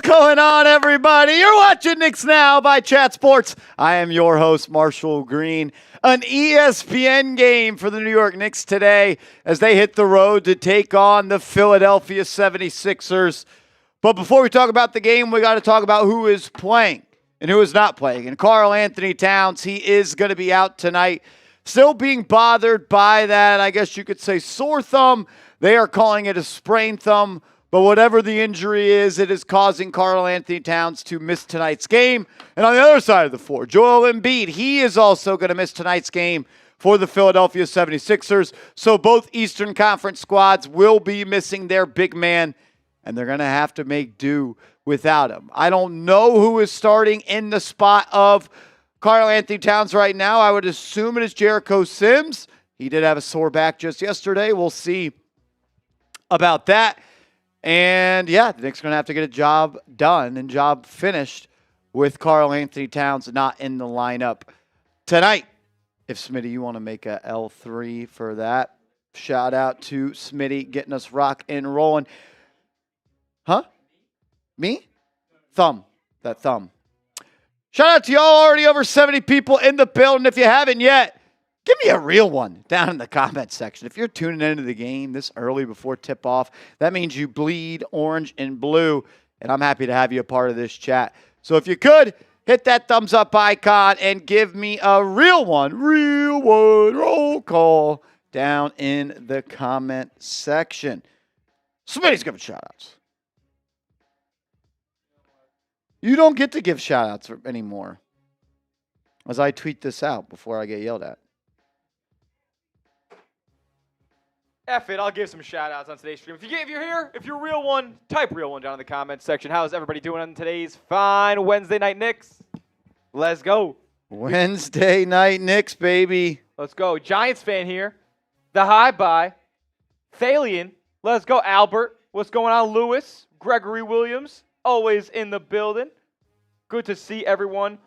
going on, everybody? You're watching Knicks Now by Chat Sports. I am your host, Marshall Green. An ESPN game for the New York Knicks today as they hit the road to take on the Philadelphia 76ers. But before we talk about the game, we got to talk about who is playing and who is not playing. And Karl-Anthony Towns, he is going to be out tonight. Still being bothered by that, I guess you could say, sore thumb. They are calling it a sprained thumb. But whatever the injury is, it is causing Karl-Anthony Towns to miss tonight's game. And on the other side of the floor, Joel Embiid, he is also going to miss tonight's game for the Philadelphia 76ers. So both Eastern Conference squads will be missing their big man, and they're going to have to make do without him. I don't know who is starting in the spot of Karl-Anthony Towns right now. I would assume it is Jericho Sims. He did have a sore back just yesterday. We'll see about that. And, yeah, the Knicks are going to have to get a job done and job finished with Karl-Anthony Towns not in the lineup tonight. If, Smitty, you want to make a L3 for that, shout out to Smitty getting us rock and rolling. Huh? Me? Thumb. That thumb. Shout out to y'all. Already over 70 people in the building. If you haven't yet, give me a real one down in the comment section. If you're tuning into the game this early before tip-off, that means you bleed orange and blue, and I'm happy to have you a part of this chat. So if you could, hit that thumbs-up icon and give me a real one, roll call down in the comment section. Somebody's giving shout-outs. You don't get to give shout-outs anymore, as I tweet this out before I get yelled at. F it, I'll give some shout-outs on today's stream. If you're here, if you're a real one, type real one down in the comments section. How's everybody doing on today's fine Wednesday night Knicks? Let's go. Wednesday night Knicks, baby. Let's go. Giants fan here. The High-Bye. Thalian. Let's go. Albert. What's going on? Lewis. Gregory Williams. Always in the building. Good to see everyone.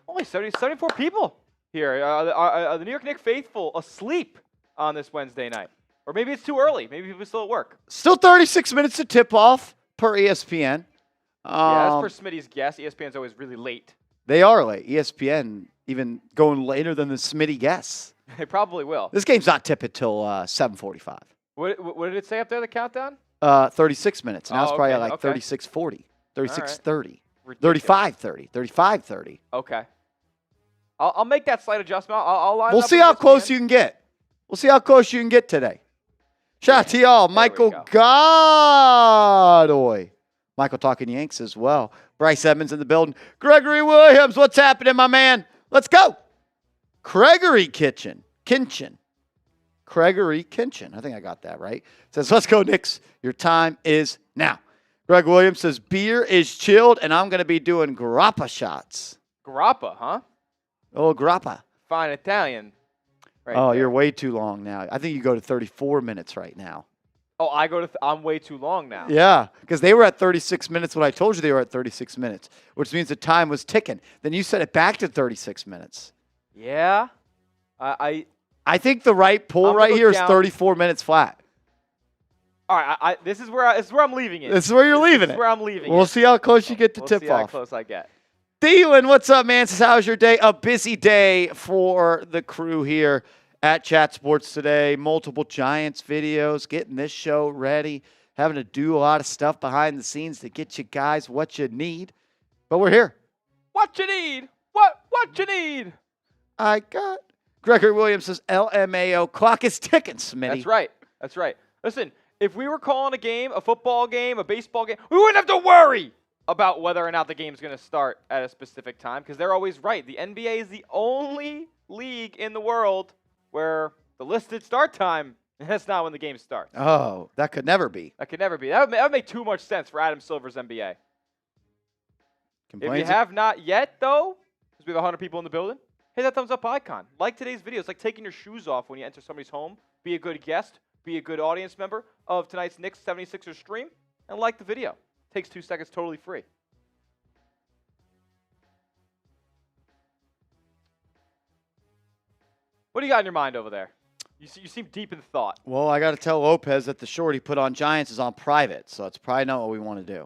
Only 74 people here. The New York Knicks faithful asleep on this Wednesday night. Or maybe it's too early. Maybe people still at work. Still 36 minutes to tip off per ESPN. Yeah, as for Smitty's guess, ESPN's always really late. They are late. ESPN even going later than the Smitty guess. They probably will. This game's not tip until 7:45. What did it say up there, the countdown? 36 minutes. Now it's probably at like 36:40, 36:30, 35:30, 35:30. Okay. I'll make that slight adjustment. I'll line We'll up see how close you can get. We'll see how close you can get today. Shout out to y'all. Michael Godoy. Michael talking Yanks as well. Bryce Edmonds in the building. Gregory Williams, what's happening, my man? Let's go. Gregory Kinchin. Gregory Kinchin. I think I got that right. Says, let's go, Knicks. Your time is now. Greg Williams says, beer is chilled, and I'm going to be doing grappa shots. Grappa, huh? Oh, grappa. Fine Italian. Right oh, there. You're way too long now. I think you go to 34 minutes right now. Oh, I'm way too long now. Yeah, because they were at 36 minutes when I told you they were at 36 minutes, which means the time was ticking. Then you set it back to 36 minutes. Yeah. I think the right pull right here is 34 minutes flat. All right, this is where I'm leaving it. This is where you're leaving it. This is where I'm leaving it. We'll see how close you get to tip off. We'll see how close I get. Thielen, what's up, man? Says, how's your day? A busy day for the crew here at Chat Sports today. Multiple Giants videos, getting this show ready, having to do a lot of stuff behind the scenes to get you guys what you need. But we're here. What you need? What you need? I got Gregory Williams says LMAO. Clock is ticking, Smitty. That's right. Listen, if we were calling a game, a football game, a baseball game, we wouldn't have to worry about whether or not the game's going to start at a specific time because they're always right. The NBA is the only league in the world where the listed start time, that's not when the game starts. Oh, that could never be. That would make too much sense for Adam Silver's NBA. If you have not yet, though, because we have 100 people in the building, hit that thumbs up icon. Like today's video. It's like taking your shoes off when you enter somebody's home. Be a good guest. Be a good audience member of tonight's Knicks 76ers stream. And like the video. Takes 2 seconds, totally free. What do you got in your mind over there? You seem deep in thought. Well, I got to tell Lopez that the short he put on Giants is on private, so it's probably not what we want to do.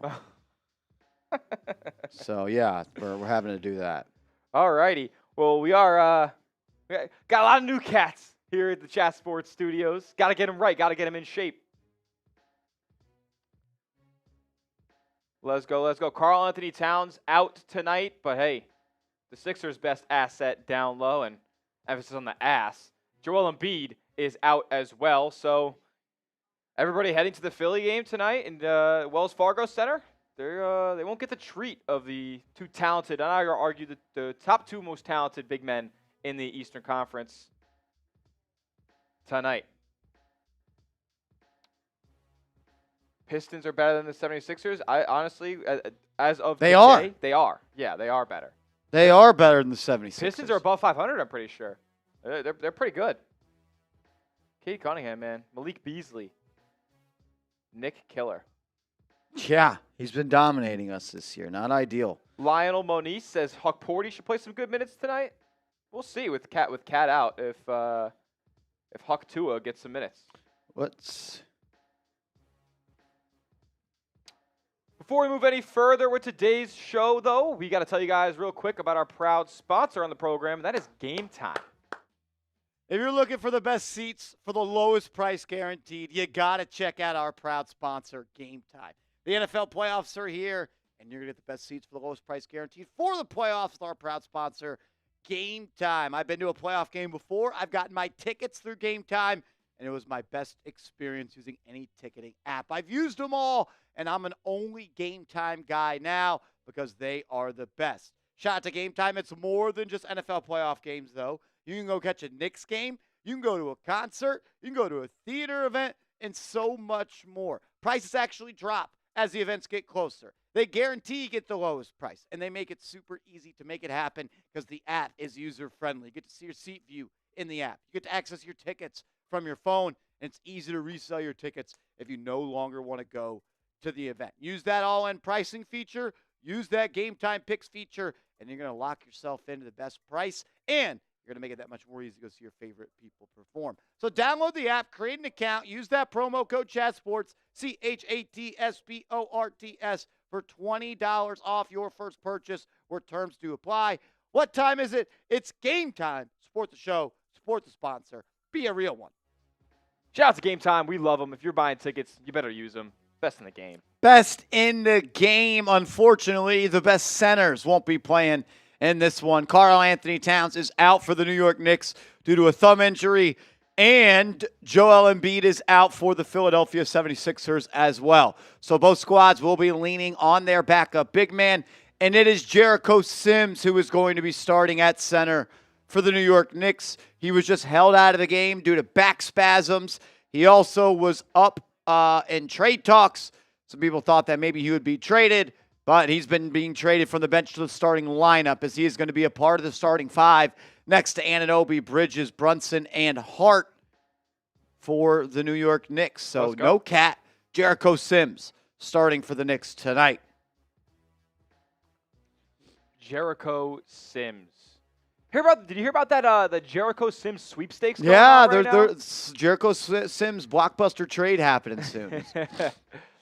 So, yeah, we're having to do that. All righty. Well, we are we got a lot of new cats here at the Chat Sports Studios. Got to get them right. Got to get them in shape. Let's go. Let's go. Karl-Anthony Towns out tonight, but hey, the Sixers' best asset down low, and emphasis on the ass. Joel Embiid is out as well. So everybody heading to the Philly game tonight in Wells Fargo Center. They won't get the treat of the two talented, and I argue the top two most talented big men in the Eastern Conference tonight. Pistons are better than the 76ers. I honestly, as of today, they are. Yeah, they are better. They are better than the 76ers. Pistons are above 500, I'm pretty sure. They're pretty good. Cade Cunningham, man. Malik Beasley. Nick Killer. Yeah, he's been dominating us this year. Not ideal. Lionel Moniz says Huck Porty should play some good minutes tonight. We'll see with Cat out if Huck Tua gets some minutes. Before we move any further with today's show, though, we got to tell you guys real quick about our proud sponsor on the program, and that is Game Time. If you're looking for the best seats for the lowest price guaranteed, you got to check out our proud sponsor, Game Time. The NFL playoffs are here, and you're going to get the best seats for the lowest price guaranteed for the playoffs with our proud sponsor, Game Time. I've been to a playoff game before. I've gotten my tickets through Game Time, and it was my best experience using any ticketing app. I've used them all, and I'm an only Game Time guy now because they are the best. Shout out to Game Time. It's more than just NFL playoff games, though. You can go catch a Knicks game. You can go to a concert. You can go to a theater event, and so much more. Prices actually drop as the events get closer. They guarantee you get the lowest price, and they make it super easy to make it happen because the app is user-friendly. You get to see your seat view in the app. You get to access your tickets from your phone, and it's easy to resell your tickets if you no longer want to go to the event. Use that all-in pricing feature. Use that Game Time Picks feature, and you're going to lock yourself into the best price, and you're going to make it that much more easy to go see your favorite people perform. So download the app, create an account, use that promo code ChatSports, CHATSPORTS, for $20 off your first purchase where terms do apply. What time is it? It's game time. Support the show. Support the sponsor. Be a real one. Shout out to Game Time. We love them. If you're buying tickets, you better use them. Best in the game. Best in the game. Unfortunately, the best centers won't be playing in this one. Karl-Anthony Towns is out for the New York Knicks due to a thumb injury, and Joel Embiid is out for the Philadelphia 76ers as well. So both squads will be leaning on their backup big man, and it is Jericho Sims who is going to be starting at center for the New York Knicks. He was just held out of the game due to back spasms. He also was up in trade talks. Some people thought that maybe he would be traded, but he's been being traded from the bench to the starting lineup as he is going to be a part of the starting five next to Anunoby, Bridges, Brunson, and Hart for the New York Knicks. So no Cat, Jericho Sims starting for the Knicks tonight. Jericho Sims. Did you hear about that? The Jericho Sims sweepstakes? Yeah, there's Jericho Sims blockbuster trade happening soon.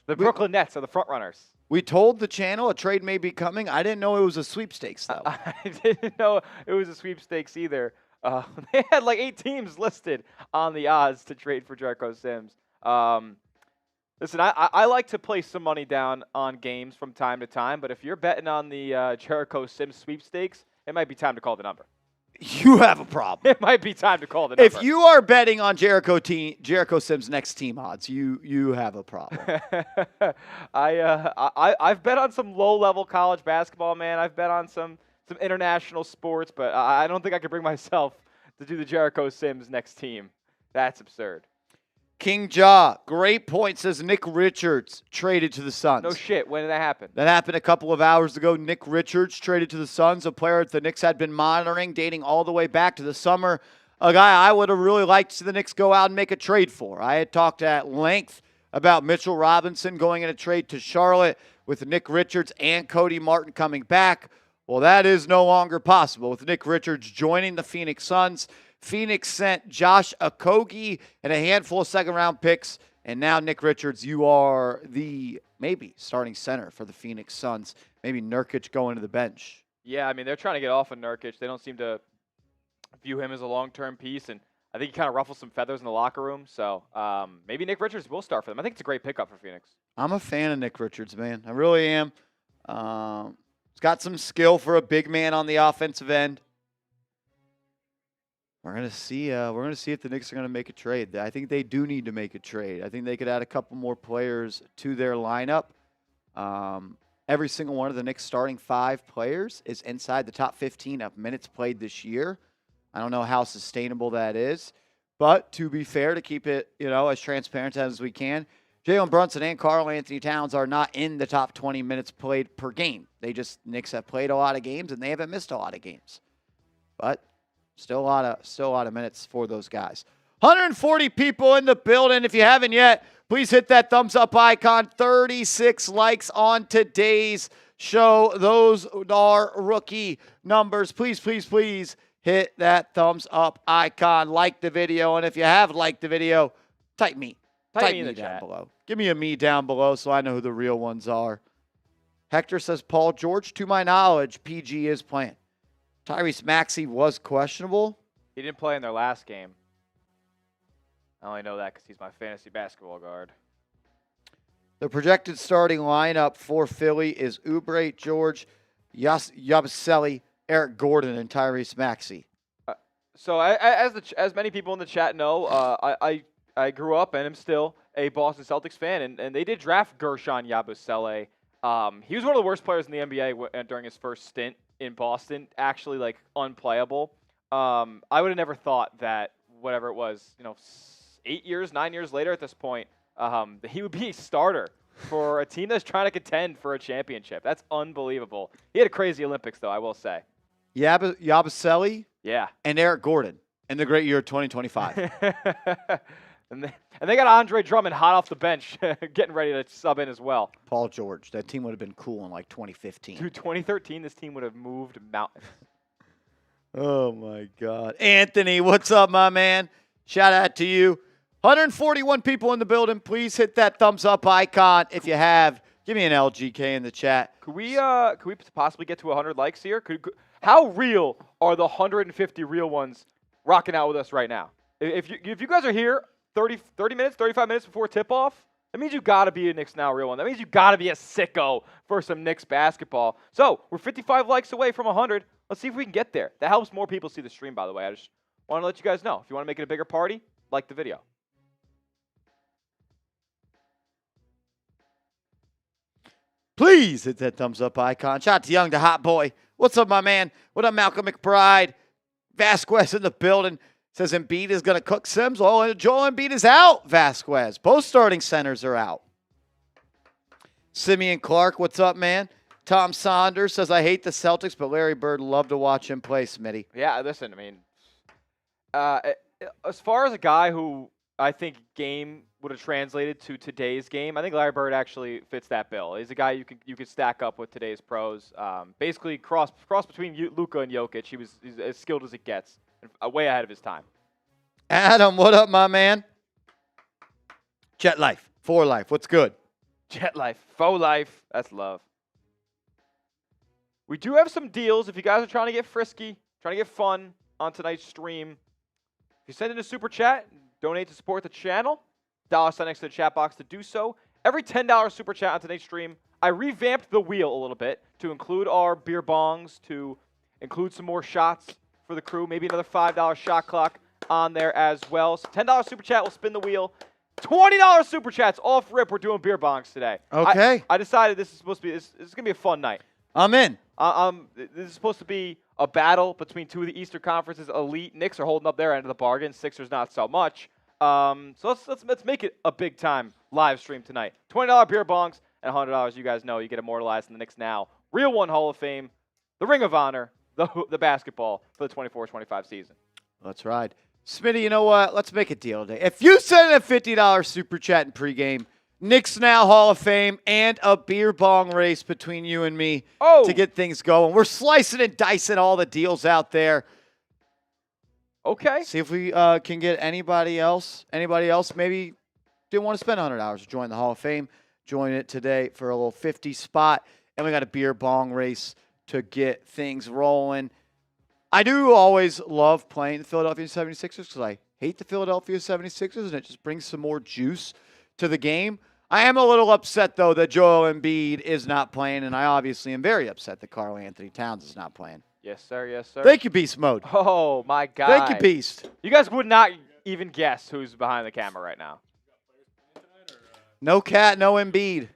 The Brooklyn Nets are the front runners. We told the channel a trade may be coming. I didn't know it was a sweepstakes, though. I didn't know it was a sweepstakes either. They had like 8 teams listed on the odds to trade for Jericho Sims. Listen, I like to place some money down on games from time to time, but if you're betting on the Jericho Sims sweepstakes, it might be time to call the number. You have a problem. It might be time to call the number. If you are betting on Jericho Sims' next team odds, you have a problem. I've bet on some low-level college basketball, man. I've bet on some international sports, but I don't think I could bring myself to do the Jericho Sims next team. That's absurd. King Jaw, great point, says Nick Richards traded to the Suns. No shit. When did that happen? That happened a couple of hours ago. Nick Richards traded to the Suns, a player that the Knicks had been monitoring, dating all the way back to the summer. A guy I would have really liked to see the Knicks go out and make a trade for. I had talked at length about Mitchell Robinson going in a trade to Charlotte with Nick Richards and Cody Martin coming back. Well, that is no longer possible with Nick Richards joining the Phoenix Suns. Phoenix sent Josh Okogie and a handful of second-round picks And now, Nick Richards, you are the maybe starting center for the Phoenix Suns. Maybe Nurkic going to the bench. Yeah, I mean, they're trying to get off of Nurkic. They don't seem to view him as a long-term piece, and I think he kind of ruffles some feathers in the locker room. So maybe Nick Richards will start for them. I think it's a great pickup for Phoenix. I'm a fan of Nick Richards, man. I really am. He's got some skill for a big man on the offensive end. We're gonna see. We're gonna see if the Knicks are gonna make a trade. I think they do need to make a trade. I think they could add a couple more players to their lineup. Every single one of the Knicks' starting 5 players is inside the top 15 of minutes played this year. I don't know how sustainable that is, but to be fair, to keep it as transparent as we can, Jalen Brunson and Karl-Anthony Towns are not in the top 20 minutes played per game. Knicks have played a lot of games and they haven't missed a lot of games, but still a lot of minutes for those guys. 140 people in the building. If you haven't yet, please hit that thumbs up icon. 36 likes on today's show. Those are rookie numbers. Please, please, please hit that thumbs up icon. Like the video. And if you have liked the video, type me. Type me down below. Give me a me down below so I know who the real ones are. Hector says, Paul George, to my knowledge, PG is playing. Tyrese Maxey was questionable. He didn't play in their last game. I only know that because he's my fantasy basketball guard. The projected starting lineup for Philly is Oubre, George, Yabusele, Eric Gordon, and Tyrese Maxey. So as many people in the chat know, I grew up and am still a Boston Celtics fan, and they did draft Gershon Yabusele. He was one of the worst players in the NBA during his first stint in Boston, actually unplayable. I would have never thought that whatever it was, 9 years later at this point, that he would be a starter for a team that's trying to contend for a championship. That's unbelievable. He had a crazy Olympics, though, I will say. Yabusele, yeah, and Eric Gordon in the great year of 2025. and they got Andre Drummond hot off the bench, getting ready to sub in as well. Paul George, that team would have been cool in 2015. Dude, 2013, this team would have moved mountains. Oh, my God. Anthony, what's up, my man? Shout out to you. 141 people in the building. Please hit that thumbs up icon if you have. Give me an LGK in the chat. Could we possibly get to 100 likes here? How real are the 150 real ones rocking out with us right now? If you guys are here 30 minutes, 35 minutes before tip-off, that means you got to be a Knicks Now real one. That means you got to be a sicko for some Knicks basketball. So we're 55 likes away from 100. Let's see if we can get there. That helps more people see the stream, by the way. I just want to let you guys know. If you want to make it a bigger party, like the video. Please hit that thumbs up icon. Shout out to Young, the hot boy. What's up, my man? What up, Malcolm McBride? Vasquez in the building. Says Embiid is going to cook Sims. Oh, and Joel Embiid is out, Vasquez. Both starting centers are out. Simeon Clark, what's up, man? Tom Saunders says, I hate the Celtics, but Larry Bird love to watch him play, Smitty. Yeah, listen, I mean, as far as a guy who I think game would have translated to today's game, I think Larry Bird actually fits that bill. He's a guy you could stack up with today's pros. Basically, cross between Luka and Jokic. He's as skilled as it gets, way ahead of his time. Adam, what up, my man? Jet Life, for life. What's good? Jet Life, faux life. That's love. We do have some deals if you guys are trying to get frisky, trying to get fun on tonight's stream. If you send in a super chat, donate to support the channel, $sign next to the chat box to do so. Every $10 super chat on today's stream, I revamped the wheel a little bit to include our beer bongs, to include some more shots for the crew, maybe another $5 shot clock on there as well. So $10 super chat will spin the wheel. $20 super chats off rip. We're doing beer bongs today. Okay. I decided this is supposed to be this is gonna be a fun night. I'm in. This is supposed to be a battle between two of the Eastern Conference's elite. Knicks are holding up their end of the bargain. Sixers not so much. So let's make it a big time live stream tonight. $20 beer bongs and $100. You guys know you get immortalized in the Knicks Now Real One Hall of Fame, the Ring of Honor, the basketball for the 24-25 season. Let's ride. Smitty, you know what? Let's make a deal today. If you send a $50 super chat in pregame, Knicks Now Hall of Fame, and a beer bong race between you and me to get things going. We're slicing and dicing all the deals out there. Okay. See if we can get anybody else maybe didn't want to spend $100 to join the Hall of Fame. Join it today for a little 50 spot. And we got a beer bong race to get things rolling. I do always love playing the Philadelphia 76ers because I hate the Philadelphia 76ers, and it just brings some more juice to the game. I am a little upset, though, that Joel Embiid is not playing, and I obviously am very upset that Karl-Anthony Towns is not playing. Yes, sir. Yes, sir. Thank you, Beast Mode. Oh, my God. Thank you, Beast. You guys would not even guess who's behind the camera right now. No cat, no Embiid.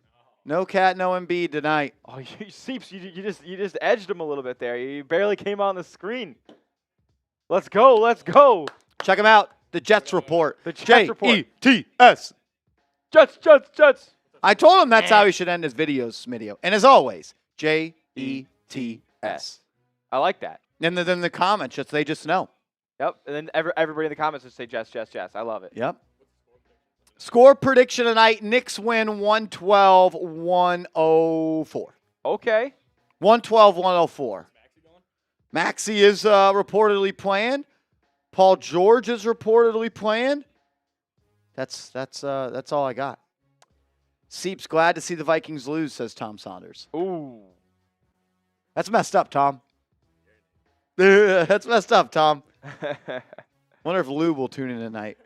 No cat, no Embiid tonight. Oh, Seeps, you just edged him a little bit there. You barely came on the screen. Let's go. Let's go. Check him out. The Jets Report. The Jets Report. J-E-T-S. Jets. I told him that's how he should end his videos, Smidio. And as always, J-E-T-S. I like that. And then the comments, they just know. Yep. And then everybody in the comments would say Jets. I love it. Yep. Score prediction tonight, Knicks win 112-104. Okay. 112-104. Maxey is reportedly playing. Paul George is reportedly playing. That's all I got. Seeps glad to see the Vikings lose, says Tom Saunders. Ooh. That's messed up, Tom. That's messed up, Tom. Wonder if Lou will tune in tonight.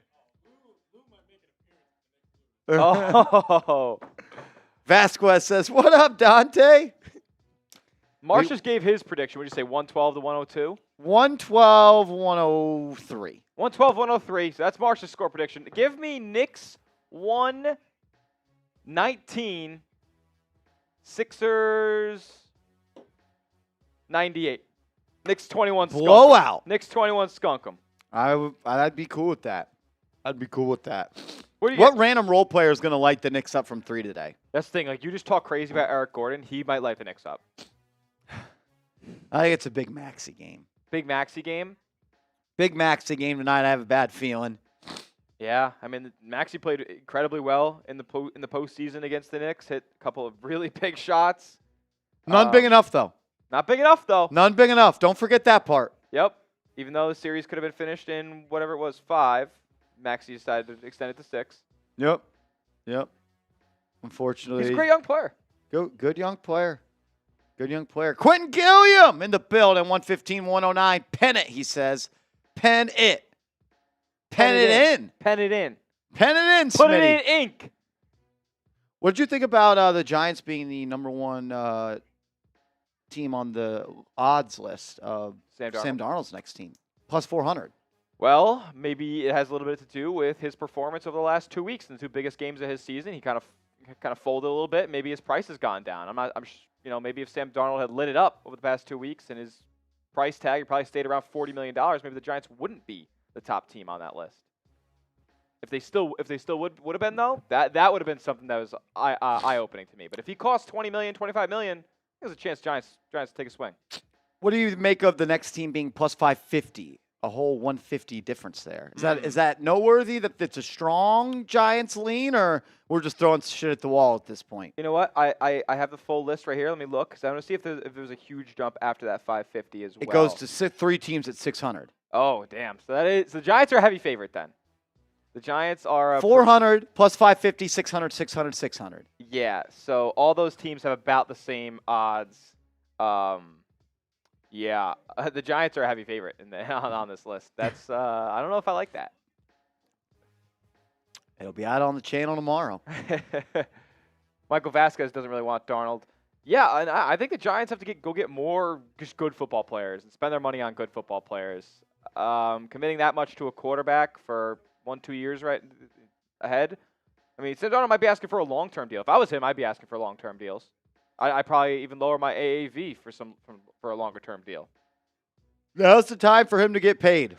Oh. Vasquez says, "What up, Dante?" Marsh just gave his prediction. What did you say, 112 to 102? 112-103. 112-103. So that's Marsh's score prediction. Give me Knicks 119, Sixers 98. Knicks 21 skunk 'em. Blowout. Knicks 21 skunk 'em. I'd be cool with that. I'd be cool with that. What random role player is going to light the Knicks up from 3 today? That's the thing. Like, you just talk crazy about Eric Gordon. He might light the Knicks up. I think it's a big Maxey game. Big Maxey game? Big Maxey game tonight. I have a bad feeling. Yeah. I mean, Maxey played incredibly well in the postseason against the Knicks. Hit a couple of really big shots. None big enough, though. Not big enough, though. None big enough. Don't forget that part. Yep. Even though the series could have been finished in whatever it was, 5, Maxey decided to extend it to 6. Yep. Unfortunately. He's a great young player. Good young player. Good young player. Quentin Gilliam in the building. 115-109. Pen it, he says. Pen it. Pen it in. Pen it in. Pen it in, Put Smitty. it in ink. What did you think about the Giants being the number 1 team on the odds list of Sam Darnold's next team? Plus 400. Well, maybe it has a little bit to do with his performance over the last 2 weeks in the 2 biggest games of his season. He kind of folded a little bit. Maybe his price has gone down. Maybe if Sam Darnold had lit it up over the past 2 weeks and his price tag had probably stayed around $40 million, maybe the Giants wouldn't be the top team on that list. If they still would have been, though, that would have been something that was eye-opening to me. But if he costs $20 million, $25 million, there's a chance Giants take a swing. What do you make of the next team being plus 550? A whole 150 difference there. Is that noteworthy that it's a strong Giants lean, or we're just throwing shit at the wall at this point? You know what? I have the full list right here. Let me look, because I want to see if there's a huge jump after that 550 as well. It goes to 3 teams at 600. Oh, damn. So the Giants are a heavy favorite then. The Giants are 400 plus 550, 600, 600, 600. Yeah. So all those teams have about the same odds. Yeah, the Giants are a heavy favorite on this list. That's I don't know if I like that. It'll be out on the channel tomorrow. Michael Vasquez doesn't really want Darnold. Yeah, and I think the Giants have to go get more just good football players and spend their money on good football players. Committing that much to a quarterback for 1-2 years right ahead. I mean, Sam Darnold might be asking for a long-term deal. If I was him, I'd be asking for long-term deals. I probably even lower my AAV for a longer-term deal. Now's the time for him to get paid.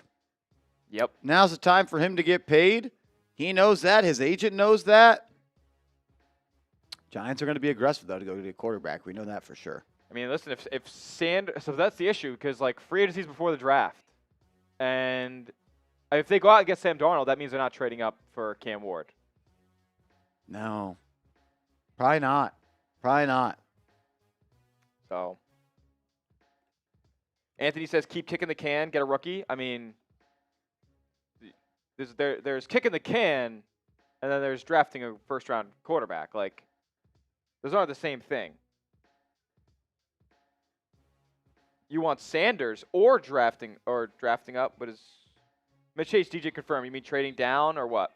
Yep. Now's the time for him to get paid. He knows that. His agent knows that. Giants are going to be aggressive, though, to go get a quarterback. We know that for sure. I mean, listen, so that's the issue, because, like, free agency's before the draft. And if they go out and get Sam Darnold, that means they're not trading up for Cam Ward. No. Probably not. So, Anthony says, keep kicking the can, get a rookie. I mean, there's kicking the can, and then there's drafting a first-round quarterback. Like, those aren't the same thing. You want Sanders or drafting up, but is Mitch Chase DJ confirmed? You mean trading down or what?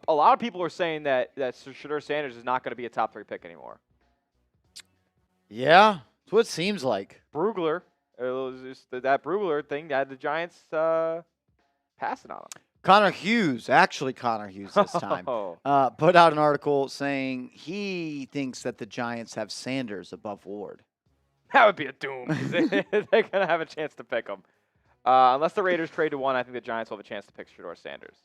A lot of people are saying that Shedeur Sanders is not going to be a top 3 pick anymore. Yeah, that's what it seems like. Brugler, that Brugler thing had the Giants passing on him. Connor Hughes this time, put out an article saying he thinks that the Giants have Sanders above Ward. That would be a doom. They're going to have a chance to pick him. Unless the Raiders trade to 1, I think the Giants will have a chance to pick Shedeur Sanders.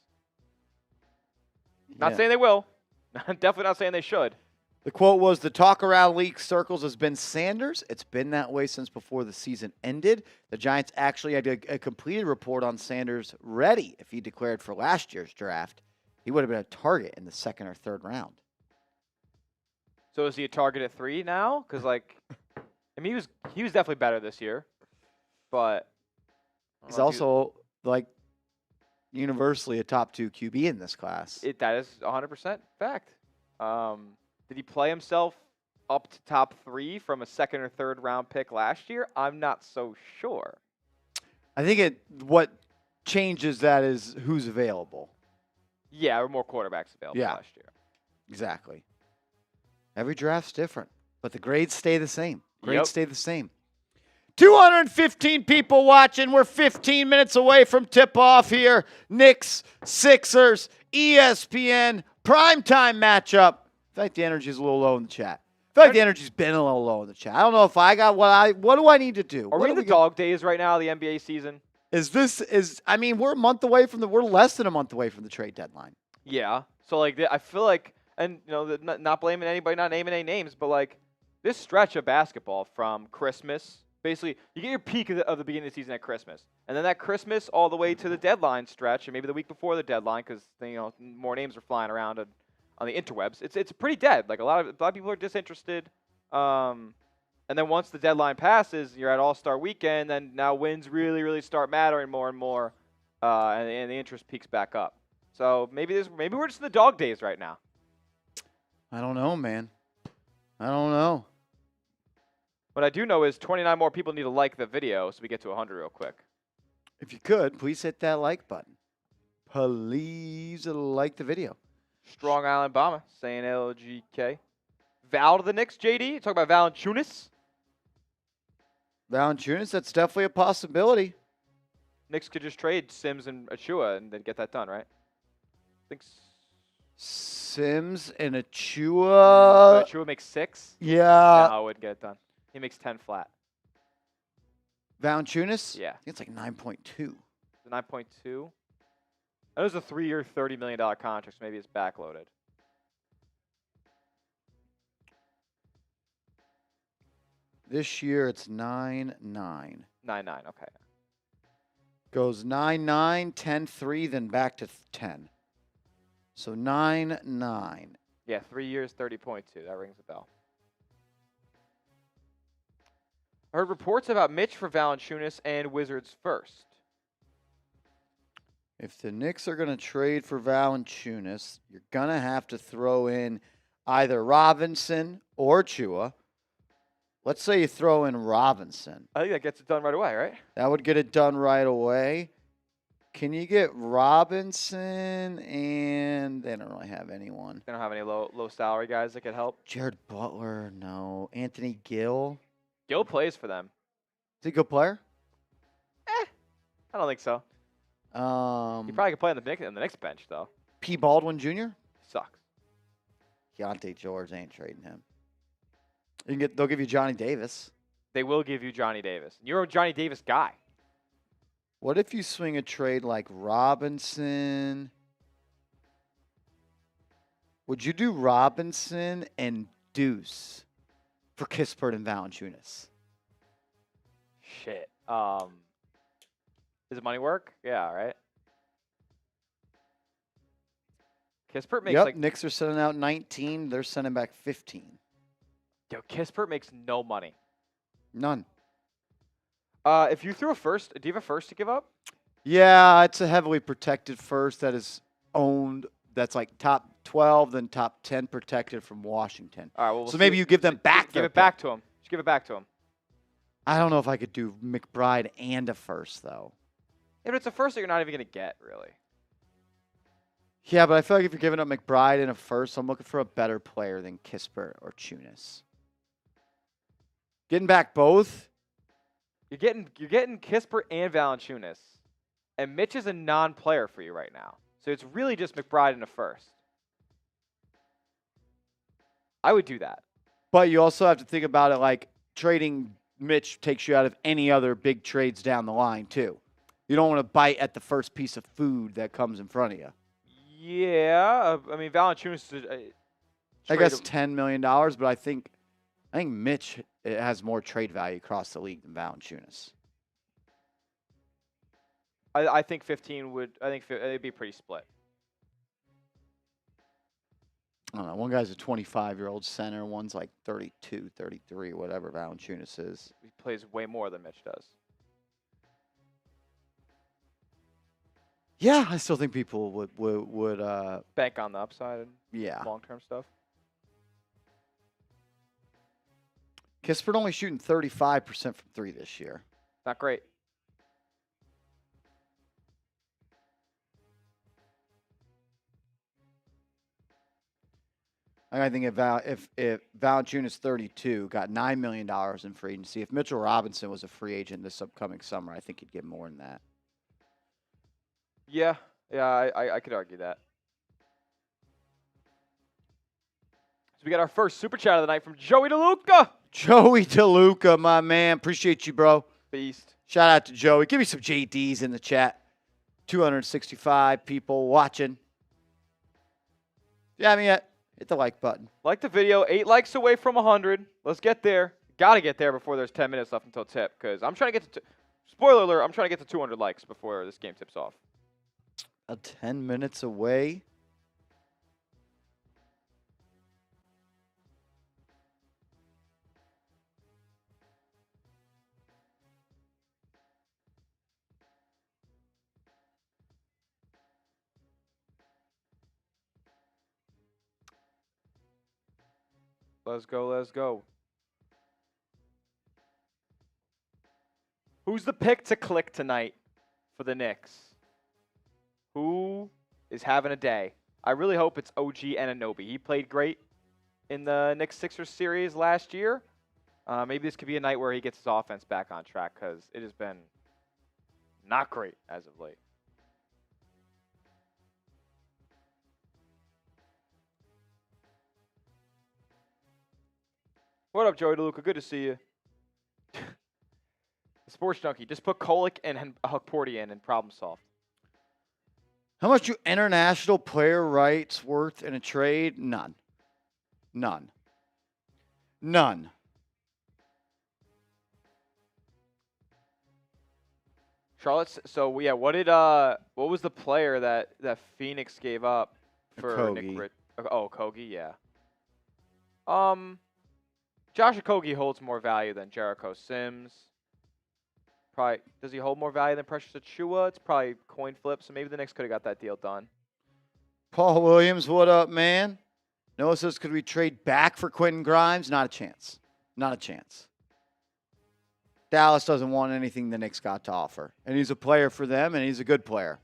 Not saying they will. Definitely not saying they should. The quote was, the talk around league circles has been Sanders. It's been that way since before the season ended. The Giants actually had a completed report on Sanders ready. If he declared for last year's draft, he would have been a target in the 2nd or 3rd round. So is he a target at 3 now? Because, like, I mean, he was definitely better this year. But he's also, like, universally a top 2 QB in this class. That is 100% fact. Did he play himself up to top 3 from a 2nd or 3rd round pick last year? I'm not so sure. I think what changes that is who's available. Yeah, there were more quarterbacks available last year. Exactly. Every draft's different, but the grades stay the same. Grades stay the same. 215 people watching. We're 15 minutes away from tip-off here. Knicks, Sixers, ESPN, primetime matchup. I feel like the energy is a little low in the chat. I feel like the energy's been a little low in the chat. I don't know if I got what do I need to do? Are we in the dog days right now, the NBA season? I mean, we're less than a month away from the trade deadline. Yeah. So, like, I feel like, and, you know, not blaming anybody, not naming any names, but, like, this stretch of basketball from Christmas, basically, you get your peak of the beginning of the season at Christmas. And then that Christmas all the way to the deadline stretch, and maybe the week before the deadline, because, you know, more names are flying around on the interwebs. It's pretty dead. Like, a lot of people are disinterested. And then once the deadline passes, you're at All-Star Weekend, then now wins really, really start mattering more and more, and the interest peaks back up. So maybe we're just in the dog days right now. I don't know, man. I don't know. What I do know is 29 more people need to like the video so we get to 100 real quick. If you could, please hit that like button. Please like the video. Strong Island Obama saying LGK. Val to the Knicks, JD. Talk about Valanciunas. Valanciunas, that's definitely a possibility. Knicks could just trade Sims and Achua and then get that done, right? I think Sims and Achua. Achua makes 6? Yeah. No, I wouldn't get it done. He makes 10 flat. Valanciunas? Yeah. I think it's like 9.2. 9.2? That was a 3-year, $30 million contract, so maybe it's backloaded. This year it's 9.9. 9.9, okay. Goes 9.9, 10.3, then back to 10. So 9.9. Yeah, 3 years, 30.2. That rings a bell. I heard reports about Mitch for Valanciunas and Wizards first. If the Knicks are going to trade for Valanciunas, you're going to have to throw in either Robinson or Chua. Let's say you throw in Robinson. I think that gets it done right away, right? That would get it done right away. Can you get Robinson and they don't really have anyone. They don't have any low salary guys that could help. Jared Butler, no. Anthony Gill. Gill plays for them. Is he a good player? I don't think so. He probably could play on the Knicks bench, though. P. Baldwin Jr.? Sucks. Keontae George ain't trading him. They'll give you Johnny Davis. They will give you Johnny Davis. You're a Johnny Davis guy. What if you swing a trade like Robinson? Would you do Robinson and Deuce for Kispert and Valanciunas? Shit. Does the money work? Yeah, right. Kispert makes like... Knicks are sending out 19. They're sending back 15. Yo, Kispert makes no money. None. If you threw a first, do you have a first to give up? Yeah, it's a heavily protected first that is owned, that's like top 12, then top 10 protected from Washington. All right, well, So maybe you give them back. Give it back to him. Just give it back to him. I don't know if I could do McBride and a first, though. Yeah, but it's a first that you're not even going to get, really. Yeah, but I feel like if you're giving up McBride and a first, I'm looking for a better player than Kispert or Tunis. Getting back both. You're getting Kispert and Valanciunas, and Mitch is a non-player for you right now. So it's really just McBride and a first. I would do that. But you also have to think about it like trading Mitch takes you out of any other big trades down the line, too. You don't want to bite at the first piece of food that comes in front of you. Yeah. I mean, Valanciunas I guess $10 million, but I think Mitch has more trade value across the league than Valanciunas. I think 15 would. I think it'd be pretty split. I don't know. One guy's a 25-year-old center. One's like 32, 33, whatever Valanciunas is. He plays way more than Mitch does. Yeah, I still think people would bank on the upside and yeah. long-term stuff. Kispert only shooting 35% from three this year. Not great. I think if Valanciunas 32 got $9 million in free agency, if Mitchell Robinson was a free agent this upcoming summer, I think he'd get more than that. Yeah, I could argue that. So we got our first super chat of the night from Joey DeLuca. Joey DeLuca, my man. Appreciate you, bro. Beast. Shout out to Joey. Give me some JDs in the chat. 265 people watching. If you haven't yet, hit the like button. Like the video. 8 likes away from 100. Let's get there. Got to get there before there's 10 minutes left until tip, because I'm trying to get to spoiler alert, I'm trying to get to 200 likes before this game tips off. 10 minutes away. Let's go, let's go. Who's the pick to click tonight for the Knicks? Who is having a day? I really hope it's OG Anunoby. He played great in the Knicks-Sixers series last year. Maybe this could be a night where he gets his offense back on track, because it has been not great as of late. What up, Joey DeLuca? Good to see you. The Sports Junkie. Just put Kolick and Hukporty in and problem solved. How much do international player rights worth in a trade? None. None. None. Charlotte's. So yeah, what was the player that Phoenix gave up for Nick? Oh, Kogi, yeah. Josh Okogie holds more value than Jericho Sims. Probably, does he hold more value than Precious Achiuwa? It's probably coin flip, so maybe the Knicks could have got that deal done. Paul Williams, what up, man? Noah says, could we trade back for Quentin Grimes? Not a chance. Not a chance. Dallas doesn't want anything the Knicks got to offer. And he's a player for them, and he's a good player.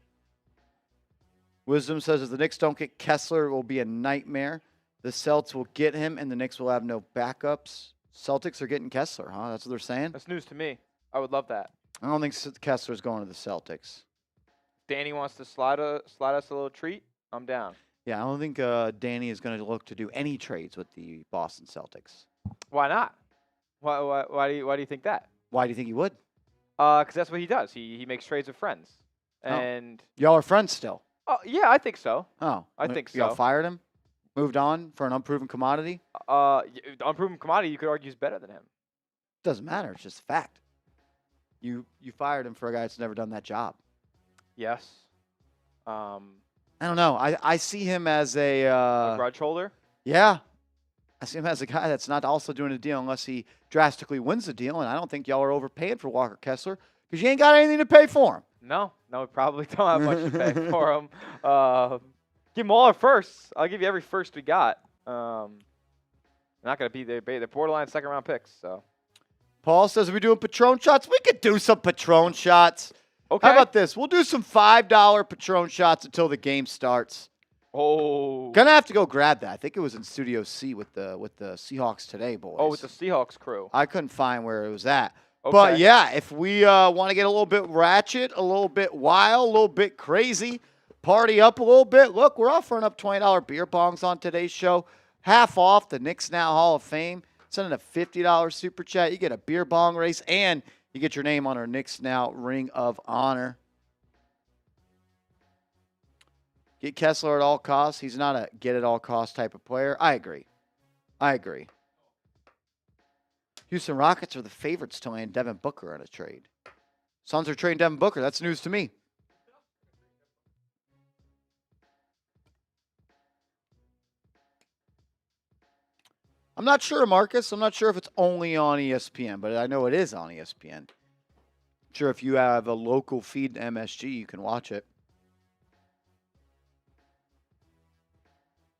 Wisdom says, if the Knicks don't get Kessler, it will be a nightmare. The Celtics will get him, and the Knicks will have no backups. Celtics are getting Kessler, huh? That's what they're saying? That's news to me. I would love that. I don't think Kessler's going to the Celtics. Danny wants to slide us a little treat. I'm down. Yeah, I don't think Danny is going to look to do any trades with the Boston Celtics. Why not? Why do you think that? Why do you think he would? Because that's what he does. He makes trades with friends. And y'all are friends still? Yeah, I think so. Oh, I think so. Y'all fired him? Moved on for an unproven commodity? Unproven commodity, you could argue, is better than him. Doesn't matter. It's just a fact. You fired him for a guy that's never done that job. Yes. I don't know. I see him as a grudge holder? Yeah. I see him as a guy that's not also doing a deal unless he drastically wins the deal, and I don't think y'all are overpaying for Walker Kessler because you ain't got anything to pay for him. No, we probably don't have much to pay for him. Give them all our firsts. I'll give you every first we got. Not gonna be the borderline second round picks. So Paul says, are we doing Patron shots? We could do some Patron shots. okay. How about this? We'll do some $5 Patron shots until the game starts. Oh. Gonna have to go grab that. I think it was in Studio C with the Seahawks today, boys. Oh, with the Seahawks crew. I couldn't find where it was at. Okay. But yeah, if we want to get a little bit ratchet, a little bit wild, a little bit crazy, party up a little bit, look, we're offering up $20 beer bongs on today's show. Half off the Knicks Now Hall of Fame. Send in a $50 super chat. You get a beer bong race, and you get your name on our Knicks Now Ring of Honor. Get Kessler at all costs. He's not a get-at-all-costs type of player. I agree. Houston Rockets are the favorites to land Devin Booker in a trade. Suns are trading Devin Booker. That's news to me. I'm not sure, Marcus. I'm not sure if it's only on ESPN, but I know it is on ESPN. I'm sure if you have a local feed to MSG, you can watch it.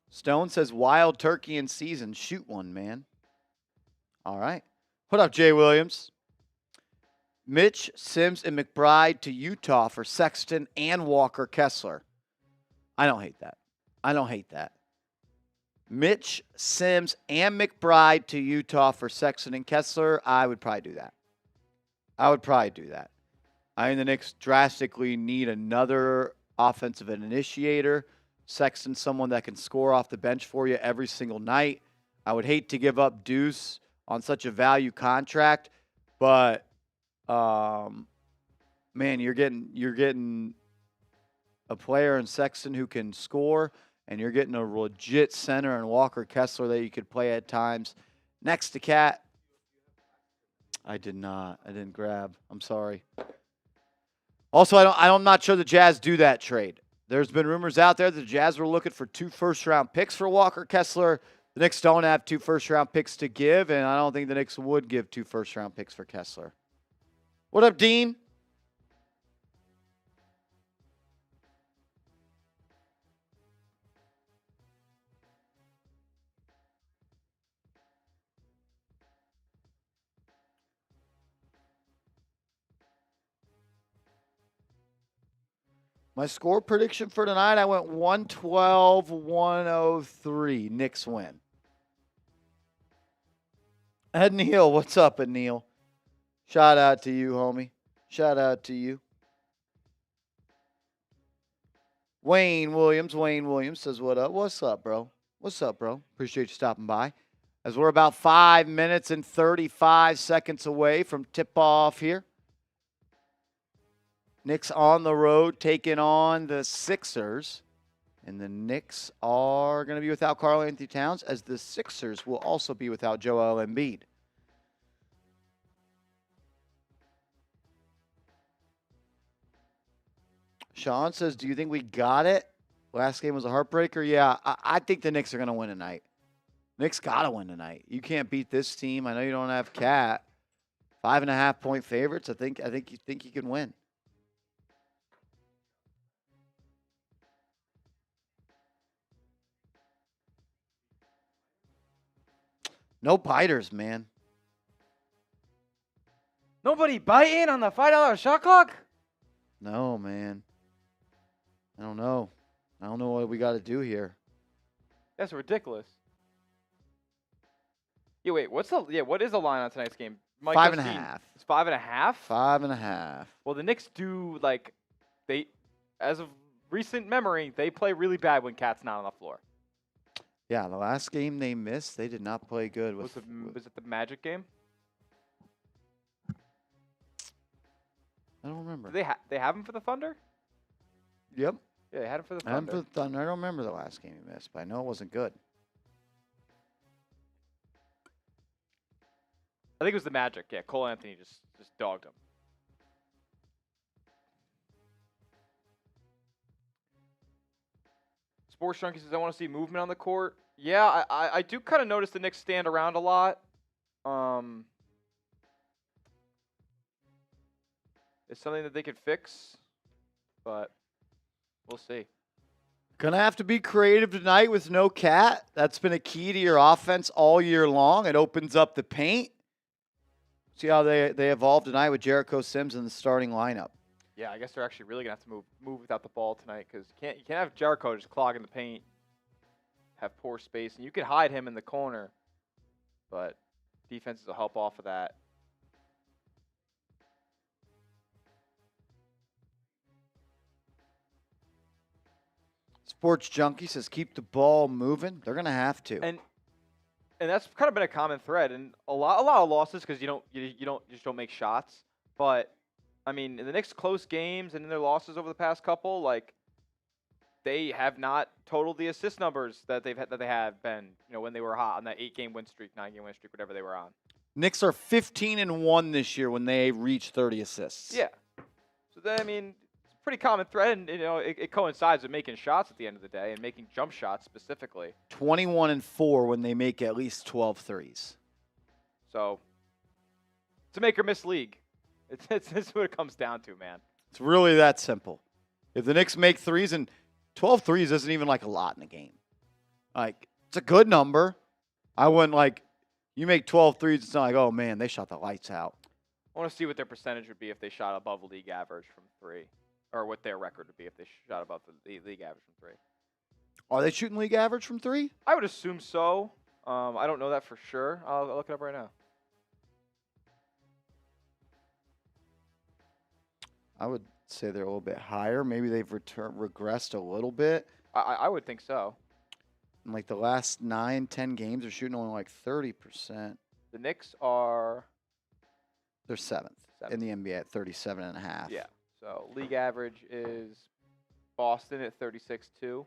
Stone says, wild turkey in season. Shoot one, man. All right. What up, Jay Williams? Mitch, Sims, and McBride to Utah for Sexton and Walker Kessler. I don't hate that. Mitch, Sims, and McBride to Utah for Sexton and Kessler. I would probably do that. I think the Knicks drastically need another offensive initiator. Sexton, someone that can score off the bench for you every single night. I would hate to give up Deuce on such a value contract, but man, you're getting a player in Sexton who can score, and you're getting a legit center in Walker Kessler that you could play at times. Next to Cat. I didn't grab. I'm sorry. Also, I'm not sure the Jazz do that trade. There's been rumors out there that the Jazz were looking for 2 first-round picks for Walker Kessler. The Knicks don't have 2 first-round picks to give, and I don't think the Knicks would give 2 first-round picks for Kessler. What up, Dean? My score prediction for tonight, I went 112-103. Knicks win. Ed Neal, what's up, Ed Neal? Shout out to you, homie. Shout out to you. Wayne Williams says, what up? What's up, bro? Appreciate you stopping by. As we're about 5 minutes and 35 seconds away from tip-off here. Knicks on the road taking on the Sixers. And the Knicks are going to be without Karl-Anthony Towns, as the Sixers will also be without Joel Embiid. Sean says, do you think we got it? Last game was a heartbreaker. Yeah, I think the Knicks are going to win tonight. Knicks got to win tonight. You can't beat this team. I know you don't have Cat. 5.5-point favorites. I think you can win. No biters, man. Nobody biting on the $5 shot clock? No, man. I don't know. I don't know what we got to do here. That's ridiculous. Yeah, wait. What is the line on tonight's game? Mike 5.5. It's 5.5? 5.5. Well, the Knicks do, as of recent memory, they play really bad when Cat's not on the floor. Yeah, the last game they missed, they did not play good. Was it the Magic game? I don't remember. Did they have him for the Thunder? Yep. Yeah, they had him for the I Thunder. I don't remember the last game he missed, but I know it wasn't good. I think it was the Magic. Yeah, Karl-Anthony just dogged him. Sports Junkie says, I want to see movement on the court. Yeah, I do kind of notice the Knicks stand around a lot. It's something that they could fix, but we'll see. Gonna have to be creative tonight with no Cat. That's been a key to your offense all year long. It opens up the paint. See how they evolved tonight with Jericho Sims in the starting lineup. Yeah, I guess they're actually really gonna have to move without the ball tonight because you can't have Jericho just clogging the paint, have poor space, and you can hide him in the corner, but defenses will help off of that. Sports Junkie says keep the ball moving. They're gonna have to. And that's kind of been a common thread, and a lot of losses because you just don't make shots. But I mean, in the Knicks' close games and in their losses over the past couple, like they have not totaled the assist numbers that they have been, when they were hot on that 8-game win streak, 9-game win streak, whatever they were on. Knicks are 15-1 this year when they reach 30 assists. Yeah. So then, I mean, it's a pretty common thread, and it coincides with making shots at the end of the day and making jump shots specifically. 21-4 when they make at least 12 threes. So it's a make or miss league. It's what it comes down to, man. It's really that simple. If the Knicks make threes, and 12 threes isn't even like a lot in a game. Like, it's a good number. I wouldn't you make 12 threes, it's not like, oh man, they shot the lights out. I want to see what their percentage would be if they shot above the league average from 3, or what their record would be if they shot above the league average from 3. Are they shooting league average from 3? I would assume so. I don't know that for sure. I'll look it up right now. I would say they're a little bit higher. Maybe they've regressed a little bit. I would think so. In like the last 9-10 games, they're shooting only like 30%. The Knicks are... They're seventh in the NBA at 37.5. Yeah. So league average is Boston at 36.2.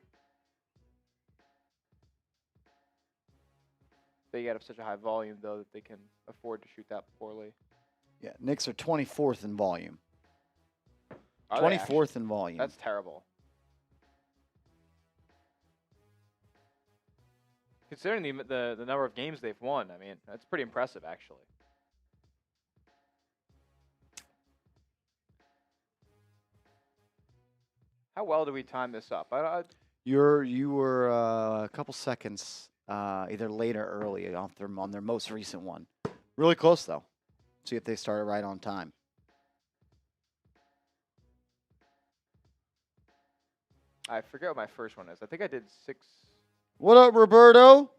They get up such a high volume, though, that they can afford to shoot that poorly. Yeah, Knicks are 24th in volume. Are they 24th actually? in volume. That's terrible. Considering the number of games they've won, I mean, that's pretty impressive, actually. How well do we time this up? You were a couple seconds either late or early on their most recent one. Really close, though. See if they started right on time. I forget what my first one is. I think I did 6. What up, Roberto?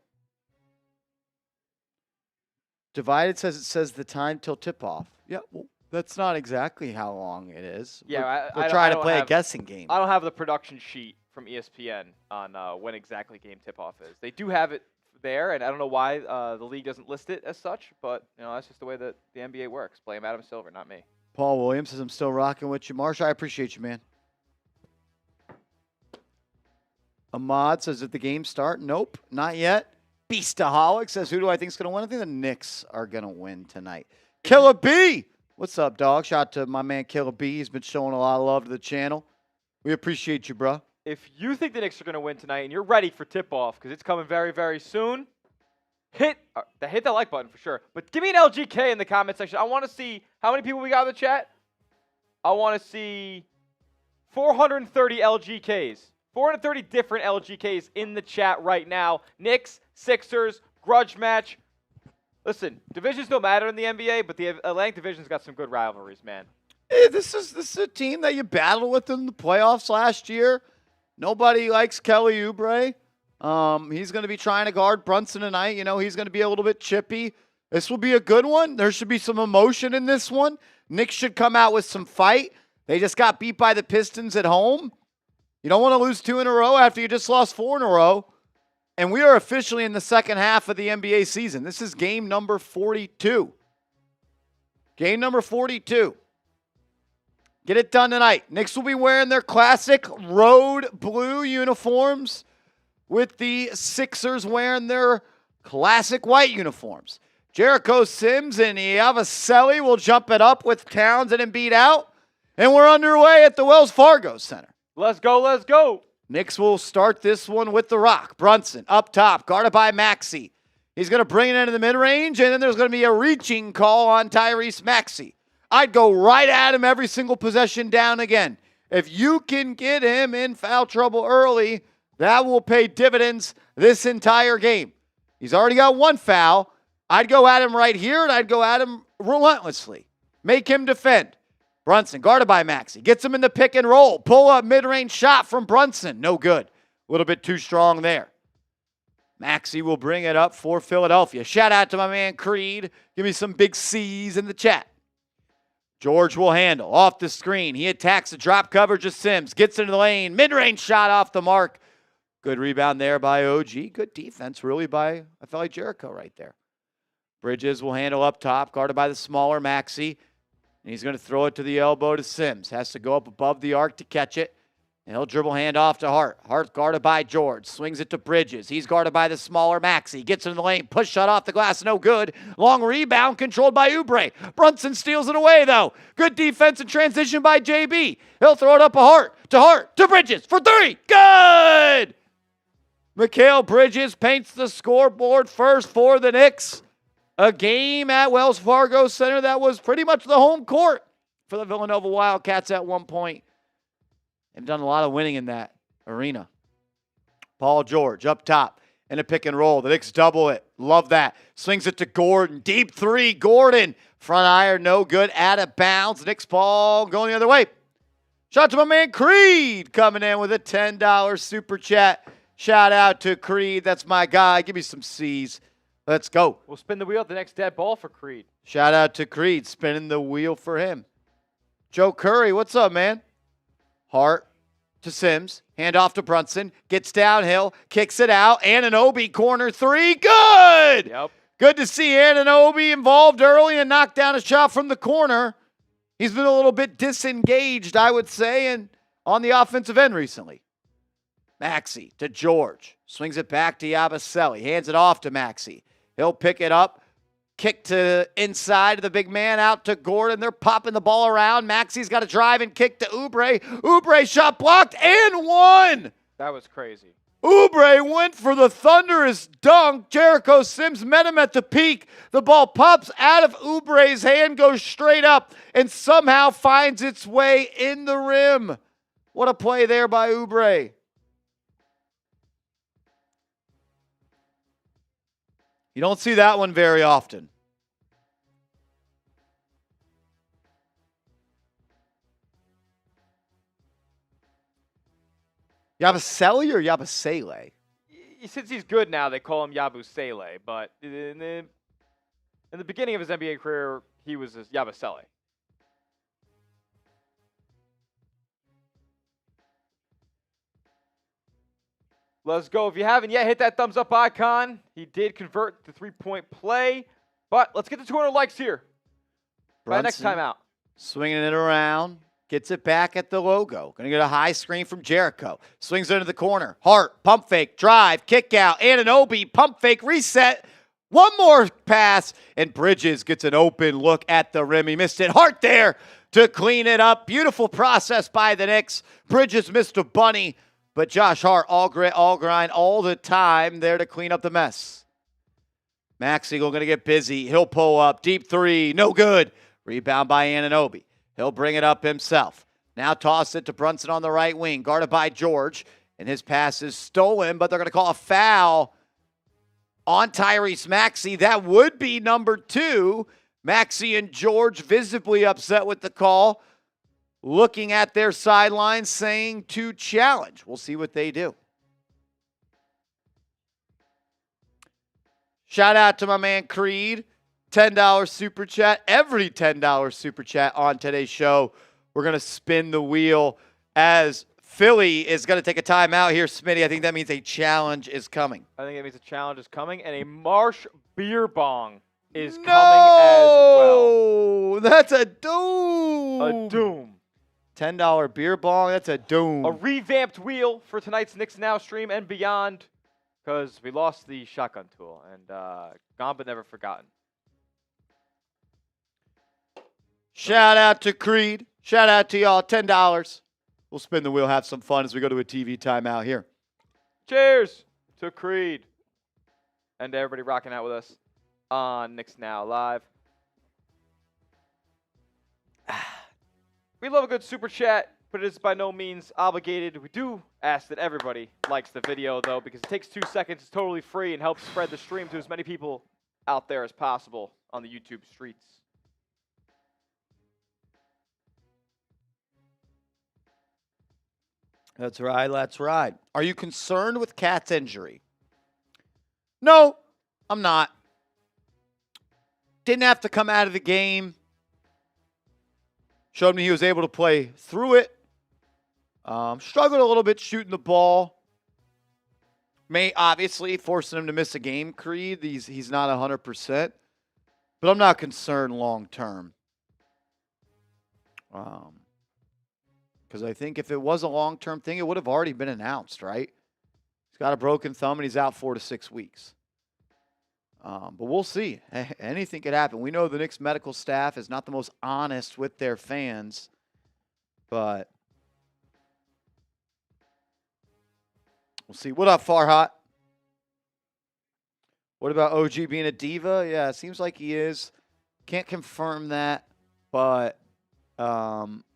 Divided says the time till tip-off. Yeah, well, that's not exactly how long it is. Yeah, we're trying to play a guessing game. I don't have the production sheet from ESPN on when exactly game tip-off is. They do have it there, and I don't know why the league doesn't list it as such, but that's just the way that the NBA works. Blame Adam Silver, not me. Paul Williams says, I'm still rocking with you. Marsh, I appreciate you, man. Ahmad says, did the game start? Nope, not yet. Beastaholic says, who do I think is going to win? I think the Knicks are going to win tonight. Killer B! What's up, dog? Shout out to my man Killer B. He's been showing a lot of love to the channel. We appreciate you, bro. If you think the Knicks are going to win tonight and you're ready for tip-off because it's coming very, very soon, hit that like button for sure. But give me an LGK in the comment section. I want to see how many people we got in the chat. I want to see 430 LGKs. 430 different LGKs in the chat right now. Knicks, Sixers, grudge match. Listen, divisions don't matter in the NBA, but the Atlantic Division's got some good rivalries, man. Hey, this is a team that you battled with in the playoffs last year. Nobody likes Kelly Oubre. He's going to be trying to guard Brunson tonight. He's going to be a little bit chippy. This will be a good one. There should be some emotion in this one. Knicks should come out with some fight. They just got beat by the Pistons at home. You don't want to lose 2 in a row after you just lost 4 in a row. And we are officially in the second half of the NBA season. This is game number 42. Game number 42. Get it done tonight. Knicks will be wearing their classic road blue uniforms with the Sixers wearing their classic white uniforms. Jericho Sims and Yavaseli will jump it up with Towns and Embiid out. And we're underway at the Wells Fargo Center. Let's go, let's go. Knicks will start this one with the rock. Brunson up top, guarded by Maxey. He's going to bring it into the mid-range, and then there's going to be a reaching call on Tyrese Maxey. I'd go right at him every single possession down again. If you can get him in foul trouble early, That will pay dividends this entire game. He's already got one foul. I'd go at him right here, and I'd go at him relentlessly. Make him defend. Brunson, guarded by Maxey. Gets him in the pick and roll. Pull up mid-range shot from Brunson. No good. A little bit too strong there. Maxey will bring it up for Philadelphia. Shout out to my man Creed. Give me some big C's in the chat. George will handle. Off the screen. He attacks the drop coverage of Sims. Gets into the lane. Mid-range shot off the mark. Good rebound there by OG. Good defense really by, I felt like Jericho right there. Bridges will handle up top. Guarded by the smaller Maxey. And he's going to throw it to the elbow to Sims. Has to go up above the arc to catch it. And he'll dribble hand off to Hart. Hart guarded by George. Swings it to Bridges. He's guarded by the smaller Maxey. Gets in the lane. Push shot off the glass. No good. Long rebound controlled by Oubre. Brunson steals it away, though. Good defense and transition by JB. He'll throw it up a Hart, to Bridges for three. Good! Mikal Bridges paints the scoreboard first for the Knicks. A game at Wells Fargo Center that was pretty much the home court for the Villanova Wildcats at one point. They've done a lot of winning in that arena. Paul George up top in a pick and roll. The Knicks double it. Love that. Swings it to Gordon. Deep three. Gordon. Front iron. No good. Out of bounds. Knicks ball going the other way. Shout out to my man Creed coming in with a $10 super chat. Shout out to Creed. That's my guy. Give me some C's. Let's go. We'll spin the wheel at the next dead ball for Creed. Shout out to Creed. Spinning the wheel for him. Joe Curry. What's up, man? Hart to Sims. Hand off to Brunson. Gets downhill. Kicks it out. Anunoby corner three. Good! Yep. Good to see Anunoby involved early and knocked down a shot from the corner. He's been a little bit disengaged, I would say, and on the offensive end recently. Maxey to George. Swings it back to Yabusele. Hands it off to Maxey. He'll pick it up. Kick to inside of the big man, out to Gordon. They're popping the ball around. Maxey's got to drive and kick to Oubre. Oubre shot blocked and one. That was crazy. Oubre went for the thunderous dunk. Jericho Sims met him at the peak. The ball pops out of Oubre's hand, goes straight up, and somehow finds its way in the rim. What a play there by Oubre. You don't see that one very often. Yabusele or Yabusele? Since he's good now, they call him Yabusele. But in the beginning of his NBA career, he was Yabusele. Let's go. If you haven't yet, hit that thumbs up icon. He did convert the three-point play. But let's get to 200 likes here. By next time out. Swinging it around. Gets it back at the logo. Going to get a high screen from Jericho. Swings it into the corner. Hart, pump fake, drive, kick out. Anunoby, pump fake, reset. One more pass. And Bridges gets an open look at the rim. He missed it. Hart there to clean it up. Beautiful process by the Knicks. Bridges missed a bunny. But Josh Hart, all grit, all grind, all the time there to clean up the mess. Maxey going to get busy. He'll pull up. Deep three. No good. Rebound by Anunoby. He'll bring it up himself. Now toss it to Brunson on the right wing. Guarded by George. And his pass is stolen, but they're going to call a foul on Tyrese Maxey. That would be number 2. Maxey and George visibly upset with the call. Looking at their sidelines, saying to challenge. We'll see what they do. Shout out to my man Creed. $10 super chat. Every $10 super chat on today's show. We're going to spin the wheel as Philly is going to take a timeout here. Smitty, I think that means a challenge is coming. I think it means a challenge is coming, and a Marsh beer bong is coming as well. That's a doom. A doom. $10 beer bong, that's a doom. A revamped wheel for tonight's Knicks Now stream and beyond, because we lost the shotgun tool, and gone but never forgotten. Shout out to Creed. Shout out to y'all. $10. We'll spin the wheel, have some fun as we go to a TV timeout here. Cheers to Creed. And to everybody rocking out with us on Knicks Now Live. We love a good super chat. but it is by no means obligated. We do ask that everybody likes the video, though, because it takes 2 seconds. It's totally free and helps spread the stream to as many people out there as possible on the YouTube streets. That's right. That's right. Are you concerned with Cat's injury? No, I'm not. Didn't have to come out of the game. Showed me he was able to play through it. Struggled a little bit shooting the ball. May obviously forcing him to miss a game, Creed. He's not 100%. But I'm not concerned long term. Because I think if it was a long-term thing, it would have already been announced, right? He's got a broken thumb and he's out 4 to 6 weeks. But we'll see. Anything could happen. We know the Knicks medical staff is not the most honest with their fans, but we'll see. What up, Farhat? What about OG being a diva? Yeah, it seems like he is. Can't confirm that, but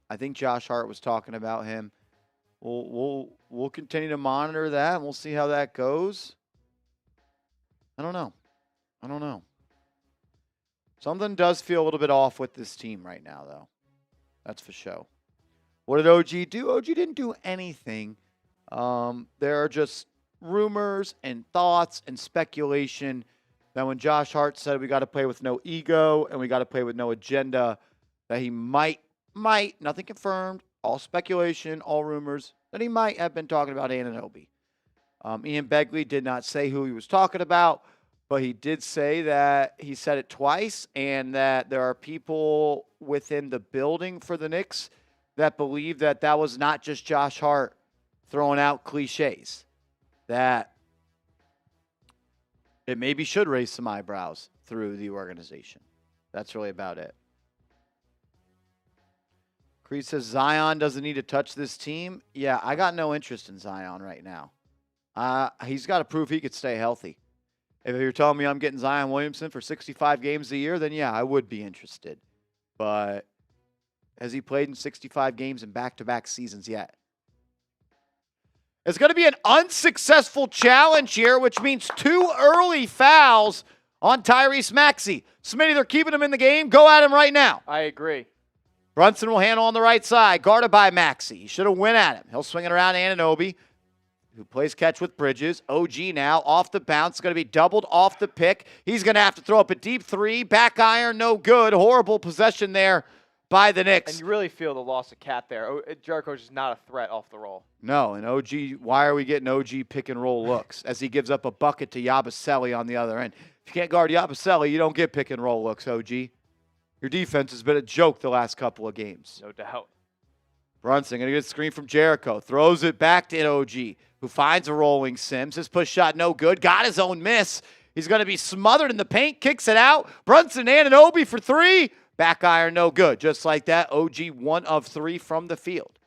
I think Josh Hart was talking about him. We'll continue to monitor that, and we'll see how that goes. I don't know. Something does feel a little bit off with this team right now, though. That's for sure. What did OG do? OG didn't do anything. There are just rumors and thoughts and speculation that when Josh Hart said we got to play with no ego and we got to play with no agenda, that he might, nothing confirmed, all speculation, all rumors, that he might have been talking about Anunoby. Ian Begley did not say who he was talking about, but he did say that he said it twice and that there are people within the building for the Knicks that believe that that was not just Josh Hart throwing out cliches, that it maybe should raise some eyebrows through the organization. That's really about it. Creed says Zion doesn't need to touch this team. Yeah, I got no interest in Zion right now. He's got to prove he could stay healthy. If you're telling me I'm getting Zion Williamson for 65 games a year, then yeah, I would be interested. But has he played in 65 games in back-to-back seasons yet? It's going to be an unsuccessful challenge here, which means 2 early fouls on Tyrese Maxey. Smitty, they're keeping him in the game. Go at him right now. I agree. Brunson will handle on the right side, guarded by Maxey. He should have went at him. He'll swing it around Anunoby, who plays catch with Bridges. OG now off the bounce. Going to be doubled off the pick. He's going to have to throw up a deep 3. Back iron, no good. Horrible possession there by the Knicks. And you really feel the loss of Cat there. Jericho's just not a threat off the roll. No, and OG, why are we getting OG pick and roll looks as he gives up a bucket to Yabusele on the other end? If you can't guard Yabusele, you don't get pick and roll looks, OG. Your defense has been a joke the last couple of games. No doubt. Brunson going to get a screen from Jericho. Throws it back to OG, who finds a rolling Sims. His push shot no good. Got his own miss. He's going to be smothered in the paint. Kicks it out. Brunson and Anunoby for 3. Back iron no good. Just like that, OG 1 of 3 from the field.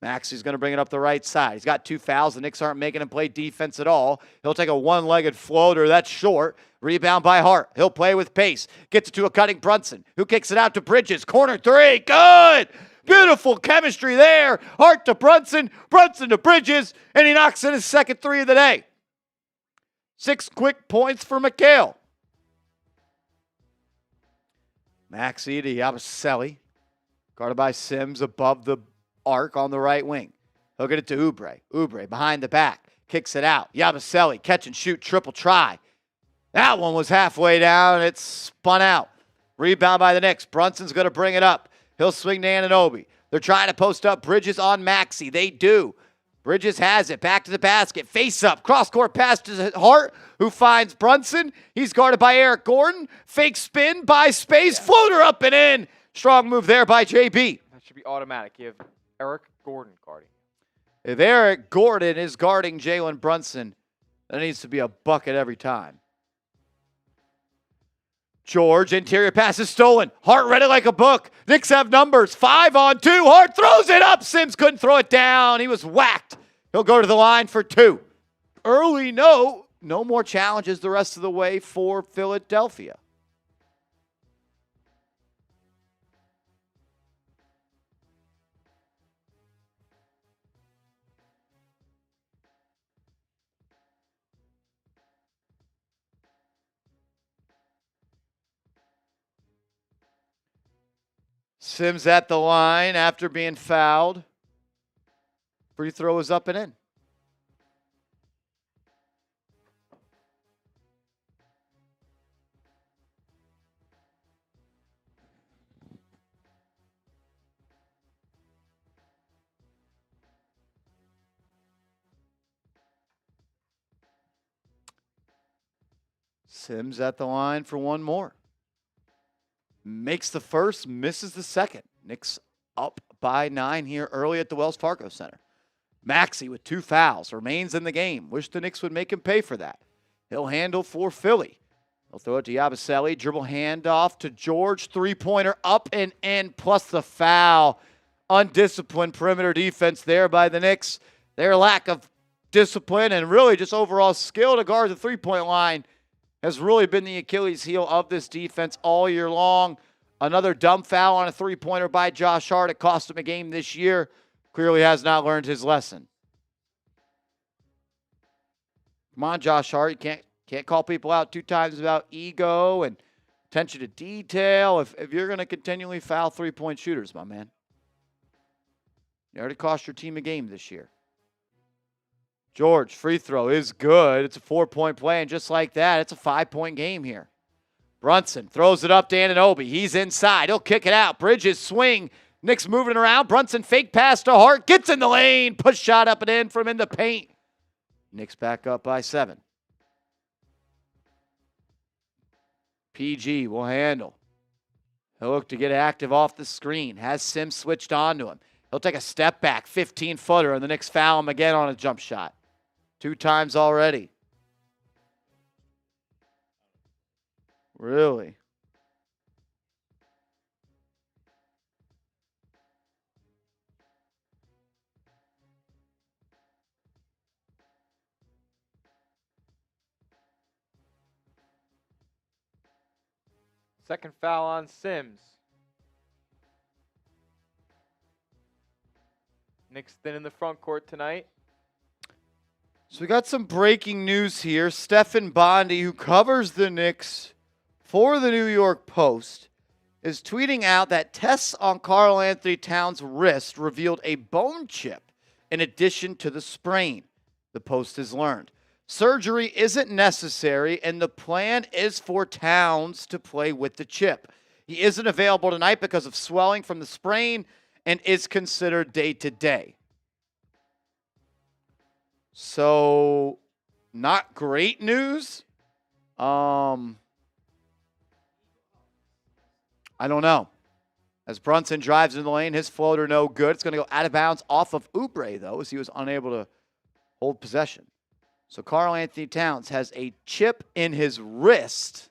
Maxey's going to bring it up the right side. He's got 2 fouls. The Knicks aren't making him play defense at all. He'll take a one-legged floater. That's short. Rebound by Hart. He'll play with pace. Gets it to a cutting Brunson, who kicks it out to Bridges. Corner 3. Good. Beautiful chemistry there. Hart to Brunson. Brunson to Bridges. And he knocks in his second 3 of the day. 6 quick points for Mikal. Maxey to Yabusele. Guarded by Sims above the arc on the right wing. He'll get it to Oubre. Oubre behind the back. Kicks it out. Yabusele catch and shoot. Triple try. That one was halfway down. It's spun out. Rebound by the Knicks. Brunson's going to bring it up. He'll swing to Anunoby. They're trying to post up Bridges on Maxey. They do. Bridges has it. Back to the basket. Face up. Cross-court pass to Hart, who finds Brunson. He's guarded by Eric Gordon. Fake spin by Space. Yeah. Floater up and in. Strong move there by JB. That should be automatic. You have Eric Gordon guarding. If Eric Gordon is guarding Jalen Brunson, that needs to be a bucket every time. George, interior pass is stolen. Hart read it like a book. Knicks have numbers. 5-on-2. Hart throws it up. Sims couldn't throw it down. He was whacked. He'll go to the line for 2. Early no more challenges the rest of the way for Philadelphia. Sims at the line after being fouled. Free throw is up and in. Sims at the line for one more. Makes the first, misses the second. Knicks up by 9 here early at the Wells Fargo Center. Maxey with 2 fouls remains in the game. Wish the Knicks would make him pay for that. He'll handle for Philly. He'll throw it to Yabusele. Dribble handoff to George. Three-pointer up and in, plus the foul. Undisciplined perimeter defense there by the Knicks. Their lack of discipline and really just overall skill to guard the three-point line has really been the Achilles heel of this defense all year long. Another dumb foul on a three-pointer by Josh Hart. It cost him a game this year. Clearly has not learned his lesson. Come on, Josh Hart. You can't call people out 2 times about ego and attention to detail if you're going to continually foul three-point shooters, my man. You already cost your team a game this year. George, free throw is good. It's a 4-point play, and just like that, it's a 5-point game here. Brunson throws it up to Anunoby. He's inside. He'll kick it out. Bridges swing. Knicks moving around. Brunson fake pass to Hart. Gets in the lane. Push shot up and in from in the paint. Knicks back up by 7. PG will handle. He'll look to get active off the screen. Has Sims switched on to him. He'll take a step back, 15-footer, and the Knicks foul him again on a jump shot. 2 times already. Really? Second foul on Sims. Knicks thin in the front court tonight. So we got some breaking news here. Stephen Bondi, who covers the Knicks for the New York Post, is tweeting out that tests on Karl-Anthony Towns' wrist revealed a bone chip in addition to the sprain, the Post has learned. Surgery isn't necessary, and the plan is for Towns to play with the chip. He isn't available tonight because of swelling from the sprain and is considered day-to-day. So, not great news. I don't know. As Brunson drives in the lane, his floater no good. It's going to go out of bounds off of Oubre, though, as he was unable to hold possession. So Karl-Anthony Towns has a chip in his wrist.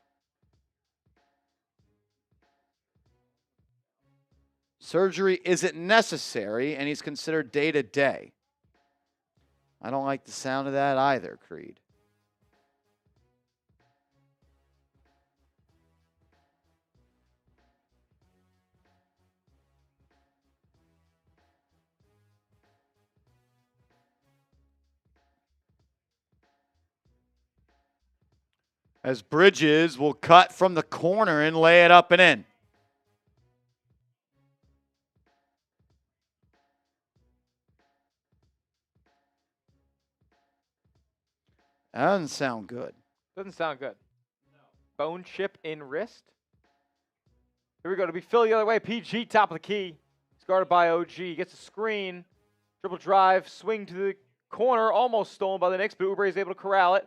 Surgery isn't necessary, and he's considered day-to-day. I don't like the sound of that either, Creed. As Bridges will cut from the corner and lay it up and in. That doesn't sound good. Doesn't sound good. No. Bone chip in wrist. Here we go. To be Philly the other way. PG top of the key. He's guarded by OG. Gets a screen. Dribble drive. Swing to the corner. Almost stolen by the Knicks, but Oubre is able to corral it.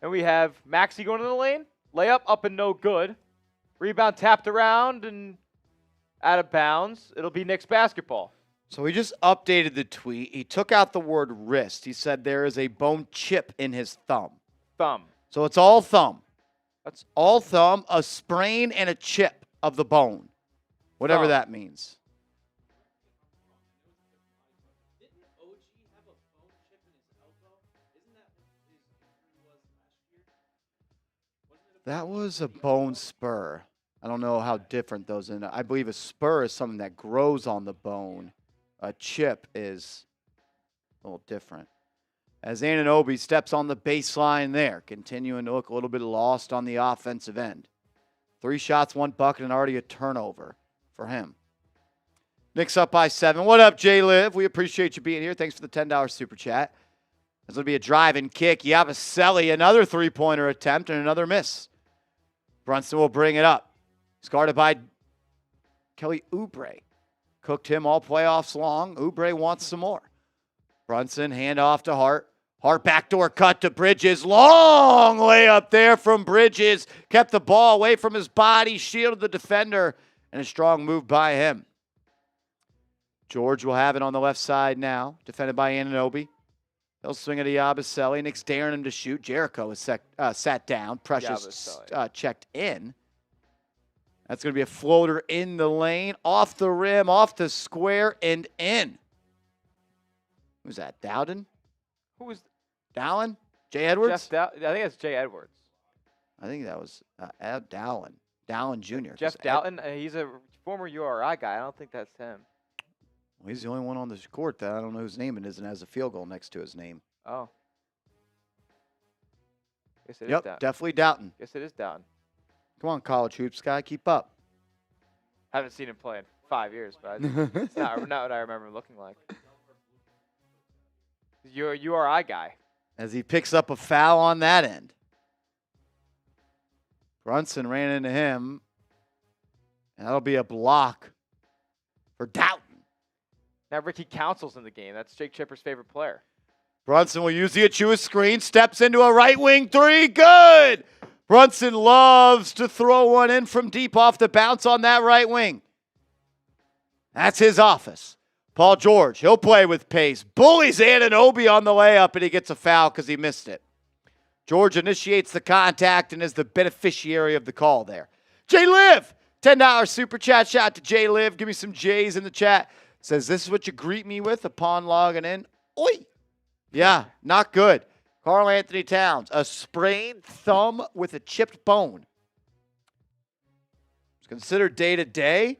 And we have Maxey going to the lane. Layup up and no good. Rebound tapped around and out of bounds. It'll be Knicks basketball. So he just updated the tweet. He took out the word wrist. He said there is a bone chip in his thumb. Thumb. So it's all thumb. That's all thumb, a sprain, and a chip of the bone. Whatever that means. Didn't OG have a bone chip in his elbow? Isn't that what his injury was last year? Wasn't it That was a bone spur. I don't know how different those are. I believe a spur is something that grows on the bone. A chip is a little different. As Anunoby steps on the baseline there, continuing to look a little bit lost on the offensive end. 3 shots, 1 bucket, and already a turnover for him. Knicks up by 7. What up, J Liv? We appreciate you being here. Thanks for the $10 super chat. This will be a drive and kick. Yabusele, another three-pointer attempt and another miss. Brunson will bring it up. He's guarded by Kelly Oubre. Cooked him all playoffs long. Oubre wants some more. Brunson, hand off to Hart. Hart backdoor cut to Bridges. Long layup there from Bridges. Kept the ball away from his body, shielded the defender, and a strong move by him. George will have it on the left side now, defended by Anunoby. They'll swing it to Yabusele. Knicks daring him to shoot. Jericho is sat down. Precious checked in. That's going to be a floater in the lane, off the rim, off the square, and in. Who's that, Dowden? Who was Dowlen? Jay Edwards? I think that's Jay Edwards. I think that was Dowlen. Dowlen Jr. Jeff Dowden, he's a former URI guy. I don't think that's him. Well, he's the only one on the court that I don't know whose name it is and has a field goal next to his name. Oh. Guess it is Yep, Dowden. definitely Dowden. Guess it is Dowden. Come on, college hoops guy, keep up. Haven't seen him play in 5 years, but it's not what I remember him looking like. You're a URI guy. As he picks up a foul on that end. Brunson ran into him. And that'll be a block for Dowden. Now Ricky Council's in the game. That's Jake Chipper's favorite player. Brunson will use the Achua screen. Steps into a right wing three. Good! Brunson loves to throw one in from deep off the bounce on that right wing. That's his office. Paul George, he'll play with pace. Bullies Anunoby on the layup, and he gets a foul because he missed it. George initiates the contact and is the beneficiary of the call there. J Liv, $10 super chat. Shout out to J Liv. Give me some J's in the chat. Says, this is what you greet me with upon logging in. Oi! Yeah, not good. Karl-Anthony Towns, a sprained thumb with a chipped bone. It's considered day-to-day.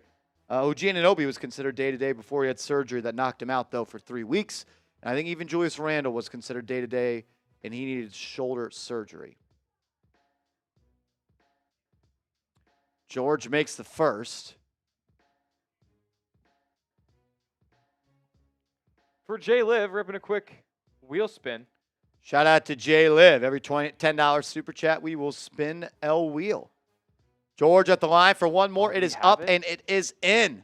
OG Anunoby was considered day-to-day before he had surgery that knocked him out, though, for 3 weeks. And I think even Julius Randle was considered day-to-day, and he needed shoulder surgery. George makes the first. For J Liv, ripping a quick wheel spin. Shout out to J Liv. Every $10 super chat, we will spin L wheel. George at the line for one more. It is up and it is in.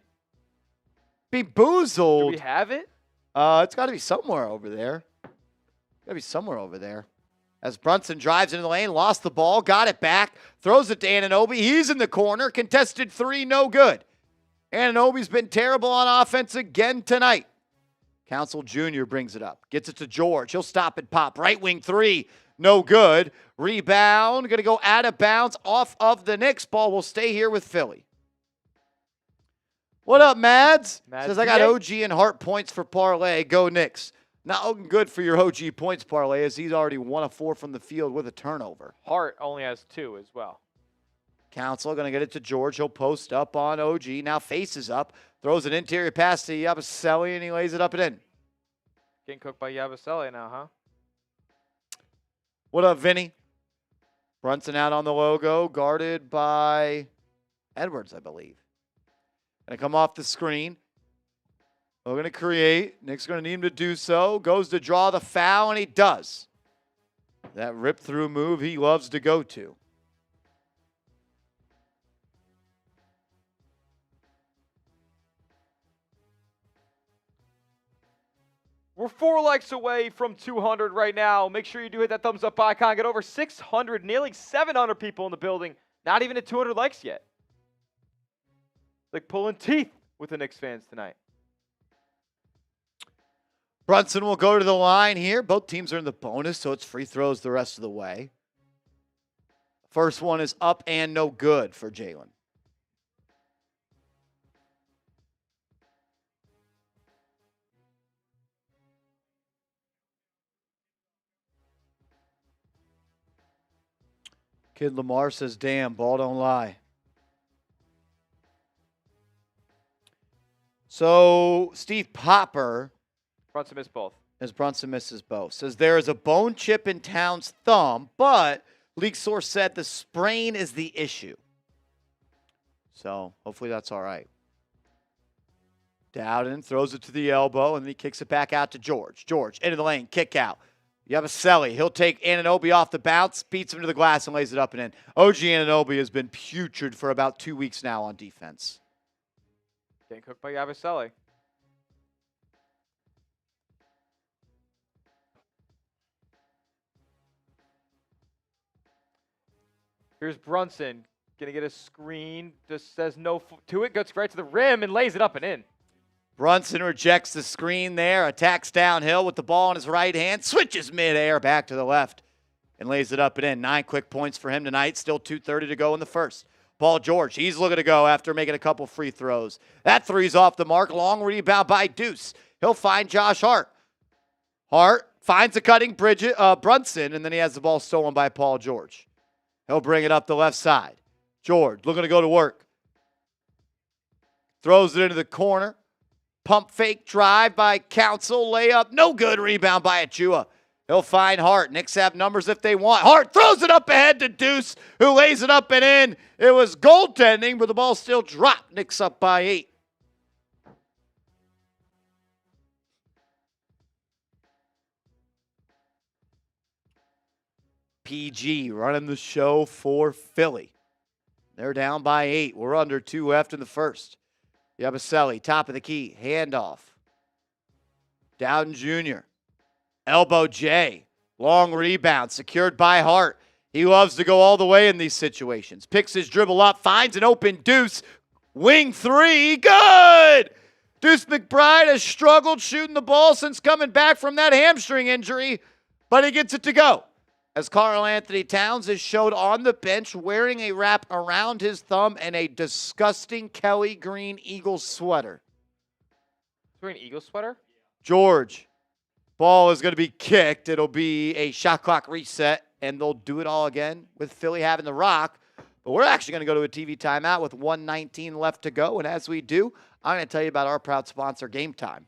Beboozled. Do we have it? It's got to be somewhere over there. Got to be somewhere over there. As Brunson drives into the lane, lost the ball, got it back, throws it to Anunoby. He's in the corner. Contested three, no good. Anunoby's been terrible on offense again tonight. Council Jr. brings it up. Gets it to George. He'll stop and pop. Right wing three. No good. Rebound. Going to go out of bounds off of the Knicks. Ball will stay here with Philly. What up, Mads? Says, I got OG and Hart points for parlay. Go Knicks. Not looking good for your OG points parlay as he's already 1 of 4 from the field with a turnover. Hart only has 2 as well. Council going to get it to George. He'll post up on OG. Now faces up. Throws an interior pass to Yabusele, and he lays it up and in. Getting cooked by Yabusele now, huh? What up, Vinny? Brunson out on the logo, guarded by Edwards, I believe. Going to come off the screen. We're going to create. Nick's going to need him to do so. Goes to draw the foul, and he does. That rip-through move he loves to go to. We're 4 likes away from 200 right now. Make sure you do hit that thumbs up icon. Get over 600, nearly 700 people in the building. Not even at 200 likes yet. Like pulling teeth with the Knicks fans tonight. Brunson will go to the line here. Both teams are in the bonus, so it's free throws the rest of the way. First one is up and no good for Jalen. Kid Lamar says, damn, ball don't lie. So Steve Popper, Brunson missed both. as Brunson misses both, says there is a bone chip in Towns' thumb, but league source said the sprain is the issue. So hopefully that's all right. Dowden throws it to the elbow, and then he kicks it back out to George. George into the lane, kick out. Yabusele, he'll take Anunoby off the bounce, beats him to the glass, and lays it up and in. OG Anunoby has been putrid for about 2 weeks now on defense. Getting cooked by Yabusele. Here's Brunson. Going to get a screen. Just says no to it. Goes right to the rim and lays it up and in. Brunson rejects the screen there, attacks downhill with the ball in his right hand, switches midair back to the left, and lays it up and in. 9 quick points for him tonight. Still 2:30 to go in the first. Paul George, he's looking to go after making a couple free throws. That three's off the mark. Long rebound by Deuce. He'll find Josh Hart. Hart finds a cutting Brunson, and then he has the ball stolen by Paul George. He'll bring it up the left side. George looking to go to work. Throws it into the corner. Pump fake drive by Council. Layup. No good. Rebound by Achua. He'll find Hart. Knicks have numbers if they want. Hart throws it up ahead to Deuce, who lays it up and in. It was goaltending, but the ball still dropped. Knicks up by 8. PG running the show for Philly. They're down by 8. We're under 2 left in the first. Yabusele, top of the key, handoff. Dowden Jr. Elbow J. Long rebound, secured by Hart. He loves to go all the way in these situations. Picks his dribble up, finds an open Deuce. Wing 3, good! Deuce McBride has struggled shooting the ball since coming back from that hamstring injury, but he gets it to go. As Karl-Anthony Towns is showed on the bench wearing a wrap around his thumb and a disgusting Kelly Green Eagles sweater. He's wearing an Eagles sweater? George, ball is going to be kicked. It'll be a shot clock reset, and they'll do it all again with Philly having the rock. But we're actually going to go to a TV timeout with 1:19 left to go, and as we do, I'm going to tell you about our proud sponsor, Game Time.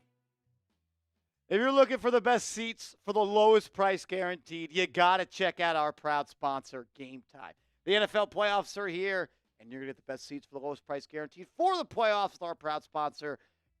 If you're looking for the best seats for the lowest price guaranteed, you got to check out our proud sponsor, Game Time. The NFL playoffs are here, and you're going to get the best seats for the lowest price guaranteed for the playoffs with our proud sponsor,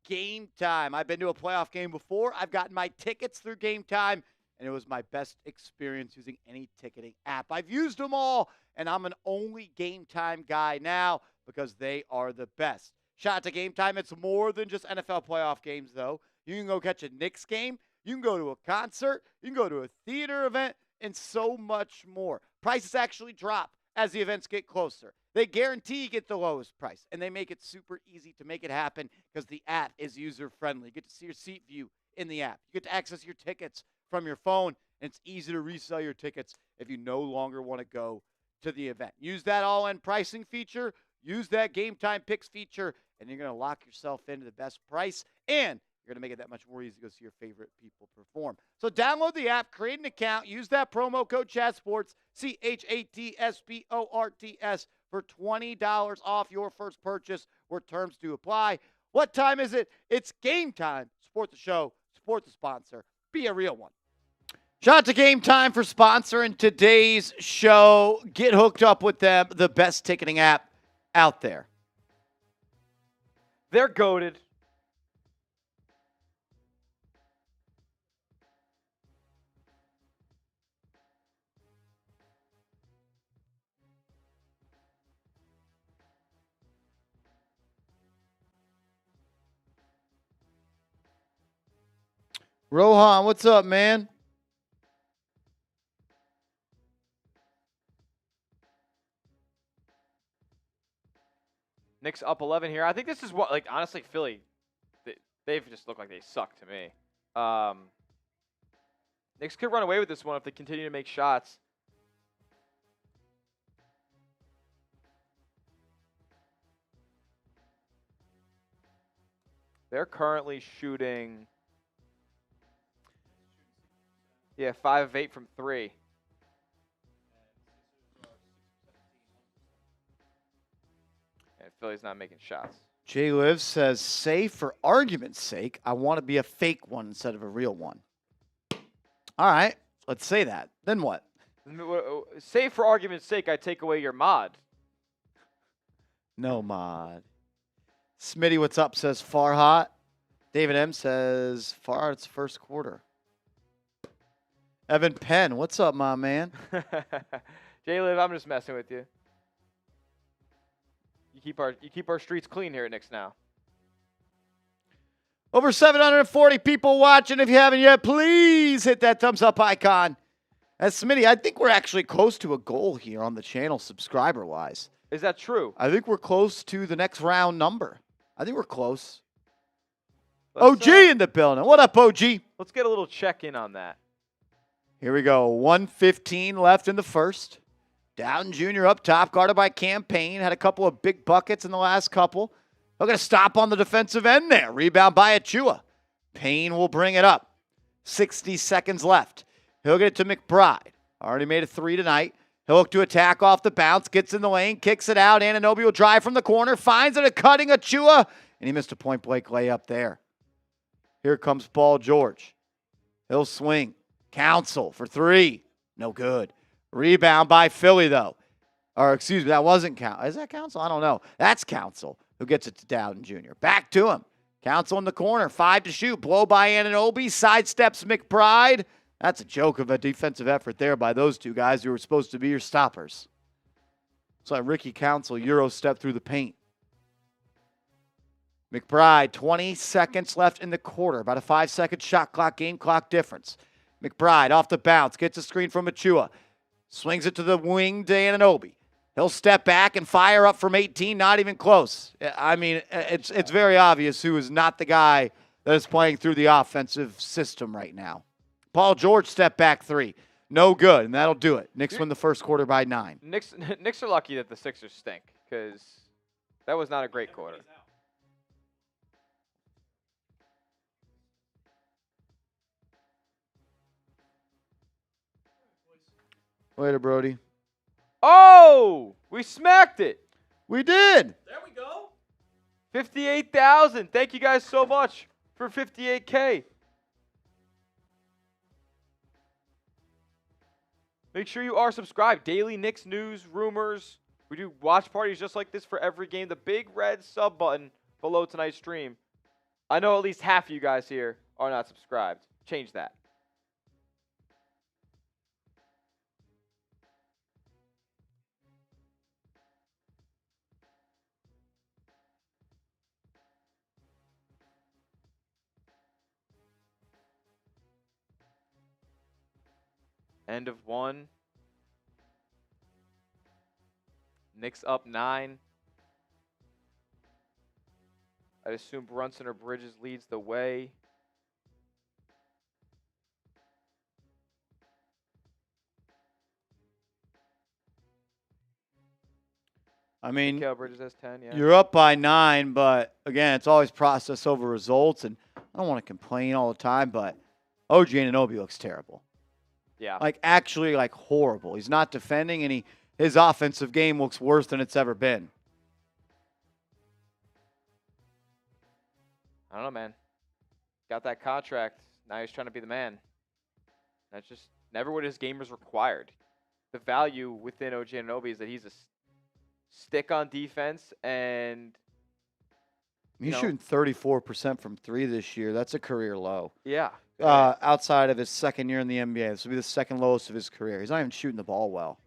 Game Time. I've been to a playoff game before. I've gotten my tickets through Game Time, and it was my best experience using any ticketing app. I've used them all, and I'm an only Game Time guy now because they are the best. Shout out to Game Time. It's more than just NFL playoff games, though. You can go catch a Knicks game. You can go to a concert. You can go to a theater event and so much more. Prices actually drop as the events get closer. They guarantee you get the lowest price, and they make it super easy to make it happen because the app is user-friendly. You get to see your seat view in the app. You get to access your tickets from your phone, and it's easy to resell your tickets if you no longer want to go to the event. Use that all-in pricing feature. Use that Game Time Picks feature, and you're going to lock yourself into the best price, and you're going to make it that much more easy to go see your favorite people perform. So download the app, create an account, use that promo code CHATSPORTS, CHATSPORTS, for $20 off your first purchase where terms do apply. What time is it? It's game time. Support the show. Support the sponsor. Be a real one. Shout out to Game Time for sponsoring today's show. Get hooked up with them, the best ticketing app out there. They're goated. Rohan, what's up, man? Knicks up 11 here. I think this is what, like, honestly, Philly, they've just looked like they suck to me. Knicks could run away with this one if they continue to make shots. They're currently shooting, 5 of 8 from 3. And Philly's not making shots. Jay Liv says, say for argument's sake, I want to be a fake one instead of a real one. All right, let's say that. Then what? Say for argument's sake, I take away your mod. No mod. Smitty, what's up, says Farhat. David M says, far it's first quarter. Evan Penn, what's up, my man? Jalen, I'm just messing with you. You keep our streets clean here at Knicks Now. Over 740 people watching. If you haven't yet, please hit that thumbs up icon. And Smitty, I think we're actually close to a goal here on the channel subscriber-wise. Is that true? I think we're close to the next round number. I think we're close. OG in the building. What up, OG? Let's get a little check-in on that. Here we go. 1:15 left in the first. Dowden Jr. up top, guarded by Campaign. Had a couple of big buckets in the last couple. They're going to stop on the defensive end there. Rebound by Achua. Payne will bring it up. 60 seconds left. He'll get it to McBride. Already made a 3 tonight. He'll look to attack off the bounce. Gets in the lane. Kicks it out. Anunoby will drive from the corner. Finds it. A cutting Achua. And he missed a point-blank layup there. Here comes Paul George. He'll swing. Council for 3. No good. Rebound by Philly, though. Or, excuse me, that wasn't Council. Is that Council? I don't know. That's Council who gets it to Dowden Jr. Back to him. Council in the corner. 5 to shoot. Blow by Anunoby. Sidesteps McBride. That's a joke of a defensive effort there by those two guys who were supposed to be your stoppers. It's like Ricky Council Euro step through the paint. McBride, 20 seconds left in the quarter. About a 5-second shot clock, game clock difference. McBride off the bounce. Gets a screen from Achua. Swings it to the wing to Anunoby. He'll step back and fire up from 18. Not even close. I mean, it's very obvious who is not the guy that is playing through the offensive system right now. Paul George step back 3. No good, and that'll do it. Knicks win the first quarter by 9. Knicks are lucky that the Sixers stink because that was not a great quarter. Later, Brody. Oh, we smacked it. We did. There we go. 58,000. Thank you guys so much for 58K. Make sure you are subscribed. Daily Knicks news, rumors. We do watch parties just like this for every game. The big red sub button below tonight's stream. I know at least half of you guys here are not subscribed. Change that. End of 1. Knicks up 9. I'd assume Brunson or Bridges leads the way. I mean, Mikal Bridges has 10, yeah. you're up by 9, but again, it's always process over results, and I don't want to complain all the time, but OG Anunoby looks terrible. Yeah. Like, actually, like, horrible. He's not defending, and his offensive game looks worse than it's ever been. I don't know, man. Got that contract. Now he's trying to be the man. That's just never what his game is required. The value within OG Anunoby is that he's a stick on defense, and He's shooting 34% from 3 this year. That's a career low. yeah. Outside of his second year in the NBA. This will be the second lowest of his career. He's not even shooting the ball well.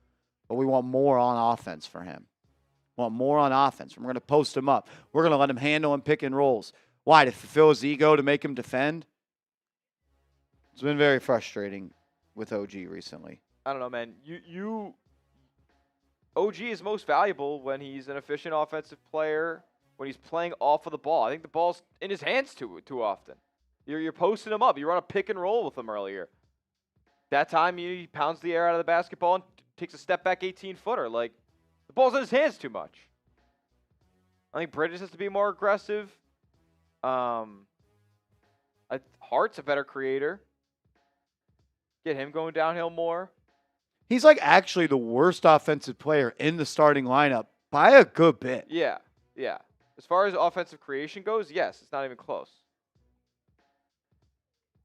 But we want more on offense for him. We want more on offense. We're going to post him up. We're going to let him handle and pick and rolls. Why? To fulfill his ego, to make him defend? It's been very frustrating with OG recently. I don't know, man. OG is most valuable when he's an efficient offensive player, when he's playing off of the ball. I think the ball's in his hands too often. You're posting him up. You run a pick and roll with him earlier. That time he pounds the air out of the basketball and takes a step back 18-footer. Like, the ball's in his hands too much. I think Bridges has to be more aggressive. Hart's a better creator. Get him going downhill more. He's like actually the worst offensive player in the starting lineup by a good bit. Yeah. As far as offensive creation goes, yes, it's not even close.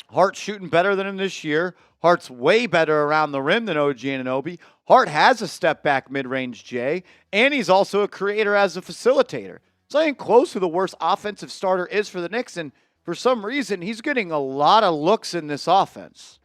Hart's shooting better than him this year. Hart's way better around the rim than OG Anunoby. Hart has a step-back mid-range J, and he's also a creator as a facilitator. It's not even close who the worst offensive starter is for the Knicks, and for some reason, he's getting a lot of looks in this offense.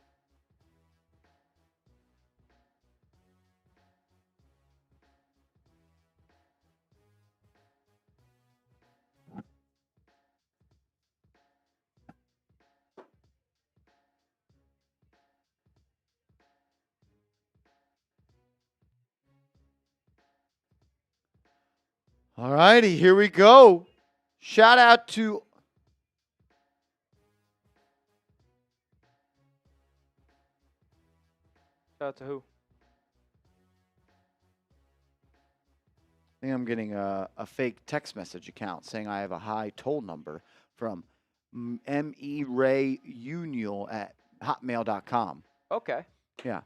All righty, here we go. Shout out to Shout out to who? I think I'm getting a fake text message account saying I have a high toll number from merayunial at hotmail.com. Okay. Yeah,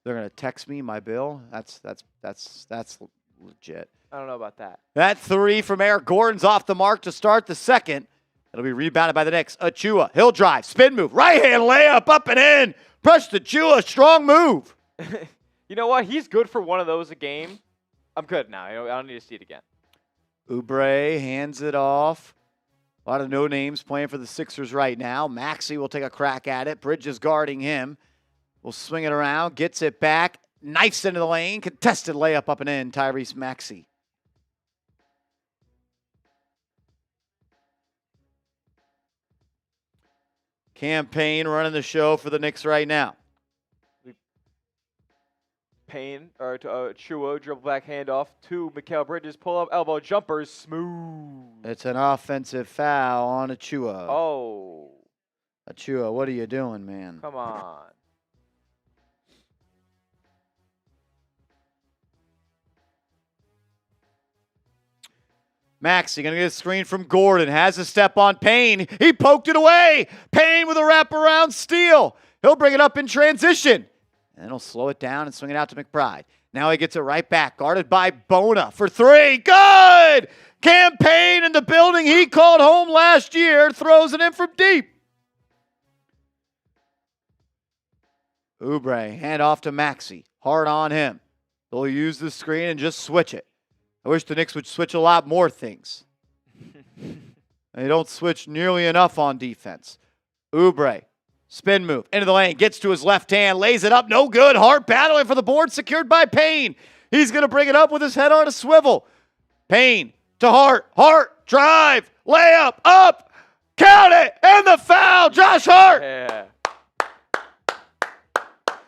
they're gonna text me my bill. That's legit. I don't know about that. That three from Eric Gordon's off the mark to start the second. It'll be rebounded by the Knicks. Achua, he'll drive, spin move, right hand layup, up and in. Push the Achua, strong move. You know what? He's good for one of those a game. I'm good now. I don't need to see it again. Oubre hands it off. A lot of no names playing for the Sixers right now. Maxey will take a crack at it. Bridges guarding him. Will swing it around, gets it back, knifes into the lane, contested layup up and in. Tyrese Maxey. Campaign running the show for the Knicks right now. Payne, or to Chua, dribble back handoff to Mikal Bridges, pull up elbow jumpers, smooth. It's an offensive foul on Achua. Oh. Achua, what are you doing, man? Come on. Maxey going to get a screen from Gordon. Has a step on Payne. He poked it away. Payne with a wraparound steal. He'll bring it up in transition. And he'll slow it down and swing it out to McBride. Now he gets it right back. Guarded by Bona for three. Good! Campaign in the building he called home last year. Throws it in from deep. Oubre, hand off to Maxey. Hard on him. They'll use the screen and just switch it. I wish the Knicks would switch a lot more things. They don't switch nearly enough on defense. Oubre, spin move, into the lane, gets to his left hand, lays it up, no good. Hart battling for the board, secured by Payne. He's going to bring it up with his head on a swivel. Payne to Hart. Hart, drive, layup, up, count it, and the foul. Josh Hart. Yeah.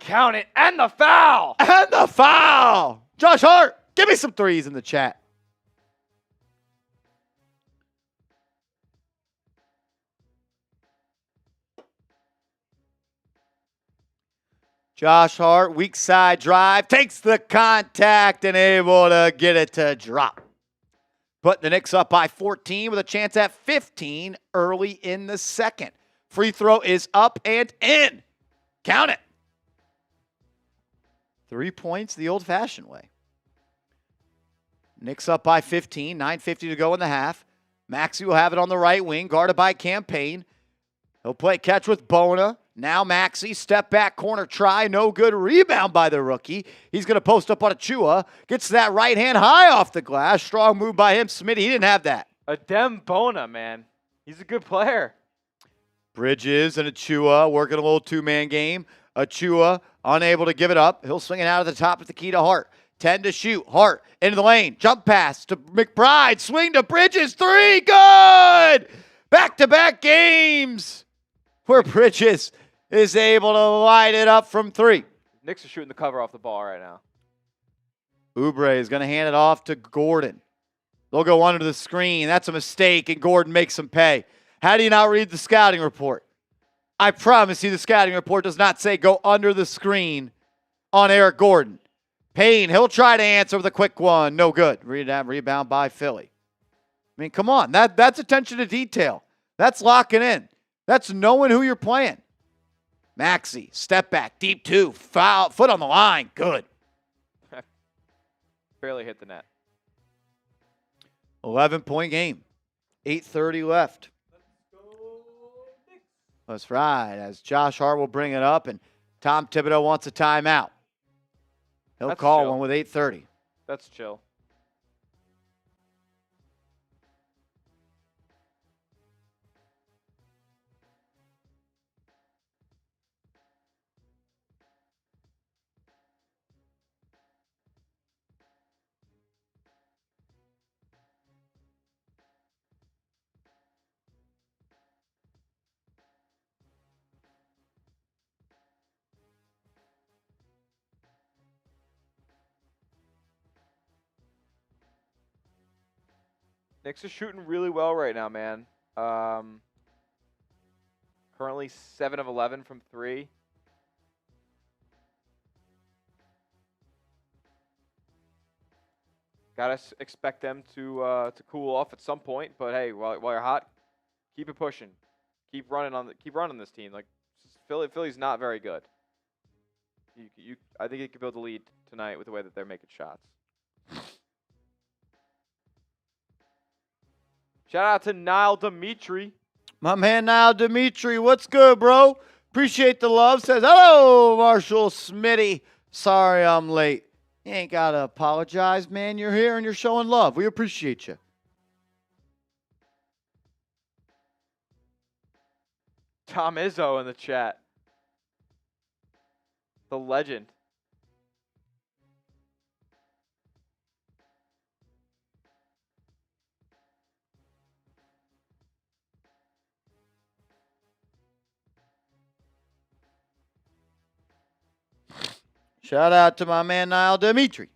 Count it, and the foul. And the foul. Josh Hart. Give me some threes in the chat. Josh Hart, weak side drive, takes the contact and able to get it to drop. Put the Knicks up by 14 with a chance at 15 early in the second. Free throw is up and in. Count it. 3 points the old-fashioned way. Knicks up by 15, 9:50 to go in the half. Maxey will have it on the right wing, guarded by Campaign. He'll play catch with Bona. Now Maxey, step back corner try, no good. Rebound by the rookie. He's going to post up on Achua. Gets that right hand high off the glass. Strong move by him. Smitty, he didn't have that. Adem Bona, man. He's a good player. Bridges and Achua working a little two-man game. Achua unable to give it up. He'll swing it out of the top of the key to Hart. 10 to shoot. Hart into the lane. Jump pass to McBride. Swing to Bridges. Three. Good! Back-to-back games where Bridges is able to light it up from three. Knicks are shooting the cover off the ball right now. Oubre is going to hand it off to Gordon. They'll go under the screen. That's a mistake, and Gordon makes him pay. How do you not read the scouting report? I promise you the scouting report does not say go under the screen on Eric Gordon. Payne, he'll try to answer with a quick one. No good. Rebound by Philly. I mean, come on. That's attention to detail. That's locking in. That's knowing who you're playing. Maxey, step back, deep two, foul, foot on the line. Good. Barely hit the net. 11-point game. 8:30 left. That's right. As Josh Hart will bring it up, and Tom Thibodeau wants a timeout. He'll call one with 8:30. That's chill. Knicks are shooting really well right now, man. Currently 7 of 11 from 3. Gotta expect them to cool off at some point, but hey, while you're hot, keep it pushing, keep running this team. Like Philly's not very good. I think you could build a lead tonight with the way that they're making shots. Shout out to Niall Dimitri. My man Niall Dimitri, what's good, bro? Appreciate the love. Says, hello, Marshall Smitty. Sorry I'm late. You ain't got to apologize, man. You're here and you're showing love. We appreciate you. Tom Izzo in the chat. The legend. Shout out to my man Niall Dimitri.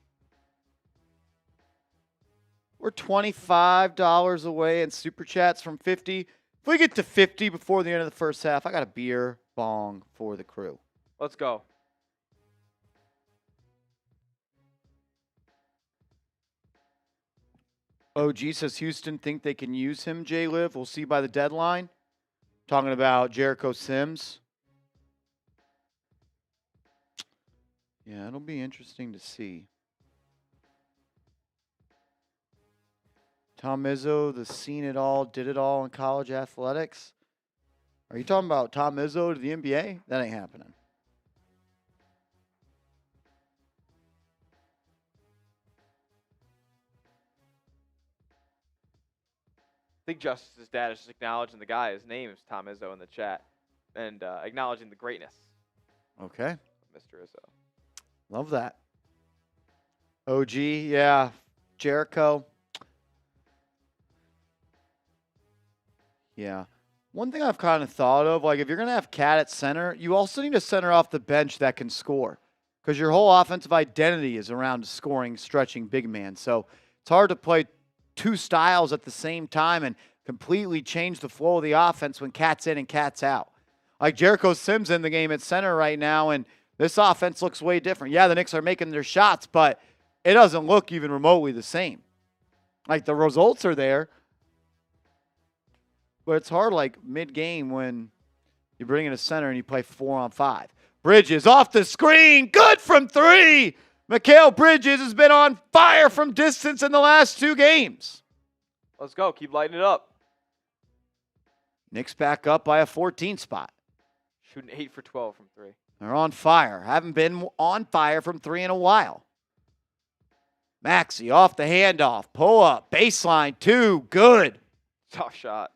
We're $25 away in Super Chats from 50. If we get to 50 before the end of the first half, I got a beer bong for the crew. Let's go. OG says Houston think they can use him, J-Liv. We'll see by the deadline. Talking about Jericho Sims. Yeah, it'll be interesting to see. Tom Izzo, the seen it all, did it all in college athletics. Are you talking about Tom Izzo to the NBA? That ain't happening. I think Justice's dad is just acknowledging the guy. His name is Tom Izzo in the chat. And acknowledging the greatness Okay. of Mr. Izzo. Love that. OG, yeah. Jericho. Yeah. One thing I've kind of thought of, like if you're going to have Cat at center, you also need a center off the bench that can score. Because your whole offensive identity is around scoring, stretching big man. So it's hard to play two styles at the same time and completely change the flow of the offense when Cat's in and Cat's out. Like Jericho Sims in the game at center right now, and this offense looks way different. Yeah, the Knicks are making their shots, but it doesn't look even remotely the same. Like the results are there, but it's hard like mid-game when you bring in a center and you play 4-on-5. Bridges off the screen, good from 3. Mikal Bridges has been on fire from distance in the last 2 games. Let's go. Keep lighting it up. Knicks back up by a 14 spot. Shooting 8 for 12 from 3. They're on fire. Haven't been on fire from 3 in a while. Maxey off the handoff. Pull up. Baseline 2. Good. Tough shot.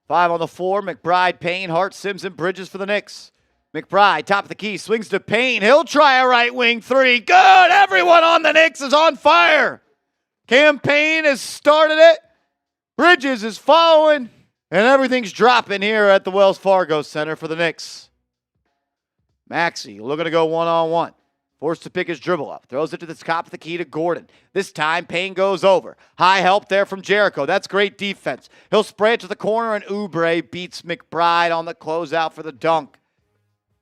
Five on the floor. McBride, Payne, Hart, Sims, and Bridges for the Knicks. McBride, top of the key, swings to Payne. He'll try a right wing 3. Good. Everyone on the Knicks is on fire. Campaign has started it. Bridges is following, and everything's dropping here at the Wells Fargo Center for the Knicks. Maxey looking to go one-on-one. Forced to pick his dribble up. Throws it to the top of the key to Gordon. This time, Payne goes over. High help there from Jericho. That's great defense. He'll spray it to the corner, and Oubre beats McBride on the closeout for the dunk.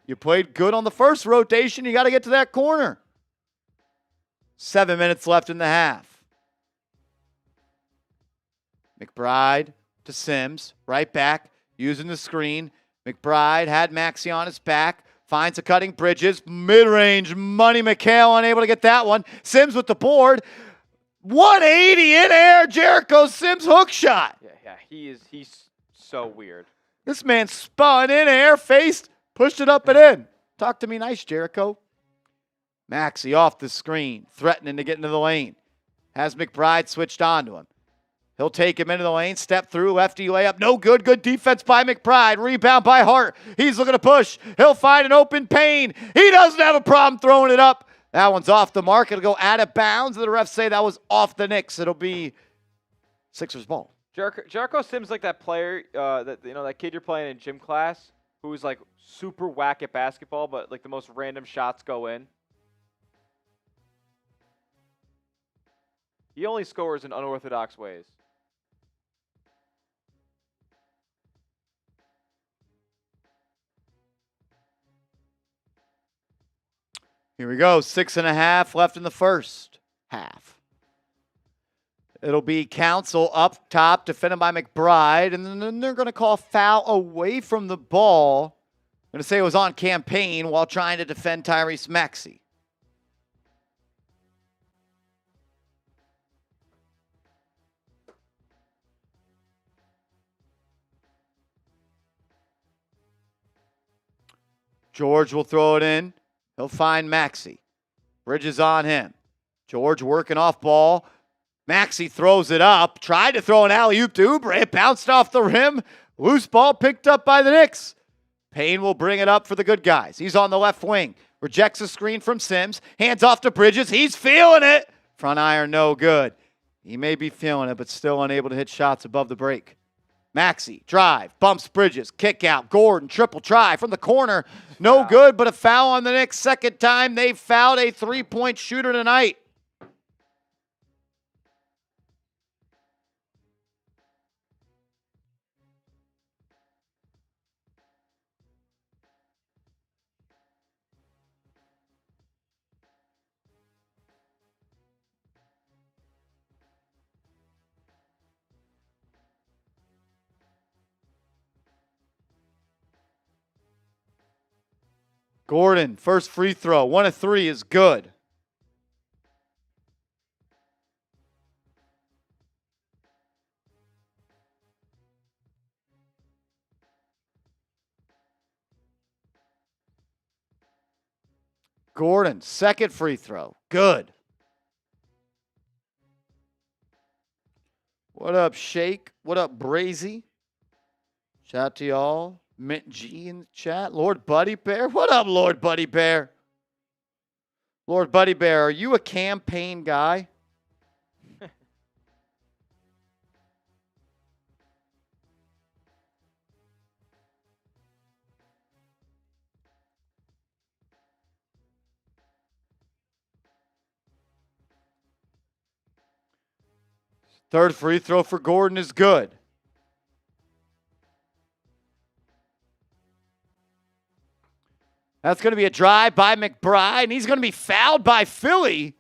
You played good on the first rotation. You got to get to that corner. 7 minutes left in the half. McBride to Sims, right back, using the screen. McBride had Maxey on his back, finds a cutting Bridges, mid-range money. Mikal unable to get that one. Sims with the board. 180 in air, Jericho Sims hook shot. Yeah, he's so weird. This man spun in air, faced, pushed it up and in. Talk to me nice, Jericho. Maxey off the screen, threatening to get into the lane. Has McBride switched on to him. He'll take him into the lane, step through, lefty layup. No good. Good defense by McBride. Rebound by Hart. He's looking to push. He'll find an open Payne. He doesn't have a problem throwing it up. That one's off the mark. It'll go out of bounds. The refs say that was off the Knicks. It'll be Sixers ball. Jericho Sims like that player, that kid you're playing in gym class who's like super whack at basketball, but like the most random shots go in. He only scores in unorthodox ways. Here we go. 6.5 left in the first half. It'll be Council up top, defended by McBride, and then they're going to call foul away from the ball. I'm going to say it was on Campaign while trying to defend Tyrese Maxey. George will throw it in. He'll find Maxey. Bridges on him. George working off ball. Maxey throws it up. Tried to throw an alley-oop to Oubre. It bounced off the rim. Loose ball picked up by the Knicks. Payne will bring it up for the good guys. He's on the left wing. Rejects a screen from Sims. Hands off to Bridges. He's feeling it. Front iron no good. He may be feeling it, but still unable to hit shots above the break. Maxey, drive, bumps Bridges, kick out. Gordon, triple try from the corner. No good, but a foul on the Knicks. Second time they've fouled a three-point shooter tonight. Gordon, first free throw. 1 of 3 is good. Gordon, second free throw. Good. What up, Shake? What up, Brazy? Shout out to y'all. Mint G in the chat. Lord Buddy Bear. What up, Lord Buddy Bear? Lord Buddy Bear, are you a Campaign guy? Third free throw for Gordon is good. That's going to be a drive by McBride, and he's going to be fouled by Philly.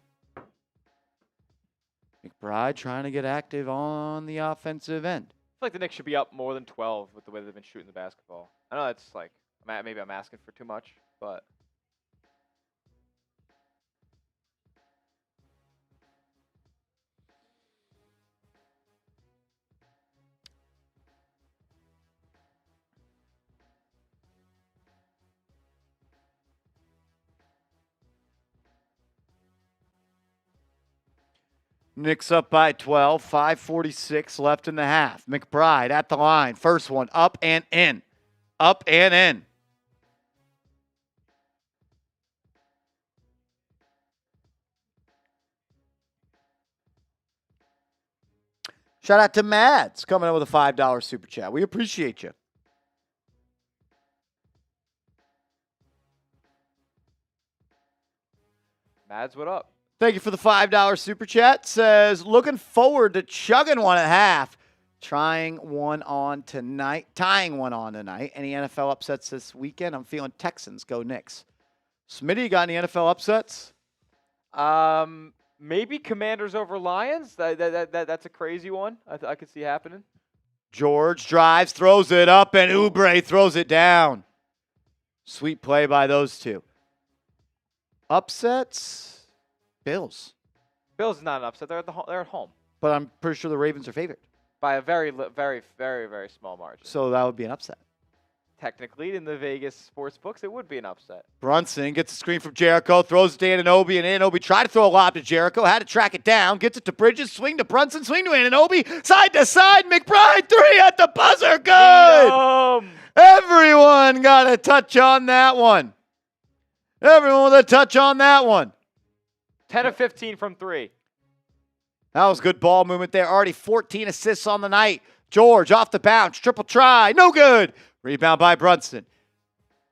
McBride trying to get active on the offensive end. I feel like the Knicks should be up more than 12 with the way they've been shooting the basketball. I know it's like, maybe I'm asking for too much, but... Knicks up by 12, 5:46 left in the half. McBride at the line. First one up and in. Up and in. Shout out to Mads coming in with a $5 super chat. We appreciate you. Mads, what up? Thank you for the $5 super chat. Says, looking forward to chugging one at half. Tying one on tonight. Any NFL upsets this weekend? I'm feeling Texans go Knicks. Smitty, you got any NFL upsets? Maybe Commanders over Lions. That's a crazy one. I could see happening. George drives, throws it up, and Oubre throws it down. Sweet play by those two. Upsets? Bills. Bills is not an upset. They're at home. But I'm pretty sure the Ravens are favored. By a very, very, very, very small margin. So that would be an upset. Technically, in the Vegas sports books, it would be an upset. Brunson gets a screen from Jericho, throws it to Anunoby, and Anunoby tried to throw a lob to Jericho, had to track it down, gets it to Bridges, swing to Brunson, swing to Anunoby, side to side, McBride, 3 at the buzzer, good! Everyone got a touch on that one. Everyone with a touch on that one. 10 of 15 from 3. That was good ball movement there. Already 14 assists on the night. George off the bounce. Triple try. No good. Rebound by Brunson.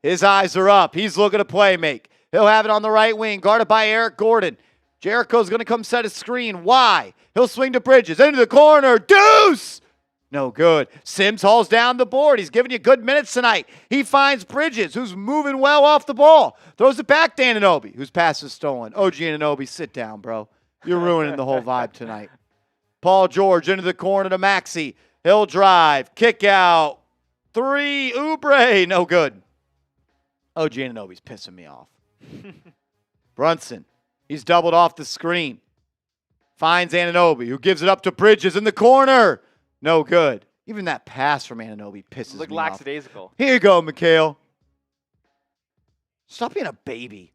His eyes are up. He's looking to play make. He'll have it on the right wing, guarded by Eric Gordon. Jericho's going to come set a screen. Why? He'll swing to Bridges. Into the corner. Deuce! No good. Sims hauls down the board. He's giving you good minutes tonight. He finds Bridges, who's moving well off the ball. Throws it back to Anunoby, whose pass is stolen. OG Anunoby, sit down, bro. You're ruining the whole vibe tonight. Paul George into the corner to Maxey. He'll drive. Kick out. 3. Oubre. No good. OG Anunoby's pissing me off. Brunson. He's doubled off the screen. Finds Anunoby, who gives it up to Bridges in the corner. No good. Even that pass from Anunoby pisses me off. Lackadaisical. Here you go, Mikal. Stop being a baby.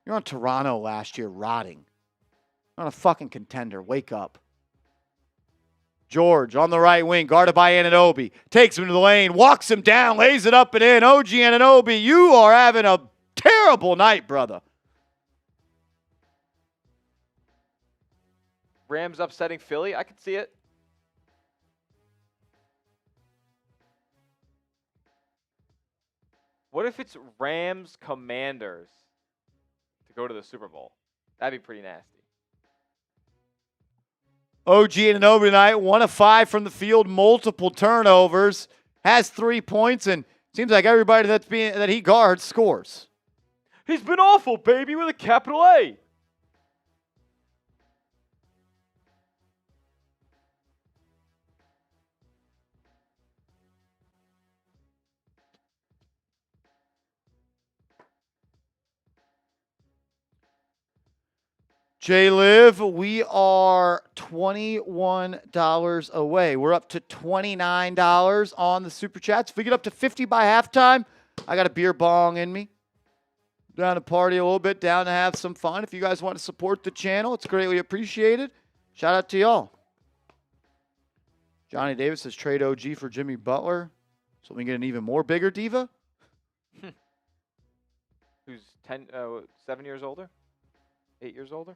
You're on Toronto last year rotting. You're on a fucking contender. Wake up. George on the right wing, guarded by Anunoby. Takes him to the lane, walks him down, lays it up and in. OG Anunoby, you are having a terrible night, brother. Rams upsetting Philly. I can see it. What if it's Rams Commanders to go to the Super Bowl? That'd be pretty nasty. OG Anunoby tonight, 1 of 5 from the field, multiple turnovers, has 3 points, and seems like everybody that he guards scores. He's been awful, baby, with a capital A. J-Liv, we are $21 away. We're up to $29 on the Super Chats. If we get up to 50 by halftime, I got a beer bong in me. Down to party a little bit, down to have some fun. If you guys want to support the channel, it's greatly appreciated. Shout out to y'all. Johnny Davis says trade OG for Jimmy Butler so we can get an even more bigger diva. Who's 7 years older? 8 years older?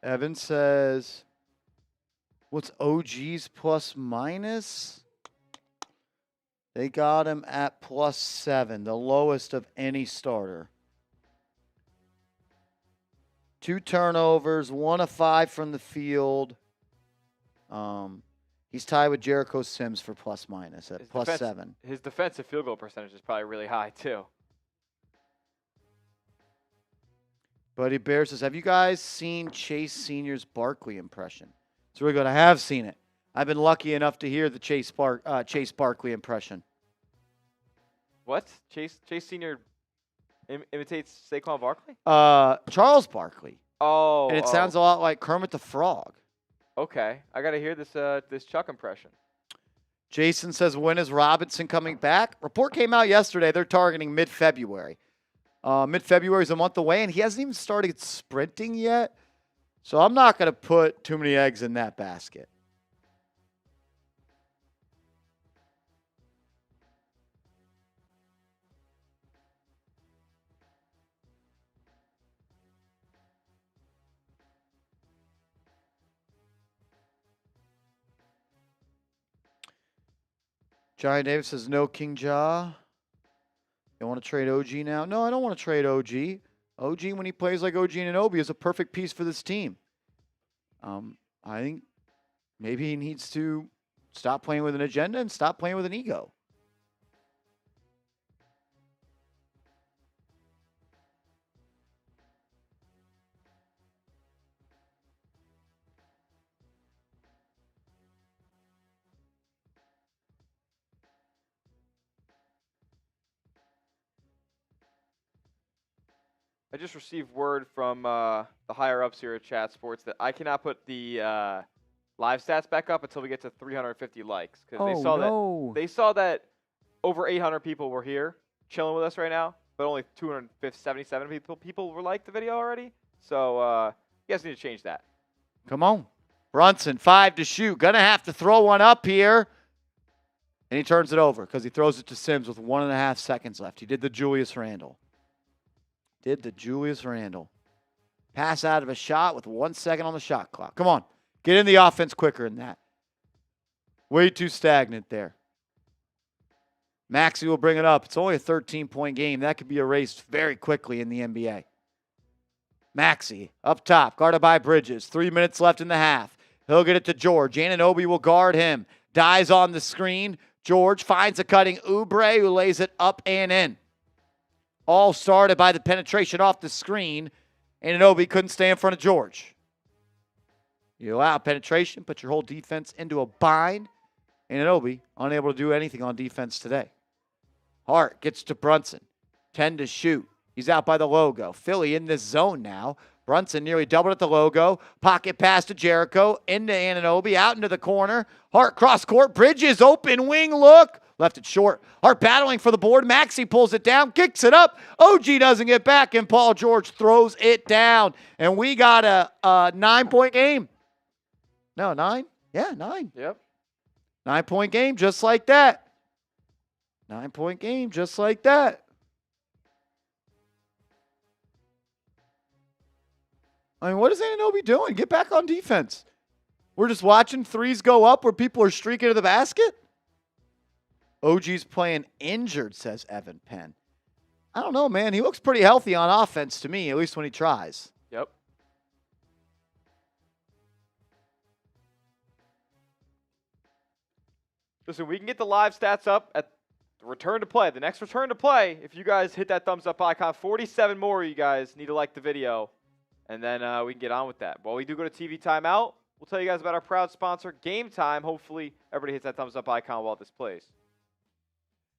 Evan says, what's OG's plus minus? They got him at +7, the lowest of any starter. 2 turnovers, 1 of 5 from the field. He's tied with Jericho Sims for plus minus at +7. His defensive field goal percentage is probably really high, too. Buddy Bear says, have you guys seen Chase Sr.'s Barkley impression? It's really good. I have seen it. I've been lucky enough to hear the Chase Barkley impression. What? Chase Sr. imitates Saquon Barkley? Charles Barkley. Oh. And it sounds a lot like Kermit the Frog. Okay. I got to hear this Chuck impression. Jason says, when is Robinson coming back? Report came out yesterday. They're targeting mid-February. Mid-February is a month away, and he hasn't even started sprinting yet. So I'm not going to put too many eggs in that basket. Johnny Davis says, no King Ja. You want to trade OG now? No, I don't want to trade OG. OG, when he plays like OG Anunoby, is a perfect piece for this team. I think maybe he needs to stop playing with an agenda and stop playing with an ego. I just received word from the higher-ups here at Chat Sports that I cannot put the live stats back up until we get to 350 likes. Because they saw that over 800 people were here chilling with us right now, but only 277 people liked the video already. So you guys need to change that. Come on. Brunson, 5 to shoot. Going to have to throw one up here. And he turns it over because he throws it to Sims with 1.5 seconds left. He did the Julius Randle. Pass out of a shot with 1 second on the shot clock. Come on. Get in the offense quicker than that. Way too stagnant there. Maxey will bring it up. It's only a 13-point game. That could be erased very quickly in the NBA. Maxey up top, guarded by Bridges. 3 minutes left in the half. He'll get it to George. Anunoby will guard him. Dies on the screen. George finds a cutting Oubre who lays it up and in. All started by the penetration off the screen. Anunoby couldn't stay in front of George. You allow penetration, put your whole defense into a bind. Anunoby unable to do anything on defense today. Hart gets to Brunson. 10 to shoot. He's out by the logo. Philly in this zone now. Brunson nearly doubled at the logo. Pocket pass to Jericho. Into Anunoby. Out into the corner. Hart cross court. Bridges open wing look. Left it short. Hart battling for the board. Maxey pulls it down. Kicks it up. OG doesn't get back. And Paul George throws it down. And we got a 9-point game. No, 9? Yeah, 9. Yep. 9-point game just like that. 9-point game just like that. I mean, what is Anunoby doing? Get back on defense. We're just watching threes go up where people are streaking to the basket? OG's playing injured, says Evan Penn. I don't know, man. He looks pretty healthy on offense to me, at least when he tries. Yep. Listen, we can get the live stats up at the return to play. The next return to play, if you guys hit that thumbs up icon, 47 more of you guys need to like the video. And then we can get on with that. While we do go to TV timeout, we'll tell you guys about our proud sponsor, Game Time. Hopefully, everybody hits that thumbs up icon while this plays.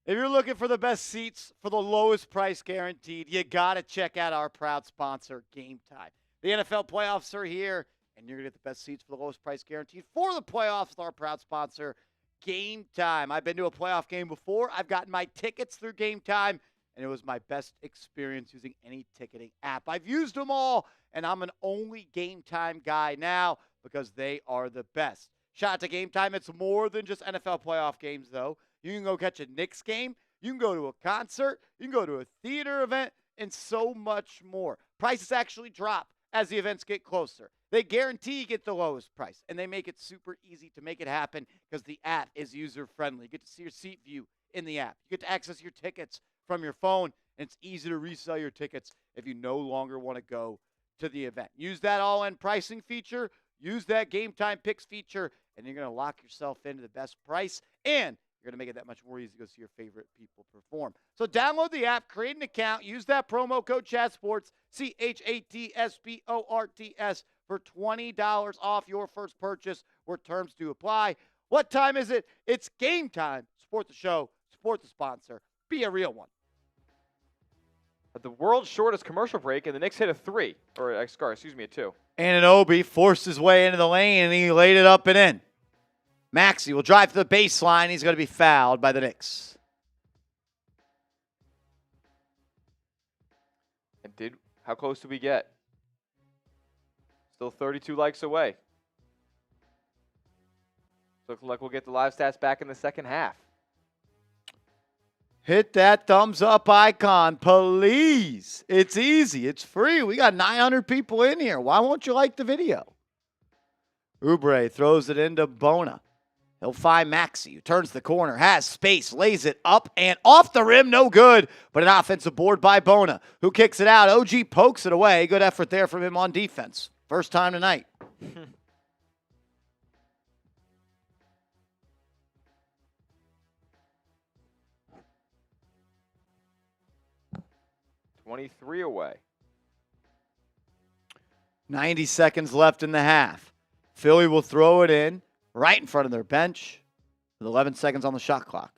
If you're looking for the best seats for the lowest price guaranteed, you got to check out our proud sponsor, Game Time. The NFL playoffs are here, and you're going to get the best seats for the lowest price guaranteed for the playoffs with our proud sponsor, Game Time. I've been to a playoff game before. I've gotten my tickets through Game Time, and it was my best experience using any ticketing app. I've used them all, and I'm an only Game Time guy now because they are the best. Shout out to Game Time. It's more than just NFL playoff games, though. You can go catch a Knicks game. You can go to a concert. You can go to a theater event and so much more. Prices actually drop as the events get closer. They guarantee you get the lowest price, and they make it super easy to make it happen because the app is user-friendly. You get to see your seat view in the app. You get to access your tickets from your phone, and it's easy to resell your tickets if you no longer want to go to the event. Use that all-in pricing feature. Use that Game Time Picks feature, and you're going to lock yourself into the best price, and you're going to make it that much more easy to go see your favorite people perform. So download the app, create an account, use that promo code ChatSports, CHATSPORTS, for $20 off your first purchase where terms do apply. What time is it? It's game time. Support the show. Support the sponsor. Be a real one. At the world's shortest commercial break, and the Knicks hit a 3. Or, a 2. Anunoby forced his way into the lane, and he laid it up and in. Maxey will drive to the baseline. He's going to be fouled by the Knicks. And how close did we get? Still 32 likes away. Looking like we'll get the live stats back in the second half. Hit that thumbs up icon, please. It's easy. It's free. We got 900 people in here. Why won't you like the video? Oubre throws it into Bona. He'll find Maxey, who turns the corner, has space, lays it up and off the rim, no good. But an offensive board by Bona, who kicks it out. OG pokes it away. Good effort there from him on defense. First time tonight. 23 away. 90 seconds left in the half. Philly will throw it in right in front of their bench with 11 seconds on the shot clock.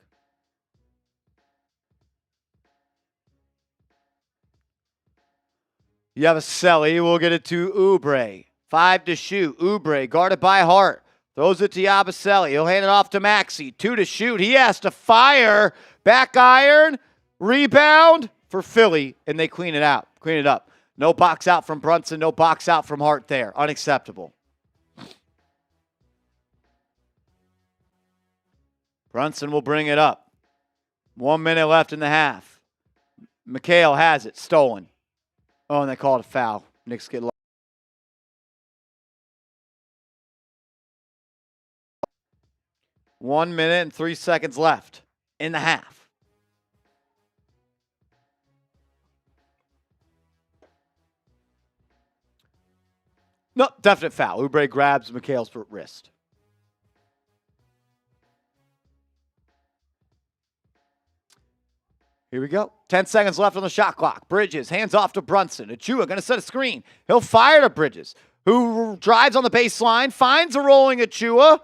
Yabusele will get it to Oubre. 5 to shoot. Oubre guarded by Hart. Throws it to Yabusele. He'll hand it off to Maxey. 2 to shoot. He has to fire. Back iron. Rebound for Philly, and they clean it out. Clean it up. No box out from Brunson. No box out from Hart there. Unacceptable. Brunson will bring it up. 1 minute left in the half. Mikal has it. Stolen. Oh, and they called a foul. Knicks get 1 minute and 3 seconds left in the half. No, definite foul. Oubre grabs Mikal's wrist. Here we go. 10 seconds left on the shot clock. Bridges, hands off to Brunson. Achua going to set a screen. He'll fire to Bridges, who drives on the baseline, finds a rolling Achua,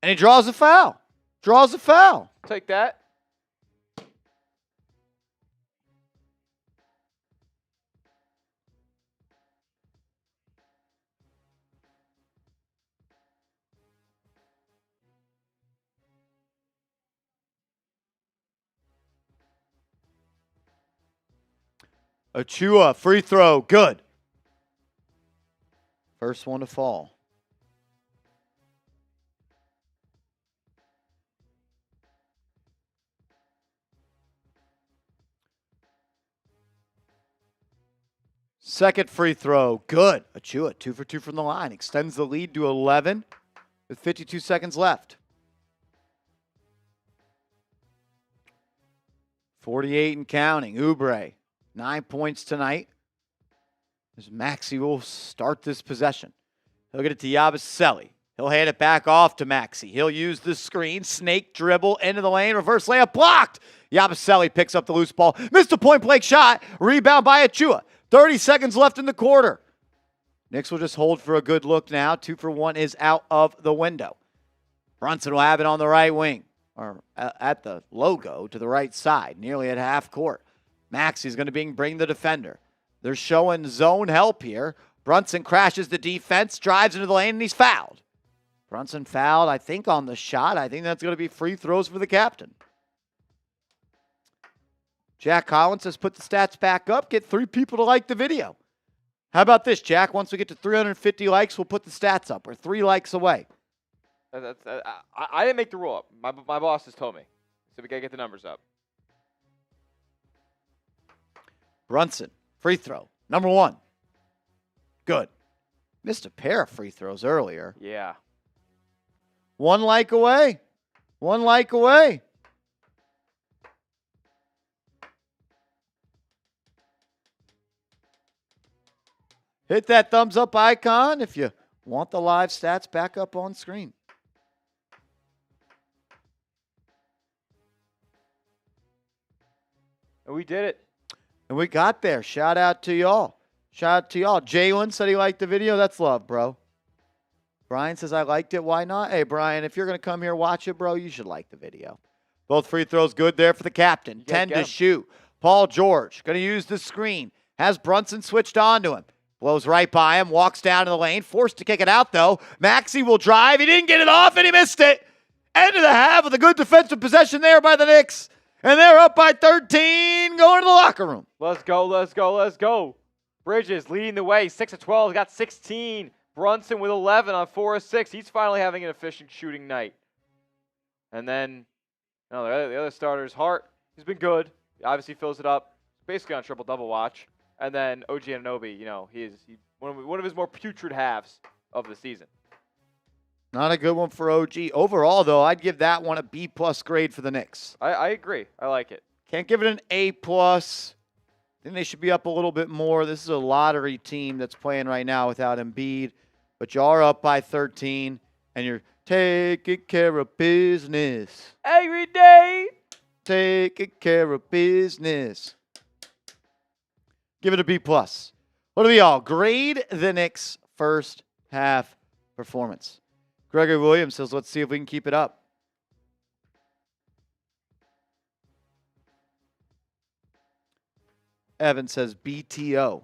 and he draws a foul. Draws a foul. Take that. Achua, free throw, good. First one to fall. Second free throw, good. Achua, 2 for 2 from the line. Extends the lead to 11 with 52 seconds left. 48 and counting. Oubre, 9 points tonight. As Maxey will start this possession. He'll get it to Yabusele. He'll hand it back off to Maxey. He'll use the screen, snake dribble into the lane, reverse layup blocked. Yabusele picks up the loose ball. Missed a point-blank shot. Rebound by Achua. 30 seconds left in the quarter. Knicks will just hold for a good look now. 2 for 1 is out of the window. Brunson will have it on the right wing, or at the logo to the right side, nearly at half court. Maxey's going to bring the defender. They're showing zone help here. Brunson crashes the defense, drives into the lane, and he's fouled. Brunson fouled, I think, on the shot. I think that's going to be free throws for the captain. Jack Collins has put the stats back up. Get 3 people to like the video. How about this, Jack? Once we get to 350 likes, we'll put the stats up. We're 3 likes away. I didn't make the rule up. My boss has told me. So we got to get the numbers up. Brunson, free throw, number 1. Good. Missed a pair of free throws earlier. Yeah. 1 like away. 1 like away. Hit that thumbs up icon if you want the live stats back up on screen. And we did it. And we got there. Shout out to y'all. Shout out to y'all. Jalen said he liked the video. That's love, bro. Brian says, I liked it. Why not? Hey, Brian, if you're going to come here watch it, bro, you should like the video. Both free throws good there for the captain. 10 to shoot. Paul George going to use the screen. Has Brunson switched on to him. Blows right by him. Walks down to the lane. Forced to kick it out, though. Maxey will drive. He didn't get it off, and he missed it. End of the half with a good defensive possession there by the Knicks. And they're up by 13, going to the locker room. Let's go, let's go, let's go. Bridges leading the way, 6 of 12, got 16. Brunson with 11 on 4 of 6. He's finally having an efficient shooting night. And then the other starters, Hart, he's been good. He obviously fills it up. Basically on triple-double watch. And then OG Anunoby, he's one of his more putrid halves of the season. Not a good one for OG. Overall, though, I'd give that one a B+ grade for the Knicks. I agree. I like it. Can't give it an A+. I think they should be up a little bit more. This is a lottery team that's playing right now without Embiid. But you are up by 13, and you're taking care of business. Every day. Taking care of business. Give it a B+. What do we all grade the Knicks' first half performance? Gregory Williams says, let's see if we can keep it up. Evan says BTO.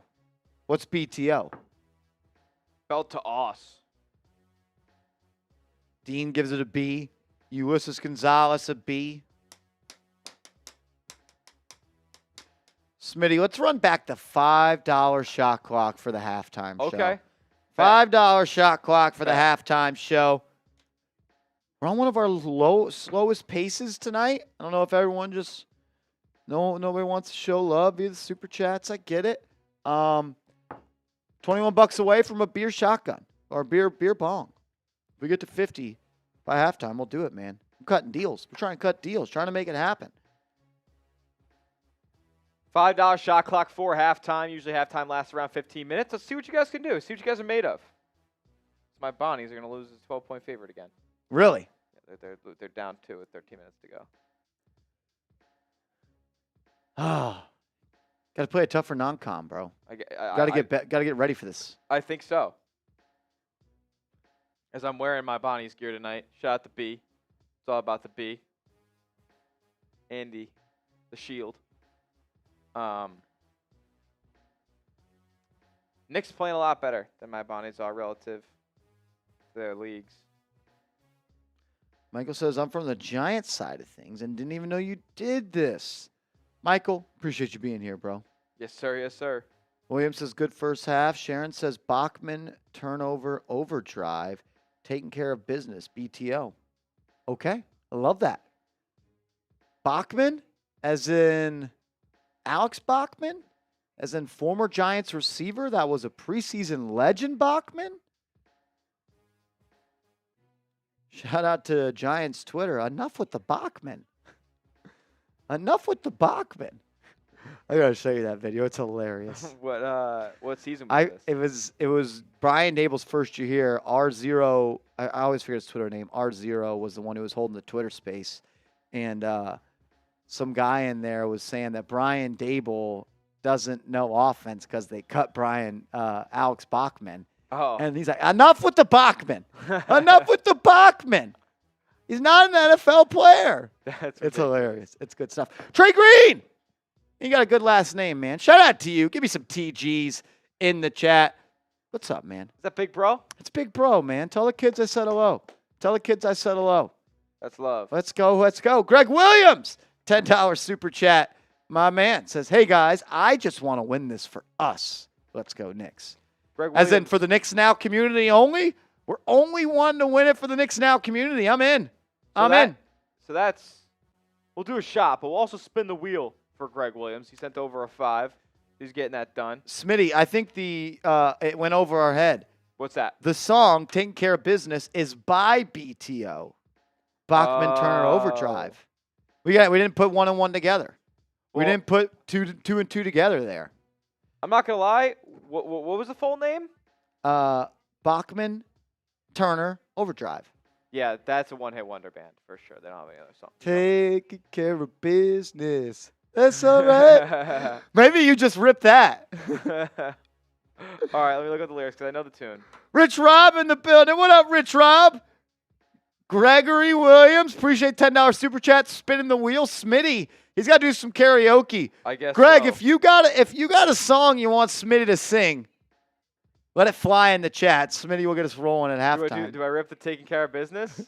What's BTO? Belt to Oss. Dean gives it a B. Ulysses Gonzalez a B. Smitty, let's run back the $5 shot clock for the halftime show. Okay. $5 shot clock for the halftime show. We're on one of our slowest paces tonight. I don't know if everyone just nobody wants to show love via the super chats. I get it. 21 bucks away from a beer shotgun or beer bong. If we get to 50 by halftime, we'll do it, man. I'm cutting deals. We're trying to cut deals, trying to make it happen. $5 shot clock for halftime. Usually halftime lasts around 15 minutes. Let's see what you guys can do. See what you guys are made of. My Bonnies are going to lose as 12-point favorite again. Really? Yeah, they're down 2 with 13 minutes to go. Oh, got to play it tough for non-com, bro. Got to get ready for this. I think so. As I'm wearing my Bonnies gear tonight. Shout out to B. It's all about the B. Andy, the Shield. Knicks playing a lot better than my Bonnies are relative to their leagues. Michael says, I'm from the Giants side of things and didn't even know you did this. Michael, appreciate you being here, bro. Yes, sir. Yes, sir. Williams says, good first half. Sharon says, Bachman turnover overdrive, taking care of business, BTO. Okay, I love that. Bachman, as in Alex Bachman, as in former Giants receiver that was a preseason legend Bachman? Shout out to Giants Twitter. Enough with the Bachman. Enough with the Bachman. I gotta show you that video. It's hilarious. What season was this? It was Brian Dable's first year here. R0. I always forget his Twitter name. R0 was the one who was holding the Twitter space, and some guy in there was saying that Brian Dable doesn't know offense because they cut Alex Bachman. Oh. And he's like, enough with the Bachman. Enough with the Bachman. He's not an NFL player. It's hilarious. It's good stuff. Trey Green. You got a good last name, man. Shout out to you. Give me some TGs in the chat. What's up, man? Is that Big Bro? It's Big Bro, man. Tell the kids I said hello. Tell the kids I said hello. That's love. Let's go. Let's go. Greg Williams, $10 super chat. My man says, hey, guys, I just want to win this for us. Let's go, Knicks. Greg As in Williams. for the Knicks Now community only? We're only wanting to win it for the Knicks Now community. I'm in. I'm in. So we'll do a shot, but we'll also spin the wheel for Greg Williams. He sent over a 5. He's getting that done. Smitty, I think it went over our head. What's that? The song "Taking Care of Business" is by BTO, Bachman Turner Overdrive. We didn't put 1 and 1 together. We didn't put two and two together there. I'm not gonna lie. What was the full name? Bachman Turner Overdrive. Yeah, that's a one-hit wonder band for sure. They don't have any other song. Taking care of business. That's all right. Maybe you just ripped that. All right, let me look at the lyrics because I know the tune. Rich Rob in the building. What up, Rich Rob? Gregory Williams, appreciate $10 super chat. Spinning the wheel. Smitty, he's got to do some karaoke. I guess. Greg, so. if you got a song you want Smitty to sing, let it fly in the chat. Smitty will get us rolling at halftime. Do I rip the taking care of business?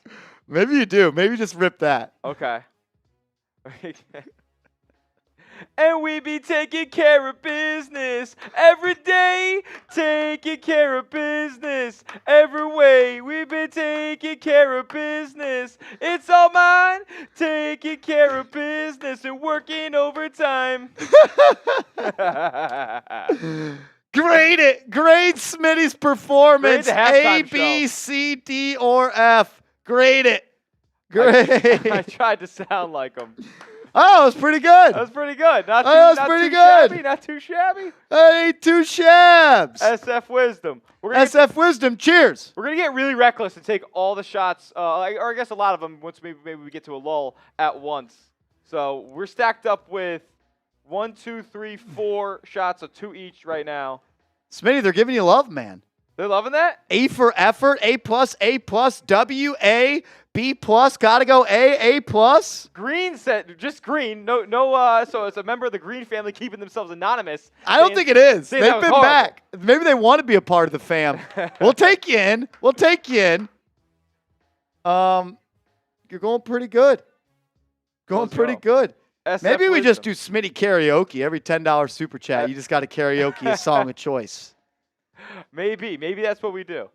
Maybe you do. Maybe just rip that. Okay. And we be taking care of business every day, taking care of business every way. We been taking care of business. It's all mine, taking care of business and working overtime. Grade it. Grade Smitty's performance. Grade the halftime A, B, show. C, D, or F. Grade it. Grade. I tried to sound like him. Oh, it was pretty good. That was pretty good. Not too, that was not pretty too good. Shabby, not too shabby. That ain't two shabs. SF Wisdom. SF Wisdom. Cheers. We're going to get really reckless and take all the shots, or I guess a lot of them, once maybe we get to a lull at once. So we're stacked up with 1, 2, 3, 4 shots of 2 each right now. Smitty, they're giving you love, man. They're loving that? A for effort, A+, W, A, B+, gotta go A+. Green said, just Green, no, so it's a member of the Green family keeping themselves anonymous. I don't think it is. They've that was been horrible. back. Maybe they want to be a part of the fam. We'll take you in. We'll take you in. You're going pretty good. Going Let's pretty go. good. SF Maybe we just Wisdom. do Smitty karaoke. Every $10 super chat, you just got to karaoke a song of choice. Maybe that's what we do.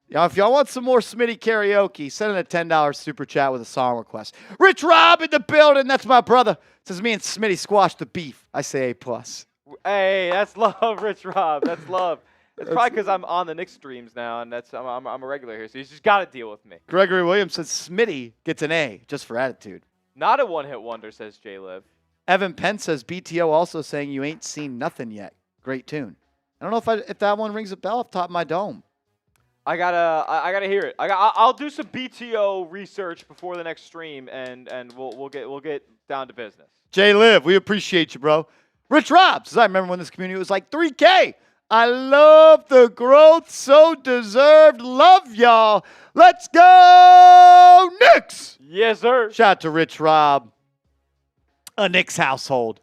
If y'all want some more Smitty karaoke, send in a $10 super chat with a song request. Rich Rob in the building. That's my brother. Says me and Smitty squashed the beef. I say A+. Hey, that's love, Rich Rob. That's love. It's probably because I'm on the Knicks streams now, and I'm a regular here, so he's just got to deal with me. Gregory Williams says Smitty gets an A just for attitude. Not a one-hit wonder, says J Liv. Evan Penn says BTO also saying you ain't seen nothing yet. Great tune. I don't know if that one rings a bell off the top of my dome. I gotta hear it. I'll do some BTO research before the next stream, and we'll get down to business. Jay Liv, we appreciate you, bro. Rich Rob says I remember when this community was like 3K. I love the growth, so deserved. Love y'all. Let's go Knicks. Yes, sir. Shout out to Rich Rob. A Knicks household.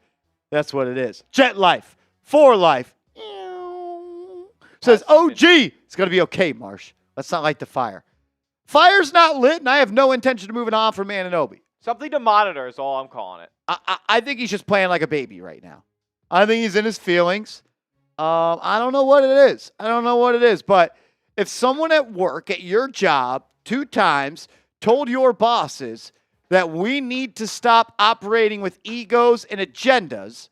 That's what it is. Jet life. For life. Says OG. It's going to be okay, Marsh. Let's not light the fire. Fire's not lit, and I have no intention of moving on from Anunoby. Something to monitor is all I'm calling it. I think he's just playing like a baby right now. I think he's in his feelings. I don't know what it is. But if someone at work, at your job, 2 times told your bosses that we need to stop operating with egos and agendas,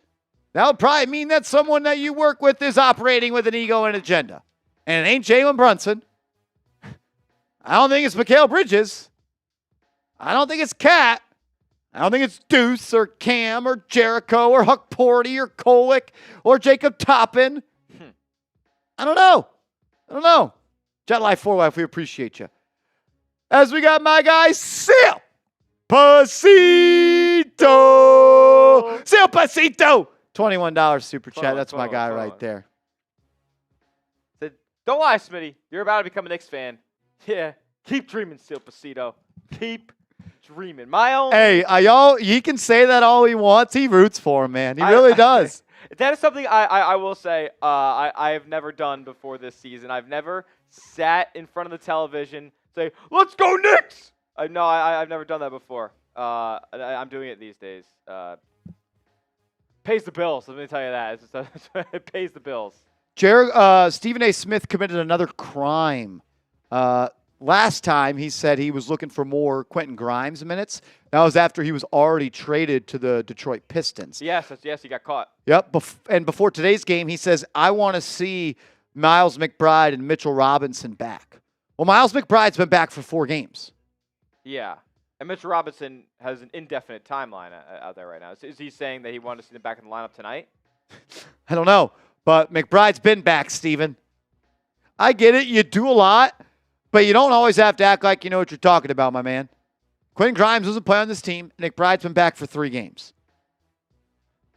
that would probably mean that someone that you work with is operating with an ego and agenda. And it ain't Jalen Brunson. I don't think it's Mikal Bridges. I don't think it's Cat. I don't think it's Deuce or Cam or Jericho or Huck Porty or Kolick or Jacob Toppin. I don't know. Jet Life, For Life, we appreciate you. As we got my guy, Sil Pasito. Sil Pasito. $21 super chat. That's my guy right there. Said, don't lie, Smitty. You're about to become a Knicks fan. Yeah, keep dreaming, Sil Pasito. Keep dreaming. My own. Hey, y'all, he can say that all he wants. He roots for him, man. He really does. That is something I will say I have never done before this season. I've never sat in front of the television, say, let's go Knicks! I've never done that before. I'm doing it these days. Pays the bills, let me tell you that. It pays the bills. Stephen A. Smith committed another crime. Last time he said he was looking for more Quentin Grimes minutes. That was after he was already traded to the Detroit Pistons. Yes, he got caught. Yep. And before today's game, he says, I want to see Miles McBride and Mitchell Robinson back. Well, Miles McBride's been back for 4 games. Yeah. And Mitchell Robinson has an indefinite timeline out there right now. Is he saying that he wanted to see them back in the lineup tonight? I don't know. But McBride's been back, Steven. I get it. You do a lot. But you don't always have to act like you know what you're talking about, my man. Quentin Grimes doesn't play on this team. Nick Bride's been back for 3 games.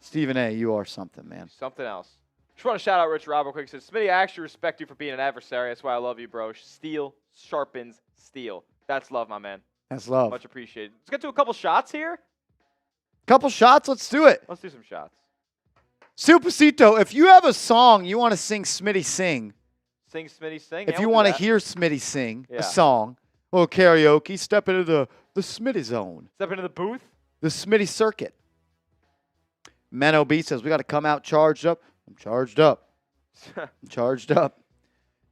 Stephen A., you are something, man. Something else. Just want to shout out Rich Rob real quick. He says, Smitty, I actually respect you for being an adversary. That's why I love you, bro. Steel sharpens steel. That's love, my man. That's love. Much appreciated. Let's get to a couple shots here. Couple shots? Let's do it. Let's do some shots. Supacito, if you have a song you want to sing Smitty sing, Sing, Smitty, sing. if Yeah, you we'll want do to that. hear Smitty sing Yeah. a song, a little karaoke, step into the Smitty zone, Step into the booth. the Smitty circuit. Menno B says, we got to come out charged up. I'm charged up. I'm charged up.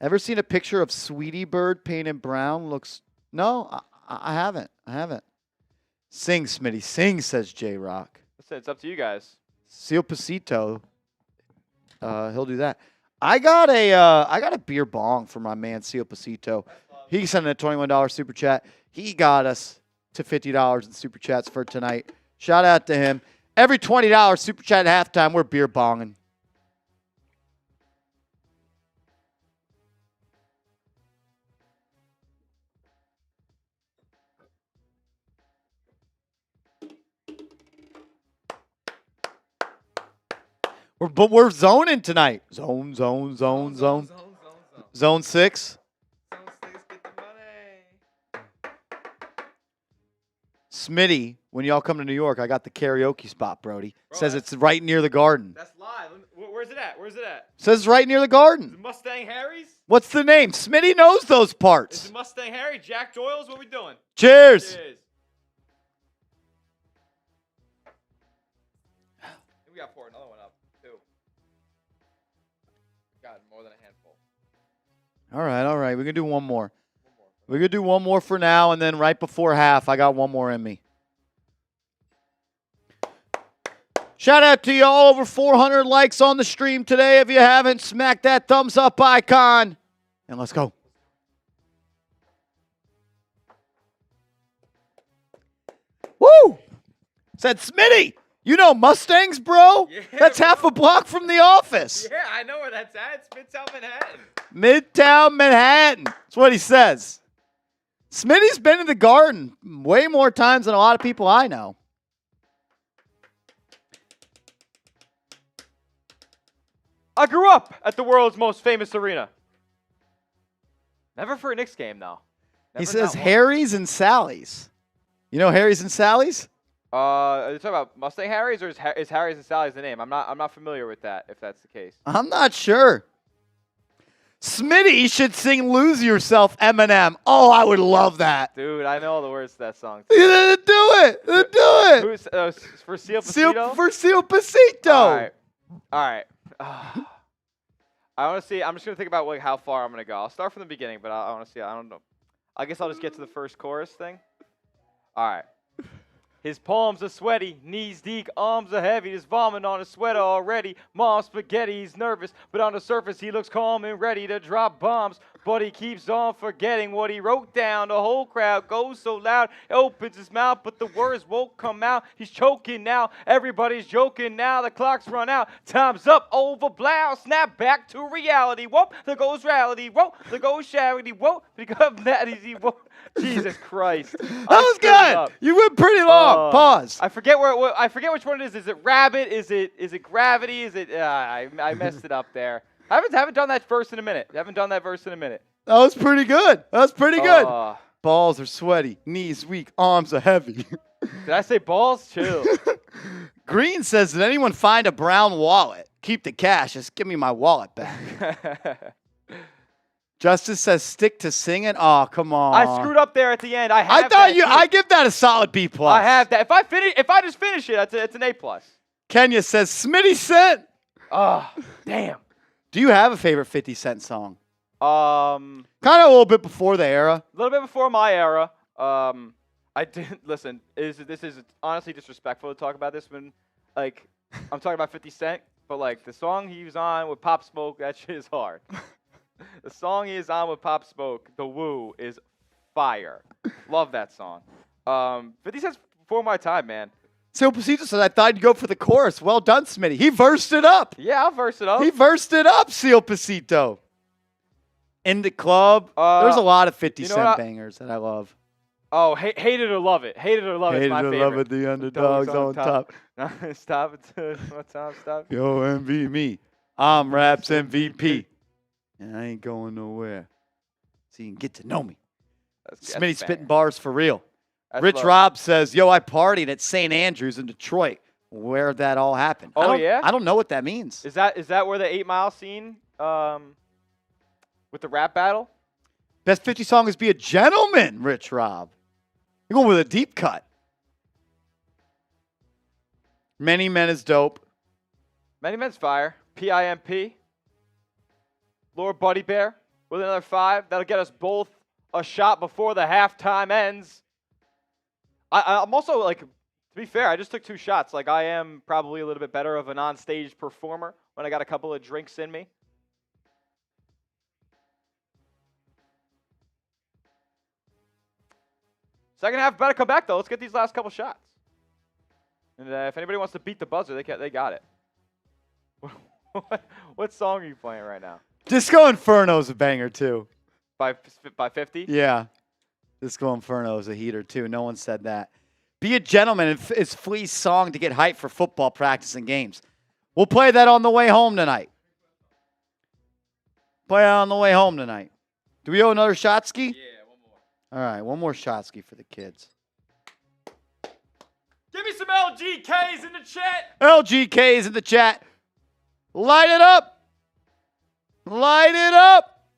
Ever seen a picture of Sweetie Bird painted brown? No, I haven't. Sing, Smitty, sing, says J-Rock. Listen, it's up to you guys. Seal Pasito, he'll do that. I got a beer bong for my man Seal Pasito. He sent in a $21 super chat. He got us to $50 in super chats for tonight. Shout out to him. Every $20 super chat at halftime, we're beer bonging. But we're zoning tonight. Zone. Zone 6. Zone 6, get the money. Smitty, when y'all come to New York, I got the karaoke spot, Brody. Says it's right near the garden. That's live. Where's it at? Says it's right near the Is garden. it Mustang Harry's? What's the name? Smitty knows those Is parts. it Mustang Harry? Jack Doyle's? What we doing? Cheers. Cheers. We got to pour another one up, too. God, more than a handful. All right. We can do one more. We're going to do one more for now, and then right before half, I got one more in me. Shout out to y'all. Over 400 likes on the stream today. If you haven't, smack that thumbs up icon. And let's go. Woo! Said Smitty, you know Mustangs, bro? Yeah, that's bro. half a block from the office. Yeah, I know where that's at. It's Midtown Manhattan. Midtown Manhattan. That's what he says. Smitty's been in the Garden way more times than a lot of people I know. I grew up at the world's most famous arena. Never for a Knicks game, though. He says Harry's and Sally's. You know Harry's and Sally's? Are you talking about Mustang Harry's, or is Harry's and Sally's the name? I'm not familiar with that, if that's the case. I'm not sure. Smitty should sing Lose Yourself, Eminem. Oh, I would love that. Dude, I know all the words to that song. Do it. Do it. Who's for Seal Pasito? For Seal Pasito. All right. I want to see. I'm just gonna think about like how far I'm gonna go. I'll start from the beginning, but I want to see. I don't know. I guess I'll just get to the first chorus thing. All right. His palms are sweaty, knees deep, arms are heavy. There's vomit on his sweater already. Mom's spaghetti, he's nervous, but on the surface he looks calm and ready to drop bombs. But he keeps on forgetting what he wrote down. The whole crowd goes so loud, it opens his mouth, but the words won't come out. He's choking now, everybody's joking now. The clock's run out, time's up, over blow. Snap back to reality. Whoop, there goes reality. Whoop, there goes charity. Whoop, because that easy. Whoop. Jesus Christ. That was good. You went pretty long. Pause. I forget I forget which one it is. Is it rabbit? Is it gravity? Is it? I messed it up there. I haven't done that verse in a minute. That was pretty good. Balls are sweaty, knees weak, arms are heavy. Did I say balls? Chill. Green says, did anyone find a brown wallet? Keep the cash. Just give me my wallet back. Justice says, stick to singing. Oh, come on. I screwed up there at the end. I give that a solid B+. I have that. If I just finish it, it's an A+. Kenya says, Smitty Cent. Oh, damn. Do you have a favorite 50 Cent song? Kind of a little bit before the era. A little bit before my era. I didn't listen. This is honestly disrespectful to talk about this when, like, I'm talking about 50 Cent, but like the song he was on with Pop Smoke, that shit is hard. The song he is on with Pop Smoke, The Woo, is fire. Love that song. 50 Cent's before my time, man. Seal Pasito says, I thought you'd go for the chorus. Well done, Smitty. He versed it up. Yeah, I'll verse it up. He versed it up, Seal Pasito. In the club, there's a lot of 50 Cent bangers that I love. Oh, hate it or love it. Hate it or love it is my favorite. Hate it or love it, the underdogs on top. Stop it. What time? Stop. Yo, MV me. I'm Raps MVP. And I ain't going nowhere. So you can get to know me. Smitty spitting bars for real. Rich Rob says, yo, I partied at St. Andrews in Detroit. Where'd that all happen? Oh, yeah? I don't know what that means. Is that where the 8 Mile scene with the rap battle? Best 50 song is Be a Gentleman, Rich Rob. You're going with a deep cut. Many Men is dope. Many Men's fire. PIMP. Lord Buddy Bear with another 5. That'll get us both a shot before the halftime ends. I'm also, like, to be fair, I just took 2 shots. Like, I am probably a little bit better of an on-stage performer when I got a couple of drinks in me. Second half better come back, though. Let's get these last couple shots. And if anybody wants to beat the buzzer, they got it. What song are you playing right now? Disco Inferno's a banger, too. By 50? Yeah. Disco Inferno is a heater, too. No one said that. Be a Gentleman is Flea's song to get hyped for football practice and games. We'll play that on the way home tonight. Play it on the way home tonight. Do we owe another shot ski? Yeah, one more. All right, one more shot ski for the kids. Give me some LGKs in the chat. LGKs in the chat. Light it up. Light it up.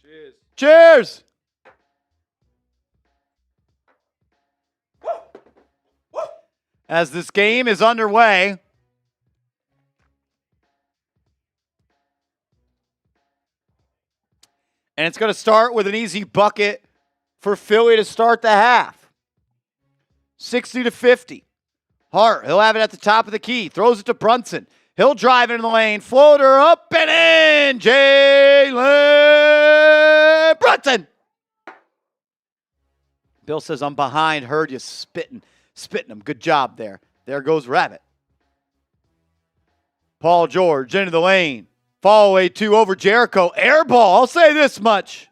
Cheers. Cheers. As this game is underway, And it's going to start with an easy bucket for Philly to start the half. 60-50. Hart, he'll have it at the top of the key. Throws it to Brunson. He'll drive into the lane. Floater up and in. Jalen Brunson. Bill says, I'm behind. Heard you spitting him. Good job there. There goes Rabbit. Paul George into the lane. Fall away 2 over Jericho. Air ball. I'll say this much.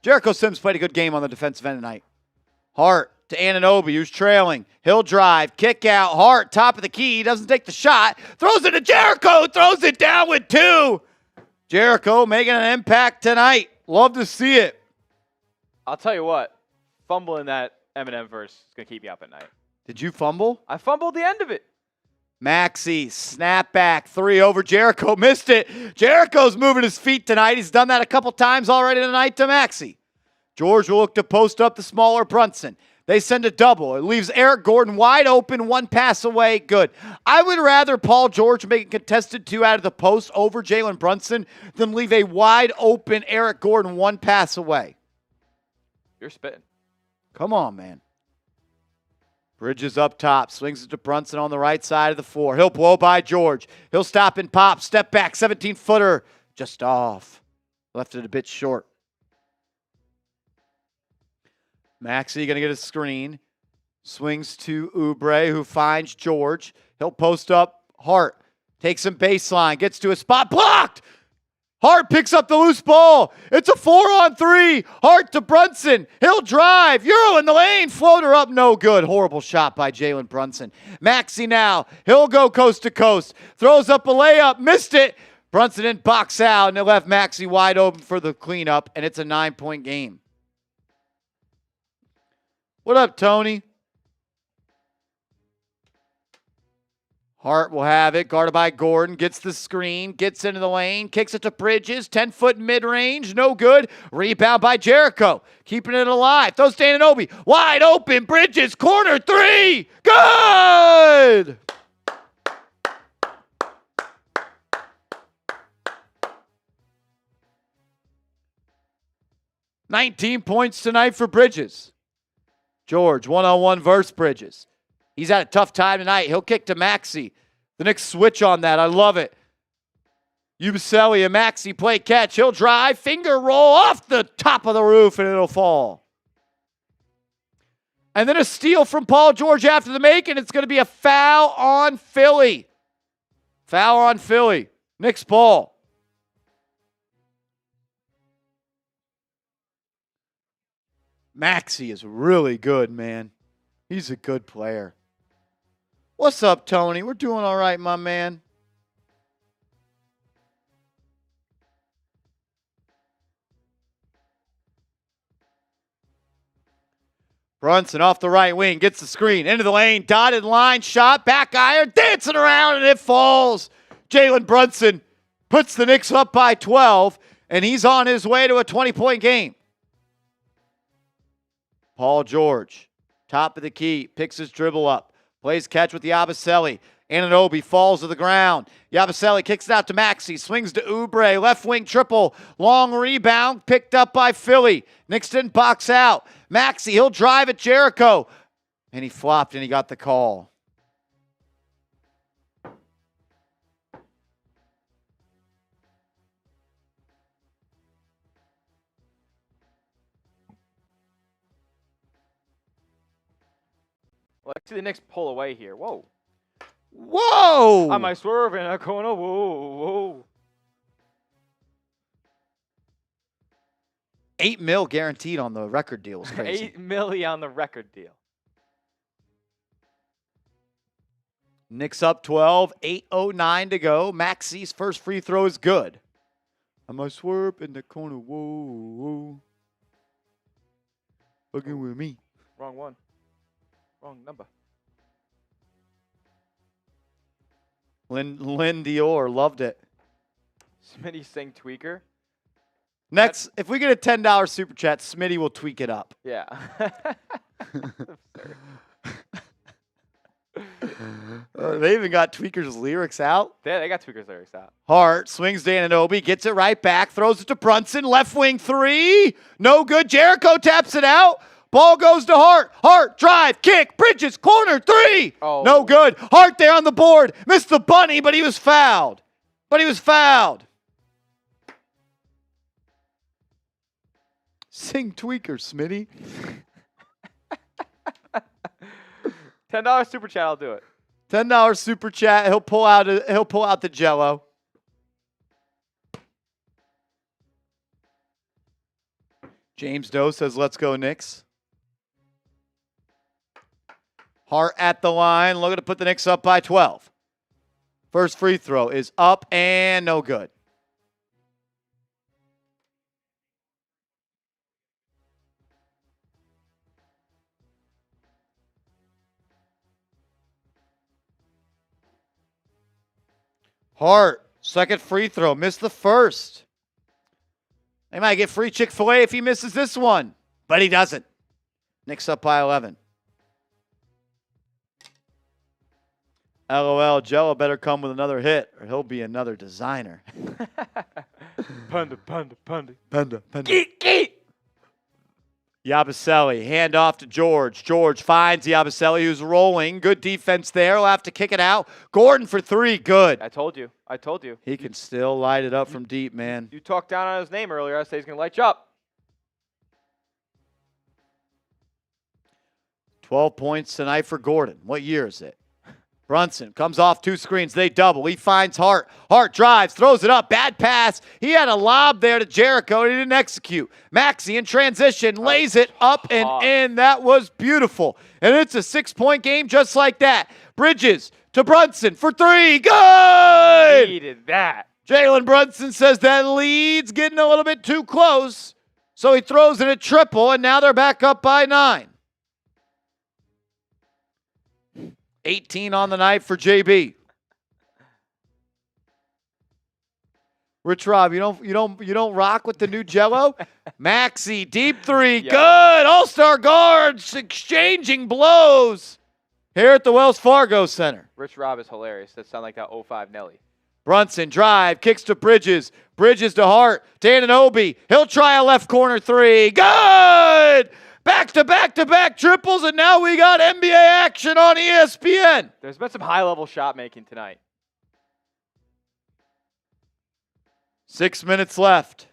Jericho Sims played a good game on the defensive end tonight. Hart to Anunoby, who's trailing. He'll drive. Kick out. Hart, top of the key. Doesn't take the shot. Throws it to Jericho. Throws it down with 2. Jericho making an impact tonight. Love to see it. I'll tell you what. Fumbling that Eminem verse is going to keep you up at night. Did you fumble? I fumbled the end of it. Maxey, snap back, 3 over Jericho, missed it. Jericho's moving his feet tonight. He's done that a couple times already tonight to Maxey. George will look to post up the smaller Brunson. They send a double. It leaves Eric Gordon wide open, 1 pass away. Good. I would rather Paul George make a contested 2 out of the post over Jalen Brunson than leave a wide open Eric Gordon 1 pass away. You're spitting. Come on, man. Bridges up top, swings it to Brunson on the right side of the floor. He'll blow by George. He'll stop and pop. Step back, 17-footer. Just off. Left it a bit short. Maxey going to get a screen. Swings to Oubre, who finds George. He'll post up Hart. Takes him baseline. Gets to a spot. Blocked! Hart picks up the loose ball. It's a 4-on-3. Hart to Brunson. He'll drive. Euro in the lane. Floater up. No good. Horrible shot by Jalen Brunson. Maxey now. He'll go coast to coast. Throws up a layup. Missed it. Brunson didn't box out, and it left Maxey wide open for the cleanup, and it's a 9-point game. What up, Tony? Hart will have it, guarded by Gordon, gets the screen, gets into the lane, kicks it to Bridges, 10-foot mid-range, no good. Rebound by Jericho, keeping it alive. Throws to Anunoby, wide open, Bridges, corner 3, good! $19 points tonight for Bridges. George, one-on-one versus Bridges. He's had a tough time tonight. He'll kick to Maxey. The Knicks switch on that. I love it. Ubaselli and Maxey play catch. He'll drive. Finger roll off the top of the roof, and it'll fall. And then a steal from Paul George after the make, and it's going to be a foul on Philly. Foul on Philly. Knicks ball. Maxey is really good, man. He's a good player. What's up, Tony? We're doing all right, my man. Brunson off the right wing, gets the screen, into the lane, dotted line, shot, back iron, dancing around, and it falls. Jalen Brunson puts the Knicks up by 12, and he's on his way to a 20-point game. Paul George, top of the key, picks his dribble up. Plays catch with Yabusele. Anunoby falls to the ground. Yabusele kicks it out to Maxey. Swings to Oubre. Left wing triple. Long rebound. Picked up by Philly. Knicks didn't box out. Maxey, he'll drive at Jericho. And he flopped and he got the call. Let's see the Knicks pull away here. Whoa. Whoa! I might swerve in a corner. Whoa. $8 million guaranteed on the record deal is crazy. $8 million on the record deal. Knicks up 12, 8:09 to go. Maxey's first free throw is good. I might swerve in the corner. Whoa. Fucking with me. Wrong one. Wrong number. Lynn Dior loved it. Smitty saying tweaker. Next, if we get a $10 super chat, Smitty will tweak it up. Yeah. They even got Tweaker's lyrics out. Yeah, they got Tweaker's lyrics out. Hart swings D'Ananobi, gets it right back, throws it to Brunson, left wing three. No good. Jericho taps it out. Ball goes to Hart. Hart, drive, kick, Bridges, corner, three. Oh. No good. Hart there on the board. Missed the bunny, but he was fouled. Sing Tweaker, Smitty. $10 super chat, I'll do it. $10 super chat. He'll pull out the Jello. James Doe says, "Let's go Knicks." Hart at the line, looking to put the Knicks up by 12. First free throw is up and no good. Hart, second free throw, missed the first. They might get free Chick-fil-A if he misses this one, but he doesn't. Knicks up by 11. LOL, Jello better come with another hit or he'll be another designer. Punda. Panda. Geek. Yabusele, hand off to George. George finds Yabusele, who's rolling. Good defense there. He'll have to kick it out. Gordon for three. Good. I told you. He can still light it up from deep, man. You talked down on his name earlier. I say he's going to light you up. 12 points tonight for Gordon. What year is it? Brunson comes off two screens. They double. He finds Hart. Hart drives, throws it up. Bad pass. He had a lob there to Jericho, and he didn't execute. Maxey in transition lays it up and in. That was beautiful. And it's a 6-point game just like that. Bridges to Brunson for three. Good! Needed that. Jalen Brunson says that lead's getting a little bit too close. So he throws in a triple, and now they're back up by 9. 18 on the night for JB. Rich Rob, you don't rock with the new Jello? Maxey, deep three, Yeah. Good. All-star guards exchanging blows here at the Wells Fargo Center. Rich Rob is hilarious. That sounds like that 05 Nelly. Brunson drive, kicks to Bridges. Bridges to Hart. D'Ananobi. He'll try a left corner three. Good! Back-to-back-to-back triples, and now we got NBA action on ESPN. There's been some high-level shot making tonight. 6 minutes left.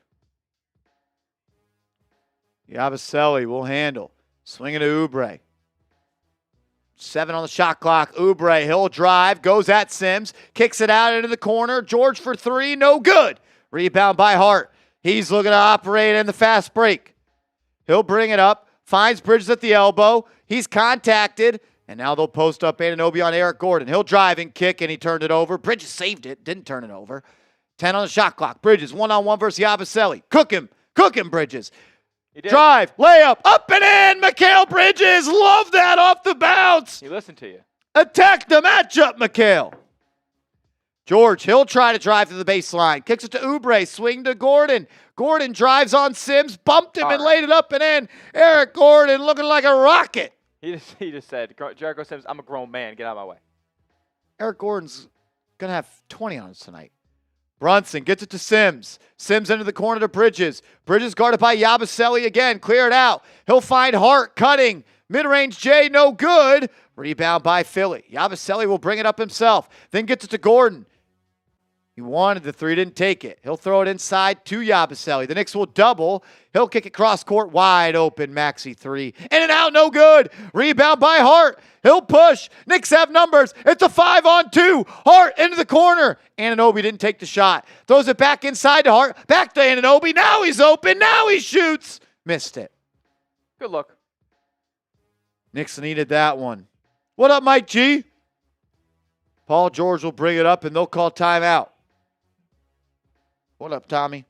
Yabusele will handle. Swinging to Oubre. 7 on the shot clock. Oubre, he'll drive, goes at Sims, kicks it out into the corner. George for three, no good. Rebound by Hart. He's looking to operate in the fast break. He'll bring it up. Finds Bridges at the elbow. He's contacted. And now they'll post up Anunoby on Eric Gordon. He'll drive and kick, and he turned it over. Bridges saved it. Didn't turn it over. 10 on the shot clock. Bridges, one-on-one versus Yabusele. Cook him, Bridges. Drive, layup, up and in. Mikal Bridges. Love that off the bounce. He listened to you. Attack the matchup, Mikal. George, he'll try to drive to the baseline. Kicks it to Oubre. Swing to Gordon. Gordon drives on Sims. Bumped him and laid it up and in. Eric Gordon looking like a rocket. He just said, Jericho Sims, I'm a grown man. Get out of my way. Eric Gordon's going to have 20 on us tonight. Brunson gets it to Sims. Sims into the corner to Bridges. Bridges guarded by Yabusele again. Clear it out. He'll find Hart cutting. Mid-range J, no good. Rebound by Philly. Yabusele will bring it up himself. Then gets it to Gordon. He wanted the three, didn't take it. He'll throw it inside to Yabusele. The Knicks will double. He'll kick it cross court, wide open. Maxey three. In and out, no good. Rebound by Hart. He'll push. Knicks have numbers. It's a 5-on-2. Hart into the corner. Anunoby didn't take the shot. Throws it back inside to Hart. Back to Anunoby. Now he's open. Now he shoots. Missed it. Good look. Knicks needed that one. What up, Mike G? Paul George will bring it up, and they'll call timeout. What up, Tommy?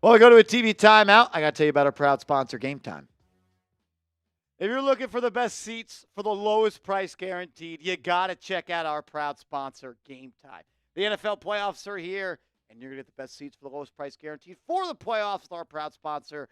Well, we go to a TV timeout. I got to tell you about our proud sponsor, Game Time. If you're looking for the best seats for the lowest price guaranteed, you got to check out our proud sponsor, Game Time. The NFL playoffs are here, and you're going to get the best seats for the lowest price guaranteed for the playoffs with our proud sponsor,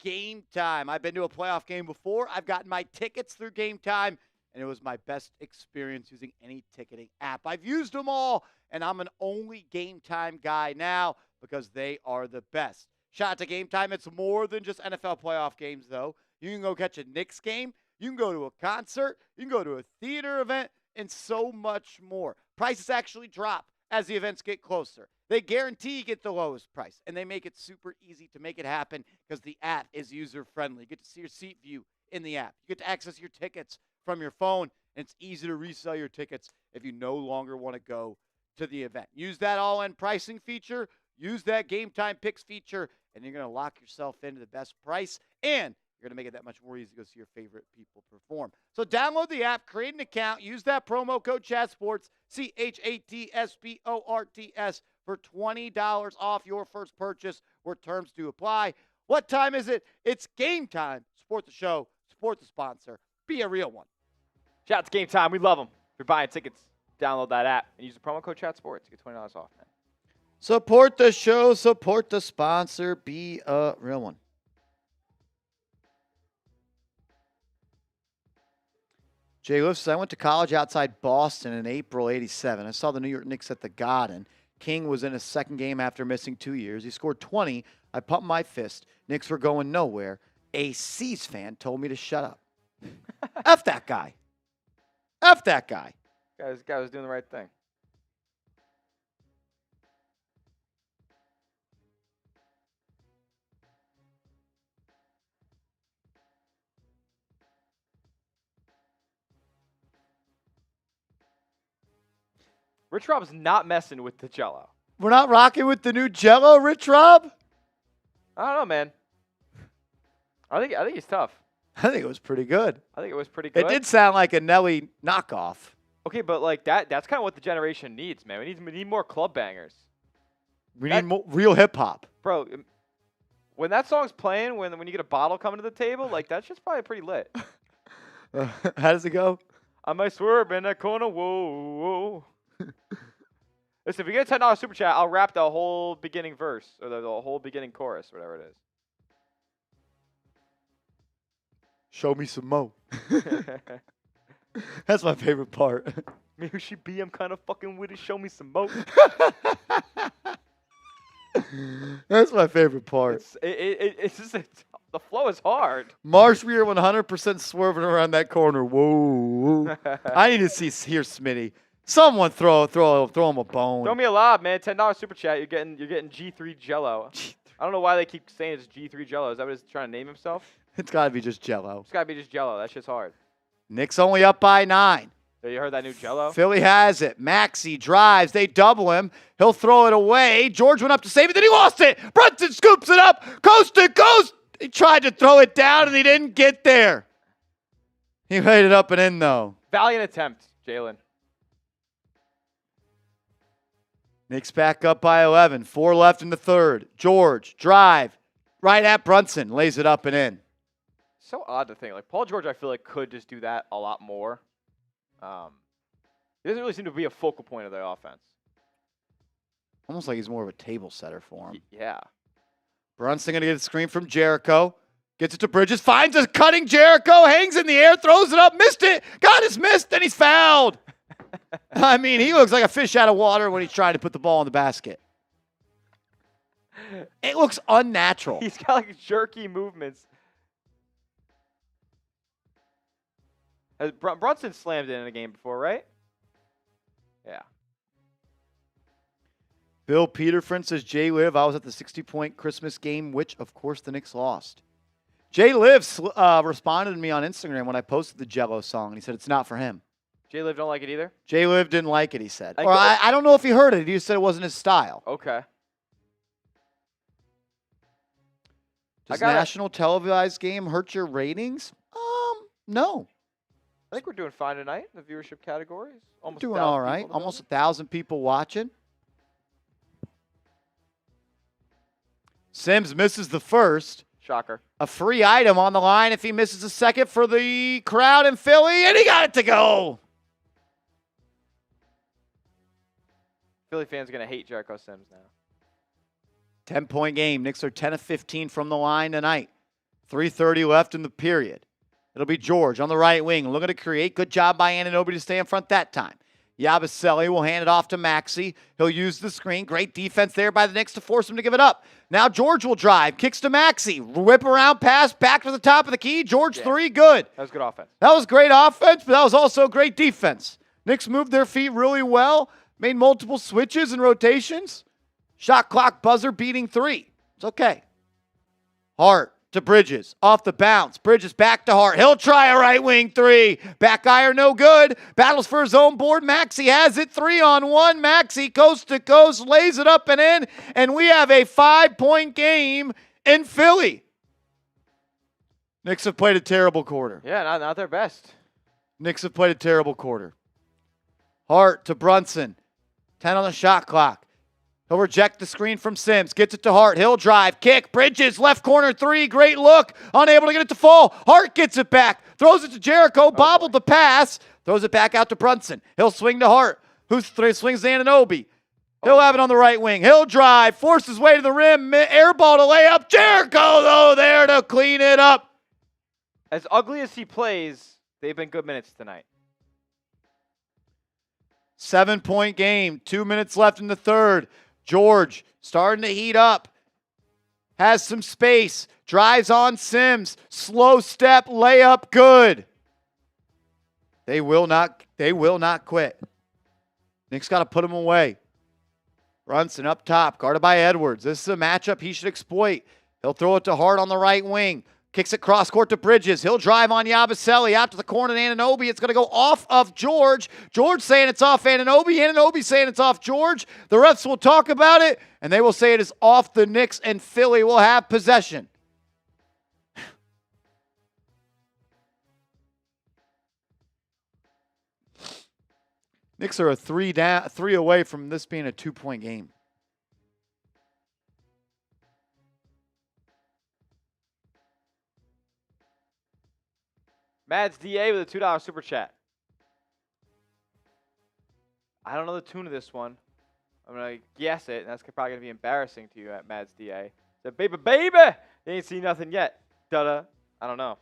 Game Time. I've been to a playoff game before. I've gotten my tickets through Game Time, and it was my best experience using any ticketing app. I've used them all, and I'm an only Game Time guy now because they are the best. Shout out to Game Time. It's more than just NFL playoff games, though. You can go catch a Knicks game. You can go to a concert. You can go to a theater event, and so much more. Prices actually drop as the events get closer. They guarantee you get the lowest price, and they make it super easy to make it happen because the app is user-friendly. You get to see your seat view in the app. You get to access your tickets from your phone, and it's easy to resell your tickets if you no longer want to go to the event. Use that all-in pricing feature. Use that Game Time Picks feature, and you're going to lock yourself into the best price, and you're going to make it that much more easy to go see your favorite people perform. So download the app, create an account, use that promo code CHATSPORTS, CHATSPORTS, for $20 off your first purchase where terms do apply. What time is it? It's game time. Support the show. Support the sponsor. Be a real one. Shout out to Game Time. We love them. If you're buying tickets, download that app and use the promo code CHATSPORTS to get $20 off, man. Support the show. Support the sponsor. Be a real one. Jay Lewis says, I went to college outside Boston in April '87. I saw the New York Knicks at the Garden. King was in his second game after missing 2 years. He scored 20. I pumped my fist. Knicks were going nowhere. A C's fan told me to shut up. F that guy. F that guy. This guy was doing the right thing. Rich Rob's not messing with the Jello. We're not rocking with the new Jello, Rich Rob? I don't know, man. I think he's tough. I think it was pretty good. I think it was pretty good. It did sound like a Nelly knockoff. Okay, but like that's kind of what the generation needs, man. We need more club bangers. We need more real hip-hop. Bro, when that song's playing, when you get a bottle coming to the table, like that's just probably pretty lit. How does it go? I might swerve in that corner, whoa, whoa. Listen, if we get a $10 super chat, I'll rap the whole beginning verse or the whole beginning chorus, whatever it is. Show me some mo. That's my favorite part. Maybe she be, I'm kind of fucking with it. Show me some mo. That's my favorite part. It's just the flow is hard. Marsh, we are 100% swerving around that corner. Whoa. I need to hear Smitty. Someone throw him a bone. Throw me a lob, man. $10 super chat. You're getting G3 Jello. I don't know why they keep saying it's G3 Jello. Is that what he's trying to name himself? It's got to be just Jello. It's got to be just Jello. That shit's hard. Knicks only up by 9. You heard that new Jello? Philly has it. Maxey drives. They double him. He'll throw it away. George went up to save it. Then he lost it. Brunson scoops it up. Coast to coast. He tried to throw it down, and he didn't get there. He laid it up and in, though. Valiant attempt, Jalen. Knicks back up by 11. 4 left in the third. George, drive. Right at Brunson. Lays it up and in. So odd to think. Like, Paul George, I feel like, could just do that a lot more. He doesn't really seem to be a focal point of the offense. Almost like he's more of a table setter for him. Yeah. Brunson going to get a screen from Jericho. Gets it to Bridges. Finds a cutting Jericho. Hangs in the air. Throws it up. Missed it. God is missed. Then he's fouled. I mean, he looks like a fish out of water when he's trying to put the ball in the basket. It looks unnatural. He's got like jerky movements. Brunson slammed it in a game before, right? Yeah. Bill Peterfriend says, Jay Liv, I was at the 60-point Christmas game, which, of course, the Knicks lost. Jay Liv responded to me on Instagram when I posted the Jello song, and he said it's not for him. Jay Liv don't like it either? Jay Liv didn't like it, he said. I don't know if he heard it. He just said it wasn't his style. Okay. Does national televised game hurt your ratings? No. I think we're doing fine tonight in the viewership categories. Almost doing all right. Almost 1,000 people watching. Sims misses the first. Shocker. A free item on the line if he misses the second for the crowd in Philly, and he got it to go. Philly fans are going to hate Jericho Sims now. 10-point game. Knicks are 10 of 15 from the line tonight. 3:30 left in the period. It'll be George on the right wing, looking to create. Good job by Anunoby to stay in front that time. Yabusele will hand it off to Maxey. He'll use the screen. Great defense there by the Knicks to force him to give it up. Now George will drive. Kicks to Maxey. Whip around pass. Back to the top of the key. George 3. Good. That was good offense. That was great offense, but that was also great defense. Knicks moved their feet really well. Made multiple switches and rotations. Shot clock buzzer beating 3. It's okay. Hart to Bridges. Off the bounce. Bridges back to Hart. He'll try a right wing 3. Back iron no good. Battles for his own board. Maxey has it 3-on-1. Maxey coast to coast. Lays it up and in. And we have a 5-point game in Philly. Knicks have played a terrible quarter. Yeah, not their best. Knicks have played a terrible quarter. Hart to Brunson. 10 on the shot clock. He'll reject the screen from Sims. Gets it to Hart. He'll drive. Kick. Bridges. Left corner 3. Great look. Unable to get it to fall. Hart gets it back. Throws it to Jericho. Bobbled the pass. Throws it back out to Brunson. He'll swing to Hart. Who swings to Anunoby. He'll have it on the right wing. He'll drive. Force his way to the rim. Air ball to lay up. Jericho, though, there to clean it up. As ugly as he plays, they've been good minutes tonight. 7-point game. 2 minutes left in the third. George starting to heat up. Has some space. Drives on Sims. Slow step. Layup. Good. They will not quit. Knicks got to put him away. Brunson up top. Guarded by Edwards. This is a matchup he should exploit. He'll throw it to Hart on the right wing. Kicks it cross court to Bridges. He'll drive on Yabusele out to the corner to Anunoby. It's going to go off of George. George saying it's off Anunoby. Anunoby saying it's off George. The refs will talk about it, and they will say it is off the Knicks, and Philly will have possession. Knicks are a 3 away from this being a 2-point game. Mads DA with a $2 super chat. I don't know the tune of this one. I'm going to guess it, and that's probably going to be embarrassing to you at Mads DA. Said, baby, you ain't seen nothing yet. Da-da. I don't know.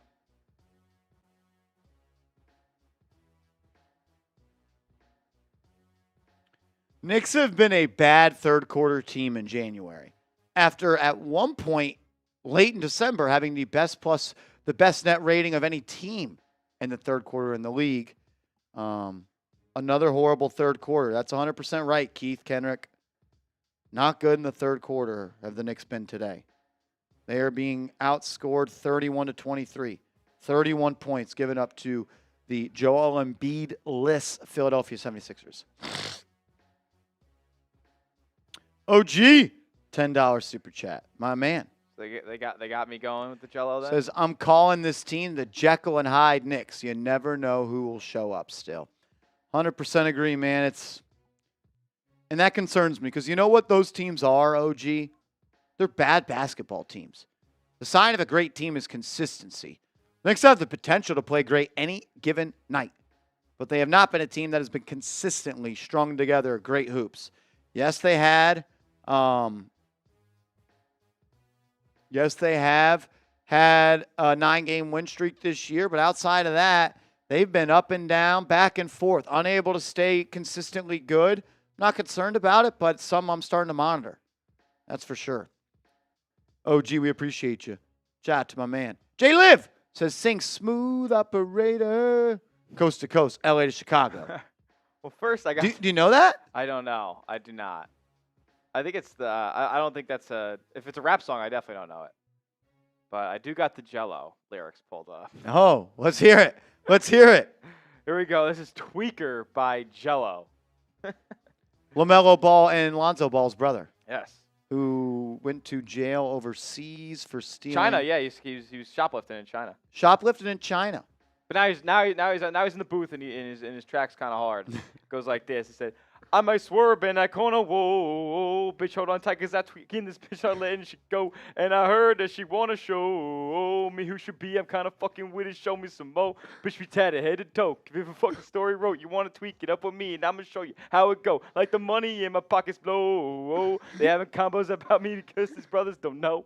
Knicks have been a bad third quarter team in January. After at one point late in December having the best net rating of any team in the third quarter in the league. Another horrible third quarter. That's 100% right, Keith Kenrick. Not good in the third quarter have the Knicks been today. They are being outscored 31-23. 31 points given up to the Joel Embiid-less Philadelphia 76ers. OG, $10 super chat. My man. They got me going with the Jello then? Says, I'm calling this team the Jekyll and Hyde Knicks. You never know who will show up still. 100% agree, man. And that concerns me because you know what those teams are, OG? They're bad basketball teams. The sign of a great team is consistency. Knicks have the potential to play great any given night, but they have not been a team that has been consistently strung together great hoops. Yes, they had. Yes, they have had a 9-game win streak this year, but outside of that, they've been up and down, back and forth, unable to stay consistently good. Not concerned about it, but some I'm starting to monitor. That's for sure. OG, we appreciate you. Shout out to my man. J Liv says, sing Smooth Operator. Coast to coast, LA to Chicago. Well, first I got... Do you know that? I don't know. I do not. I think it's the... I don't think that's a... If it's a rap song, I definitely don't know it. But I do got the Jello lyrics pulled up. Oh, let's hear it. Let's hear it. Here we go. This is Tweaker by Jello. LaMelo Ball and Lonzo Ball's brother. Yes. Who went to jail overseas for stealing. China, yeah. He was shoplifting in China. Shoplifting in China. But now he's in the booth and his track's kind of hard. Goes like this. He said, I might swerve in that corner. Whoa, bitch, hold on tight, cause I tweaking this bitch. I'm letting she go. And I heard that she wanna show me who should be. I'm kinda fucking with it. Show me some more. Bitch, we tatted head to toe. If you have a fucking story wrote, you wanna tweak it up with me, and I'ma show you how it go. Like the money in my pockets blow. They having combos about me because these brothers don't know.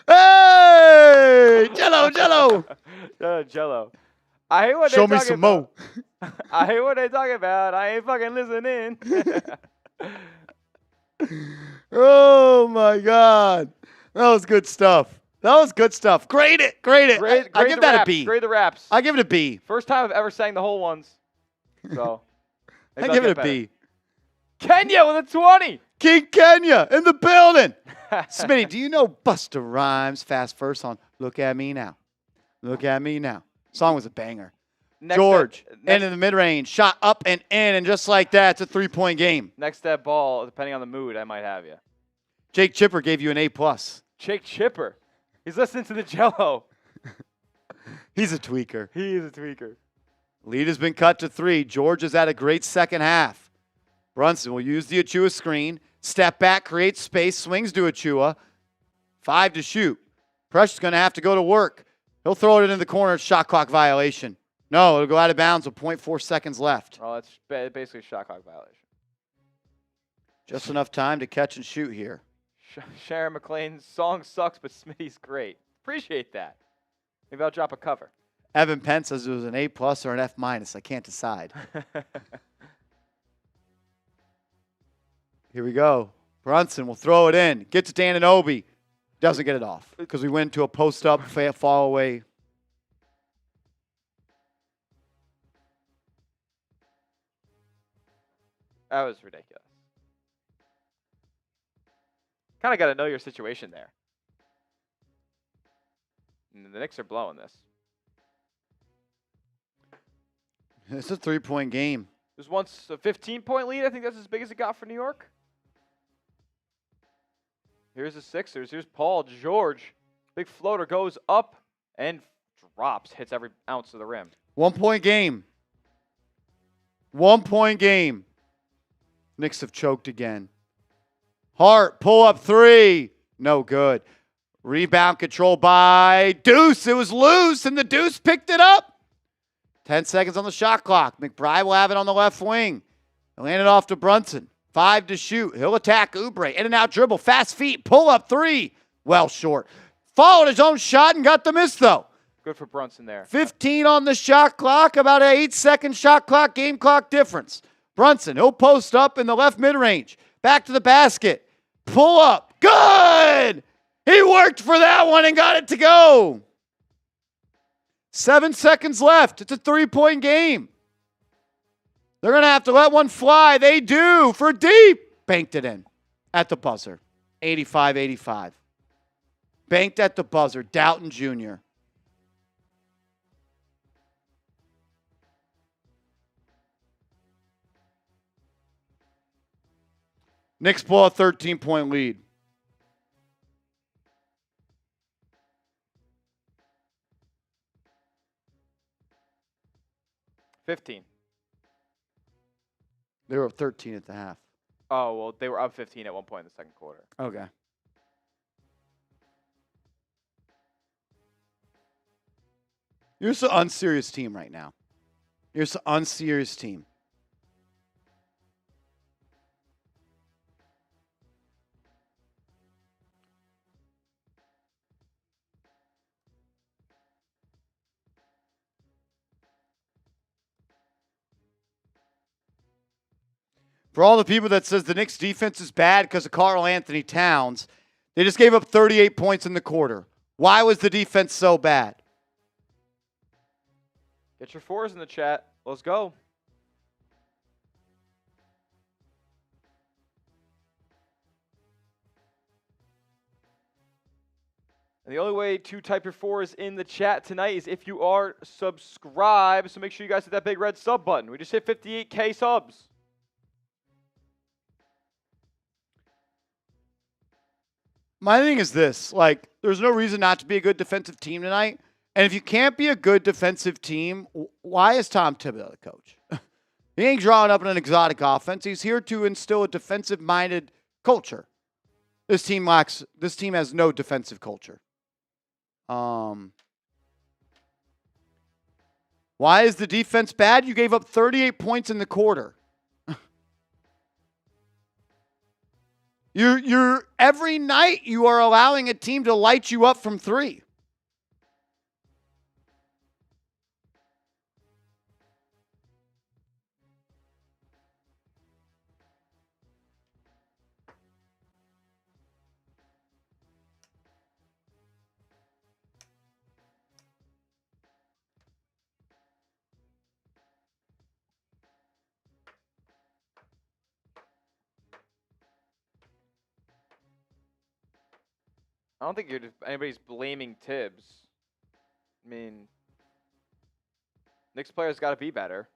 Hey, Jello, Jello. Jello. I hate what Show they me talking some about. more. I hate what they talking about. I ain't fucking listening. Oh my God, that was good stuff. That was good stuff. Grade it, grade it. Grade I give the that raps. a B. Grade the raps. I give it a B. First time I've ever sang the whole ones. So I maybe I'll give get it a better. B. Kenya with a 20. King Kenya in the building. Smitty, do you know Busta Rhymes' fast verse on "Look at Me Now"? Look at me now. Song was a banger. George, and in the mid-range, shot up and in, and just like that, it's a three-point game. Next that ball, depending on the mood, I might have you. Jake Chipper gave you an A+. Jake Chipper. He's listening to the Jello. He's a tweaker. He is a tweaker. Lead has been cut to 3. George has had a great second half. Brunson will use the Achua screen. Step back, creates space, swings to Achua. 5 to shoot. Pressure's going to have to go to work. He'll throw it in the corner. Shot clock violation. No, it'll go out of bounds with 0.4 seconds left. Well, that's basically a shot clock violation. Just enough time to catch and shoot here. Sharon McLean's song sucks, but Smitty's great. Appreciate that. Maybe I'll drop a cover. Evan Penn says it was an A+ or an F-. I can't decide. Here we go. Brunson will throw it in. Gets it to Anunoby. Doesn't get it off because we went to a post-up, fall away. That was ridiculous. Kind of got to know your situation there. And the Knicks are blowing this. It's a three-point game. There's once a 15-point lead. I think that's as big as it got for New York. Here's the Sixers. Here's Paul George. Big floater goes up and drops. Hits every ounce of the rim. 1-point game. 1-point game. Knicks have choked again. Hart, pull up 3. No good. Rebound control by Deuce. It was loose, and the Deuce picked it up. 10 seconds on the shot clock. McBride will have it on the left wing. He'll hand it off to Brunson. 5 to shoot. He'll attack Oubre. In and out dribble. Fast feet. Pull up 3. Well short. Followed his own shot and got the miss, though. Good for Brunson there. 15 on the shot clock. About an 8-second shot clock, game clock difference. Brunson, he'll post up in the left mid-range. Back to the basket. Pull up. Good! He worked for that one and got it to go. 7 seconds left. It's a 3-point game. They're going to have to let one fly. They do for deep. Banked it in at the buzzer. 85-85. Banked at the buzzer. Doughton Jr. Knicks blow a 13-point lead. $15. They were up 13 at the half. Oh, well, they were up 15 at one point in the second quarter. Okay. You're just an unserious team right now. You're just an unserious team. For all the people that says the Knicks defense is bad because of Karl-Anthony Towns, they just gave up 38 points in the quarter. Why was the defense so bad? Get your 4s in the chat. Let's go. And the only way to type your 4s in the chat tonight is if you are subscribed. So make sure you guys hit that big red sub button. We just hit 58K subs. My thing is this, like, there's no reason not to be a good defensive team tonight. And if you can't be a good defensive team, why is Tom Thibodeau the coach? He ain't drawing up an exotic offense. He's here to instill a defensive-minded culture. This team has no defensive culture. Why is the defense bad? You gave up 38 points in the quarter. You're every night you are allowing a team to light you up from three. I don't think anybody's blaming Tibbs. I mean, Knicks players got to be better.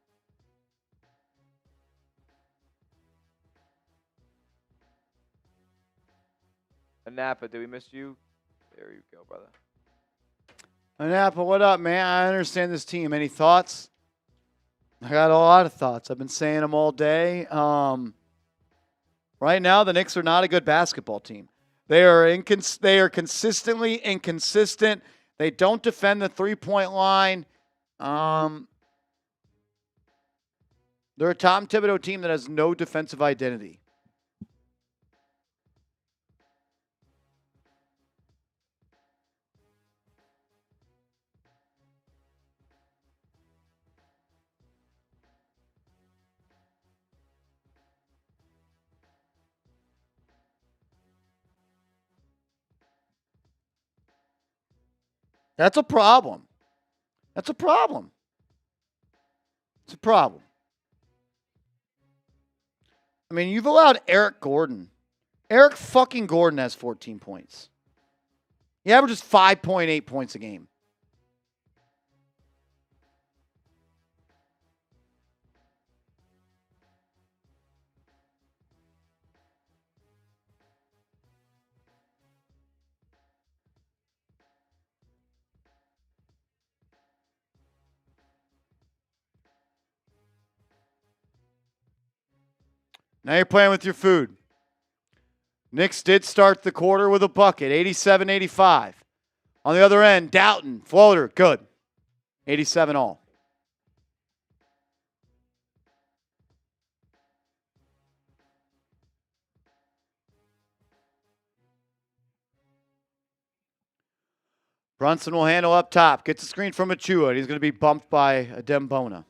Napa, did we miss you? There you go, brother. Napa, what up, man? I understand this team. Any thoughts? I got a lot of thoughts. I've been saying them all day. Right now, the Knicks are not a good basketball team. They are consistently inconsistent. They don't defend the three-point line. They're a Tom Thibodeau team that has no defensive identity. That's a problem. That's a problem. It's a problem. I mean, you've allowed Eric Gordon. Eric fucking Gordon has 14 points. He averages 5.8 points a game. Now you're playing with your food. Knicks did start the quarter with a bucket, 87-85. On the other end, Doughton, floater, good. 87 all. Brunson will handle up top. Gets a screen from Achua, and he's going to be bumped by Dembona.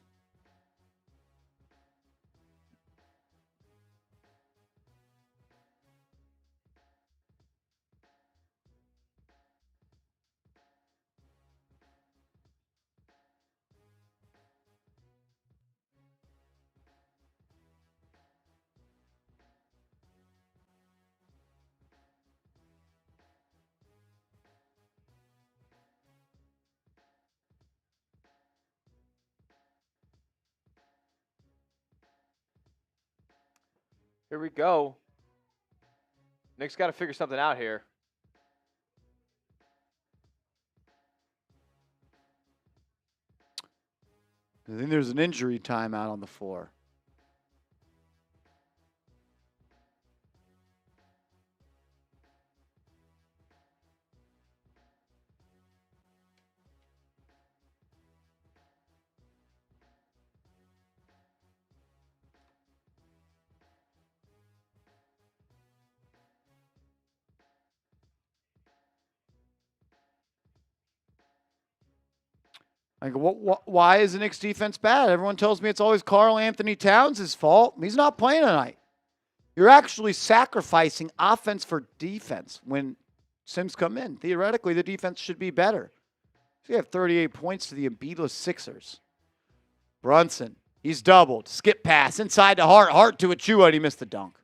Here we go. Knicks got to figure something out here. I think there's an injury timeout on the floor. Like, why is the Knicks defense bad? Everyone tells me it's always Karl-Anthony Towns' fault. He's not playing tonight. You're actually sacrificing offense for defense when Sims come in. Theoretically, the defense should be better. So you have 38 points to the Embiidless Sixers. Brunson, he's doubled. Skip pass inside to Hart. Hart to Achua, and he missed the dunk.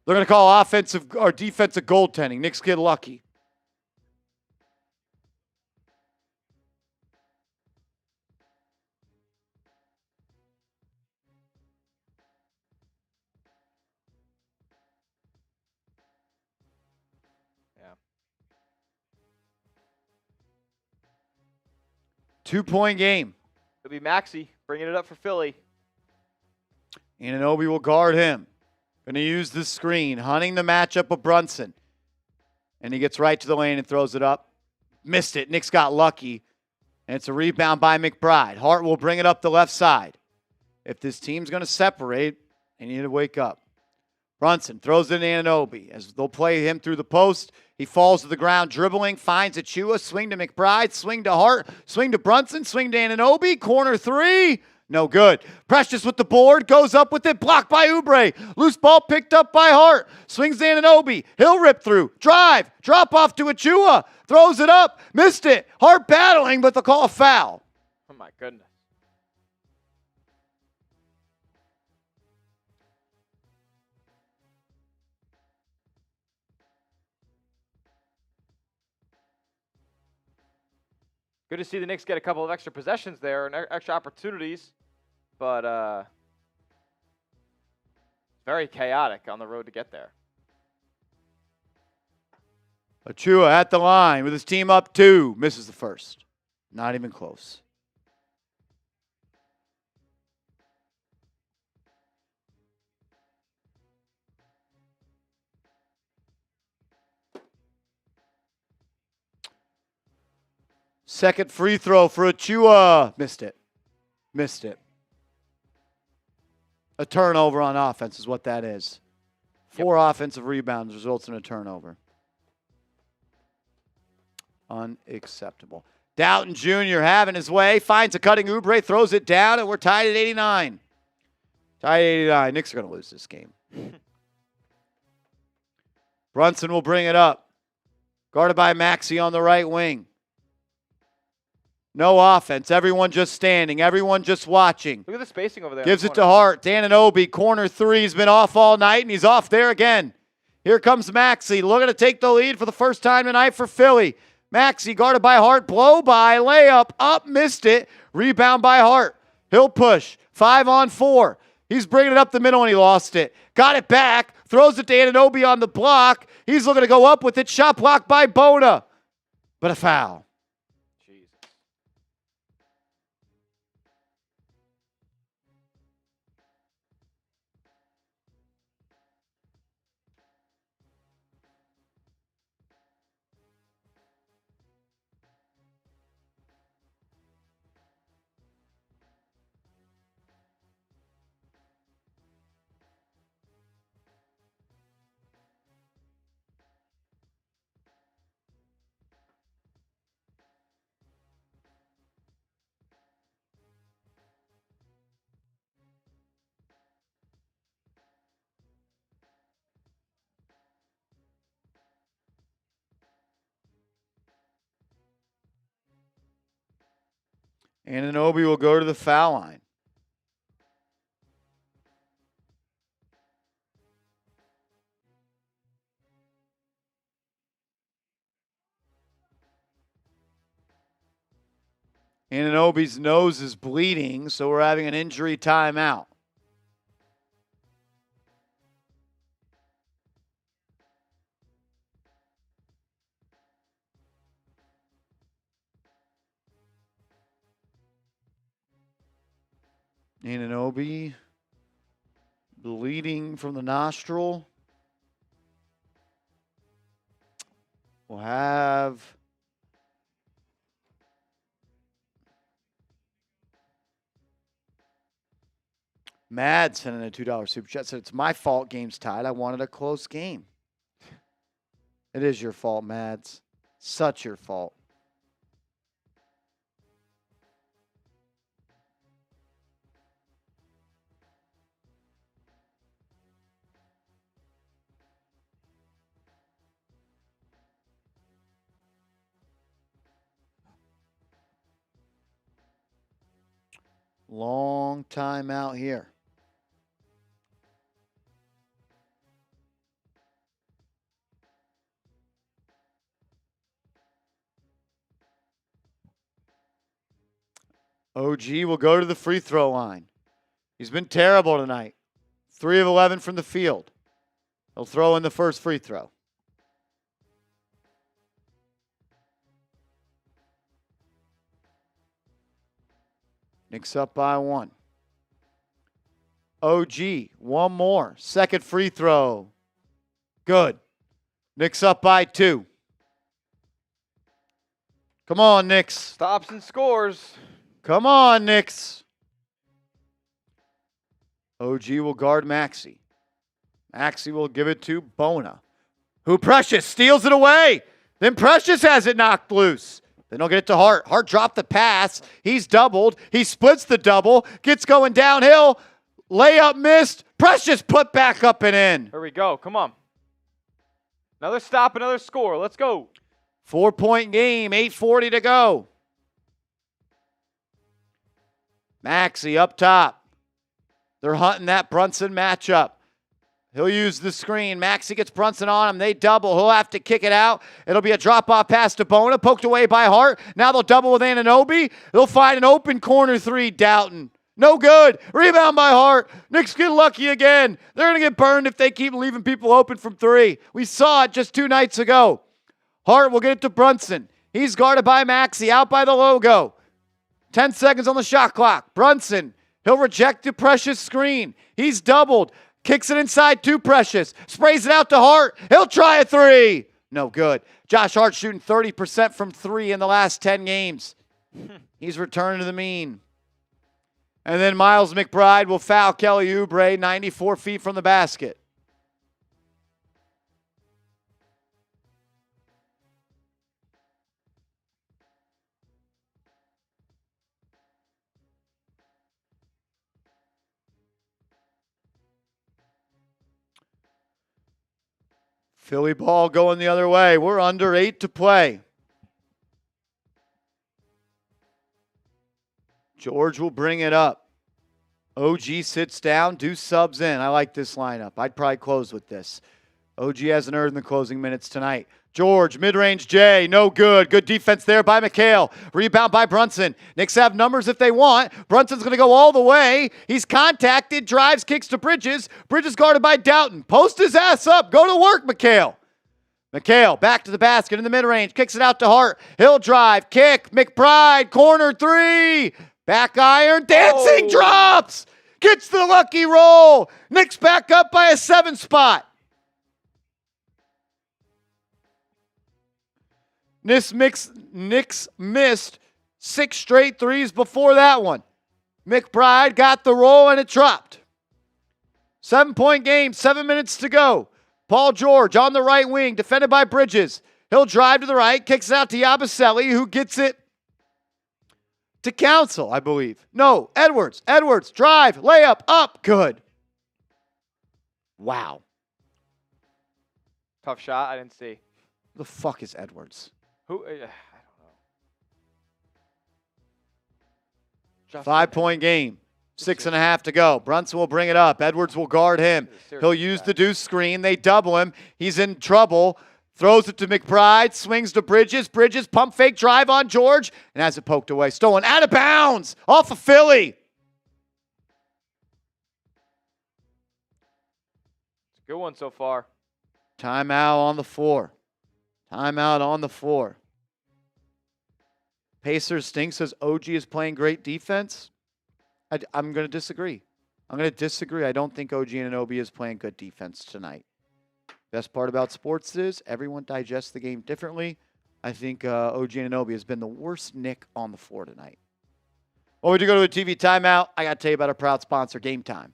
They're going to call offensive or defensive goaltending. Knicks get lucky. Yeah. 2-point game. It'll be Maxey bringing it up for Philly. Anunoby will guard him. Going to use the screen, hunting the matchup of Brunson. And he gets right to the lane and throws it up. Missed it. Knicks got lucky. And it's a rebound by McBride. Hart will bring it up the left side. If this team's going to separate, they need to wake up. Brunson throws it in Anunoby as they'll play him through the post. He falls to the ground, dribbling, finds Achua, swing to McBride, swing to Hart, swing to Brunson, swing to Anunoby, corner three. No good. Precious with the board, goes up with it, blocked by Oubre. Loose ball picked up by Hart. Swings to Anunoby. He'll rip through. Drive. Drop off to Achua. Throws it up. Missed it. Hart battling, but they'll call a foul. Oh, my goodness. Good to see the Knicks get a couple of extra possessions there and extra opportunities, but very chaotic on the road to get there. Achua at the line with his team up 2. Misses the first. Not even close. Second free throw for Achua. Missed it. Missed it. A turnover on offense is what that is. 4 offensive rebounds results in a turnover. Unacceptable. Doughton Jr. having his way. Finds a cutting Oubre. Throws it down, and we're tied at 89. Tied at 89. Knicks are going to lose this game. Brunson will bring it up. Guarded by Maxey on the right wing. No offense. Everyone just standing. Everyone just watching. Look at the spacing over there. Gives it to Hart. Anunoby. Corner 3. He's been off all night, and he's off there again. Here comes Maxey. Looking to take the lead for the first time tonight for Philly. Maxey guarded by Hart. Blow by. Layup. Up. Missed it. Rebound by Hart. He'll push. 5-on-4. He's bringing it up the middle, and he lost it. Got it back. Throws it to Anunoby on the block. He's looking to go up with it. Shot blocked by Bona. But a foul. Anunoby will go to the foul line. Anunoby's nose is bleeding, so we're having an injury timeout. Anunoby bleeding from the nostril. We'll have Mad sending a $2 super chat. Said, it's my fault game's tied. I wanted a close game. It is your fault, Mads. Such your fault. Long time out here. OG will go to the free throw line. He's been terrible tonight. 3 of 11 from the field. He'll throw in the first free throw. Knicks up by 1. OG, one more. Second free throw. Good. Knicks up by 2. Come on, Knicks. Stops and scores. Come on, Knicks. OG will guard Maxey. Maxey will give it to Bona, who Precious steals it away. Then Precious has it knocked loose. Then he'll get it to Hart. Hart dropped the pass. He's doubled. He splits the double. Gets going downhill. Layup missed. Precious put back up and in. Here we go. Come on. Another stop, another score. Let's go. 4-point game. 8:40 to go. Maxey up top. They're hunting that Brunson matchup. He'll use the screen. Maxey gets Brunson on him. They double. He'll have to kick it out. It'll be a drop-off pass to Bona. Poked away by Hart. Now they'll double with Anunoby. They'll find an open corner 3. Doughton. No good. Rebound by Hart. Knicks get lucky again. They're going to get burned if they keep leaving people open from 3. We saw it just 2 nights ago. Hart will get it to Brunson. He's guarded by Maxey. Out by the logo. 10 seconds on the shot clock. Brunson. He'll reject the Precious screen. He's doubled. Kicks it inside to Precious. Sprays it out to Hart. He'll try a 3. No good. Josh Hart shooting 30% from 3 in the last 10 games. He's returning to the mean. And then Miles McBride will foul Kelly Oubre 94 feet from the basket. Philly ball going the other way. We're under 8 to play. George will bring it up. OG sits down, Deuce subs in. I like this lineup. I'd probably close with this. OG hasn't earned the closing minutes tonight. George, mid-range J, no good. Good defense there by Mikal. Rebound by Brunson. Knicks have numbers if they want. Brunson's going to go all the way. He's contacted, drives, kicks to Bridges. Bridges guarded by Doughton. Post his ass up. Go to work, Mikal. Mikal back to the basket in the mid-range. Kicks it out to Hart. He'll drive, kick. McBride, corner 3. Back iron, dancing, drops. Gets the lucky roll. Knicks back up by a 7 spot. Knicks missed 6 straight 3s before that one. McBride got the roll and it dropped. 7-point game, 7 minutes to go. Paul George on the right wing, defended by Bridges. He'll drive to the right, kicks it out to Yabusele, who gets it to Council, I believe. No, Edwards. Edwards, drive, layup, up, good. Wow. Tough shot. I didn't see. Who the fuck is Edwards? Who? I don't know. 5-point game. 6.5 to go. Brunson will bring it up. Edwards will guard him. He'll use the deuce screen. They double him. He's in trouble. Throws it to McBride. Swings to Bridges. Bridges pump fake drive on George and has it poked away. Stolen out of bounds. Off of Philly. It's a good one so far. Timeout on the floor. Timeout on the floor. Pacers Sting says OG is playing great defense. I'm going to disagree. I don't think OG Anunoby is playing good defense tonight. Best part about sports is everyone digests the game differently. I think OG Anunoby has been the worst Knick on the floor tonight. Well, we do go to a TV timeout. I got to tell you about our proud sponsor, Game Time.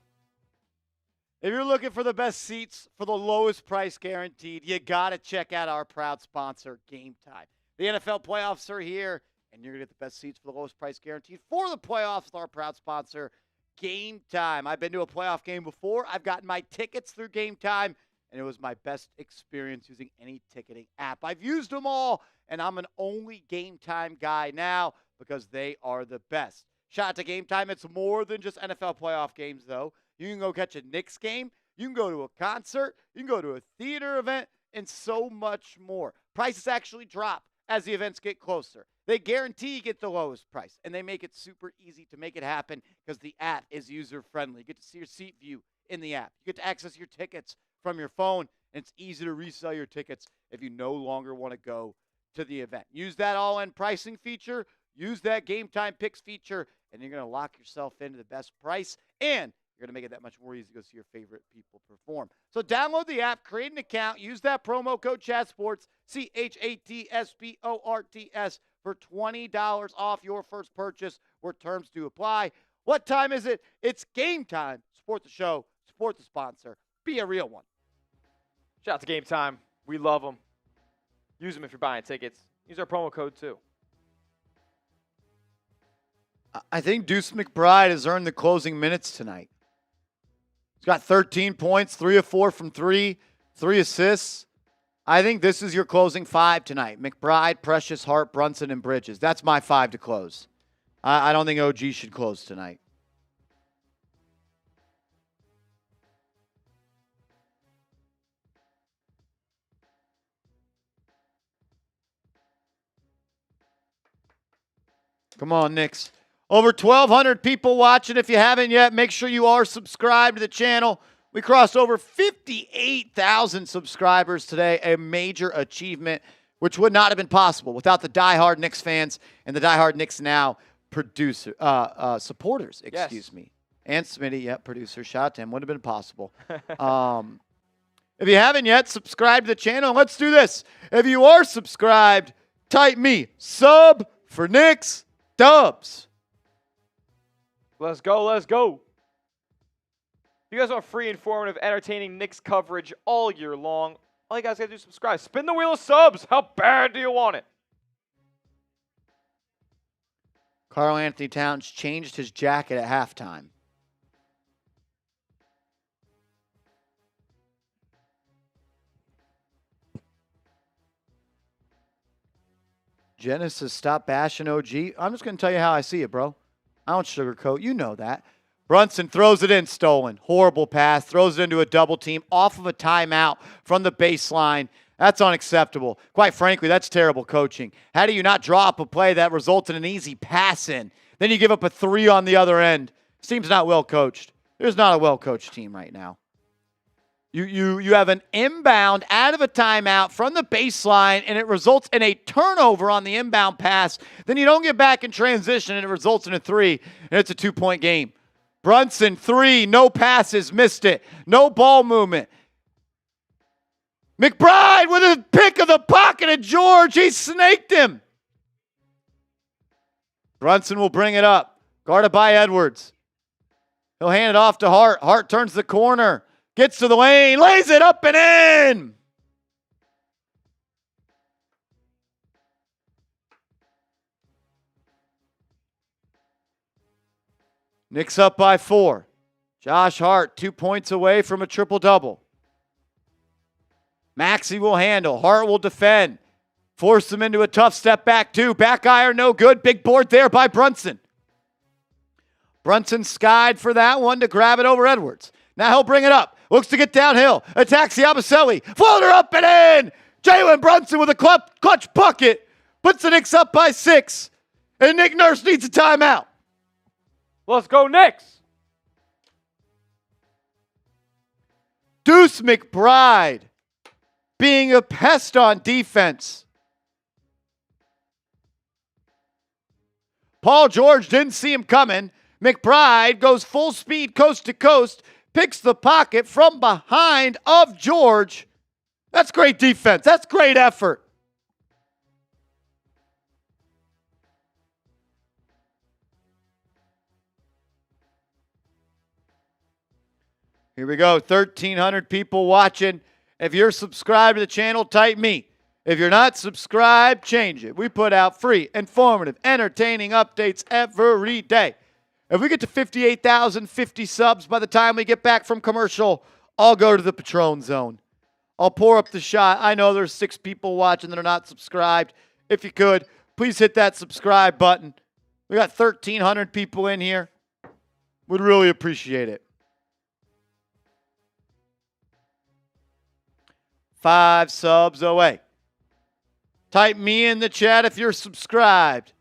If you're looking for the best seats for the lowest price guaranteed, you got to check out our proud sponsor, Game Time. The NFL playoffs are here, and you're going to get the best seats for the lowest price guaranteed for the playoffs with our proud sponsor, Game Time. I've been to a playoff game before. I've gotten my tickets through Game Time, and it was my best experience using any ticketing app. I've used them all, and I'm an only Game Time guy now because they are the best. Shout out to Game Time. It's more than just NFL playoff games, though. You can go catch a Knicks game. You can go to a concert. You can go to a theater event, and so much more. Prices actually drop as the events get closer. They guarantee you get the lowest price, and they make it super easy to make it happen because the app is user-friendly. You get to see your seat view in the app. You get to access your tickets from your phone, and it's easy to resell your tickets if you no longer want to go to the event. Use that all-in pricing feature. Use that Game Time Picks feature, and you're going to lock yourself into the best price and You're going to make it that much more easy to go see your favorite people perform. So download the app, create an account, use that promo code ChatSports, CHATSPORTS, for $20 off your first purchase where terms do apply. What time is it? It's game time. Support the show. Support the sponsor. Be a real one. Shout out to Game Time. We love them. Use them if you're buying tickets. Use our promo code too. I think Deuce McBride has earned the closing minutes tonight. He's got 13 points, 3 of 4 from 3, 3 assists. I think this is your closing 5 tonight. McBride, Precious, Hart, Brunson, and Bridges. That's my 5 to close. I don't think OG should close tonight. Come on, Knicks. Over 1,200 people watching. If you haven't yet, make sure you are subscribed to the channel. We crossed over 58,000 subscribers today, a major achievement, which would not have been possible without the diehard Knicks fans and the diehard Knicks Now supporters, excuse me. And Smitty, producer. Shout out to him. Wouldn't have been possible. If you haven't yet, subscribe to the channel. Let's do this. If you are subscribed, type me. Sub for Knicks Dubs. Let's go, let's go. If you guys want free, informative, entertaining Knicks coverage all year long, all you guys got to do is subscribe. Spin the wheel of subs. How bad do you want it? Karl-Anthony Towns changed his jacket at halftime. Genesis, stop bashing OG. I'm just going to tell you how I see it, bro. I don't sugarcoat. You know that. Brunson throws it in, stolen. Horrible pass. Throws it into a double team off of a timeout from the baseline. That's unacceptable. Quite frankly, that's terrible coaching. How do you not draw up a play that results in an easy pass in? Then you give up a 3 on the other end. This team's not well coached. There's not a well-coached team right now. You have an inbound out of a timeout from the baseline, and it results in a turnover on the inbound pass. Then you don't get back in transition, and it results in a 3, and it's a 2-point game. Brunson, 3, no passes, missed it. No ball movement. McBride with a pick of the pocket of George. He snaked him. Brunson will bring it up. Guarded by Edwards. He'll hand it off to Hart. Hart turns the corner. Gets to the lane. Lays it up and in. Knicks up by 4. Josh Hart, 2 points away from a triple-double. Maxey will handle. Hart will defend. Force him into a tough step back, too. Back iron, no good. Big board there by Brunson. Brunson skied for that one to grab it over Edwards. Now he'll bring it up. Looks to get downhill. Attacks Yabusele. Floater up and in. Jalen Brunson with a clutch bucket. Puts the Knicks up by 6. And Nick Nurse needs a timeout. Let's go, Knicks. Deuce McBride being a pest on defense. Paul George didn't see him coming. McBride goes full speed coast to coast, picks the pocket from behind of George. That's great defense. That's great effort. Here we go. 1,300 people watching. If you're subscribed to the channel, type me. If you're not subscribed, change it. We put out free, informative, entertaining updates every day. If we get to 58,050 subs by the time we get back from commercial, I'll go to the Patron zone. I'll pour up the shot. I know there's 6 people watching that are not subscribed. If you could, please hit that subscribe button. We got 1,300 people in here. Would really appreciate it. 5 subs away. Type me in the chat if you're subscribed.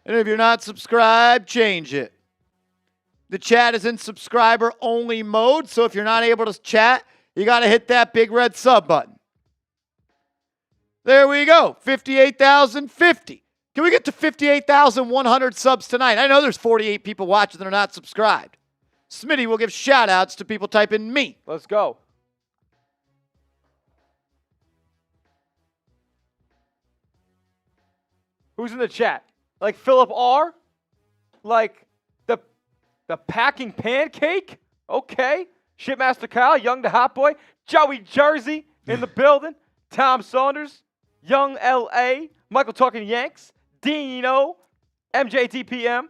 And if you're not subscribed, change it. The chat is in subscriber-only mode, so if you're not able to chat, you got to hit that big red sub button. There we go, 58,050. Can we get to 58,100 subs tonight? I know there's 48 people watching that are not subscribed. Smitty will give shout-outs to people typing me. Let's go. Who's in the chat? Like Philip R? Like the packing pancake? Okay. Shipmaster Kyle, Young the Hot Boy, Joey Jersey in the building, Tom Saunders, Young LA, Michael Talking Yanks, Dino, MJTPM,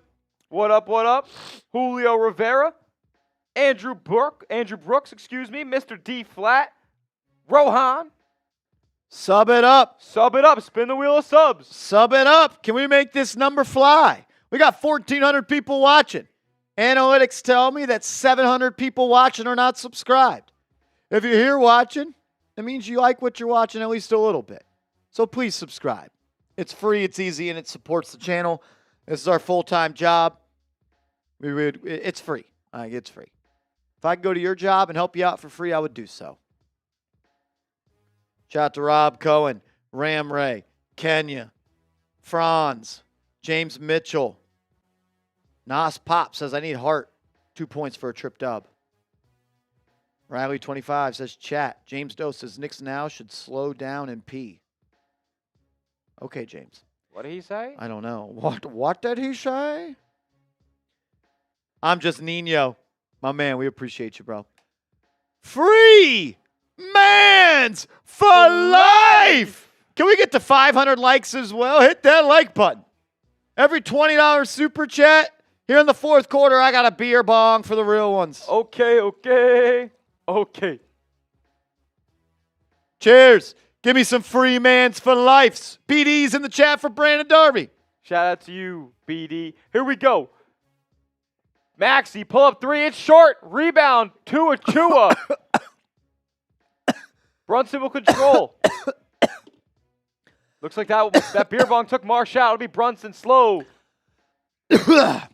what up, Julio Rivera, Andrew Brooks, Mr. D Flat, Rohan. Sub it up. Sub it up. Spin the wheel of subs. Sub it up. Can we make this number fly? We got 1,400 people watching. Analytics tell me that 700 people watching are not subscribed. If you're here watching, that means you like what you're watching at least a little bit. So please subscribe. It's free, it's easy, and it supports the channel. This is our full-time job. It's free. It's free. If I could go to your job and help you out for free, I would do so. Shout out to Rob Cohen, Ram Ray, Kenya, Franz, James Mitchell. Nas Pop says, I need Hart. 2 points for a trip dub. Riley 25 says, chat. James Doe says, Knicks Now should slow down and pee. Okay, James. What did he say? I don't know. What did he say? I'm just Nino. My man, we appreciate you, bro. Free Mans for life. Can we get to 500 likes as well? Hit that like button. Every $20 super chat. Here in the fourth quarter, I got a beer bong for the real ones. Okay. Cheers. Give me some free Mans for life. BD's in the chat for Brandon Darby. Shout out to you, BD. Here we go. Maxey, pull up three. It's short. Rebound. Tua Chua. Brunson will control. Looks like that beer bong took Marsh out. It'll be Brunson slow. Gonna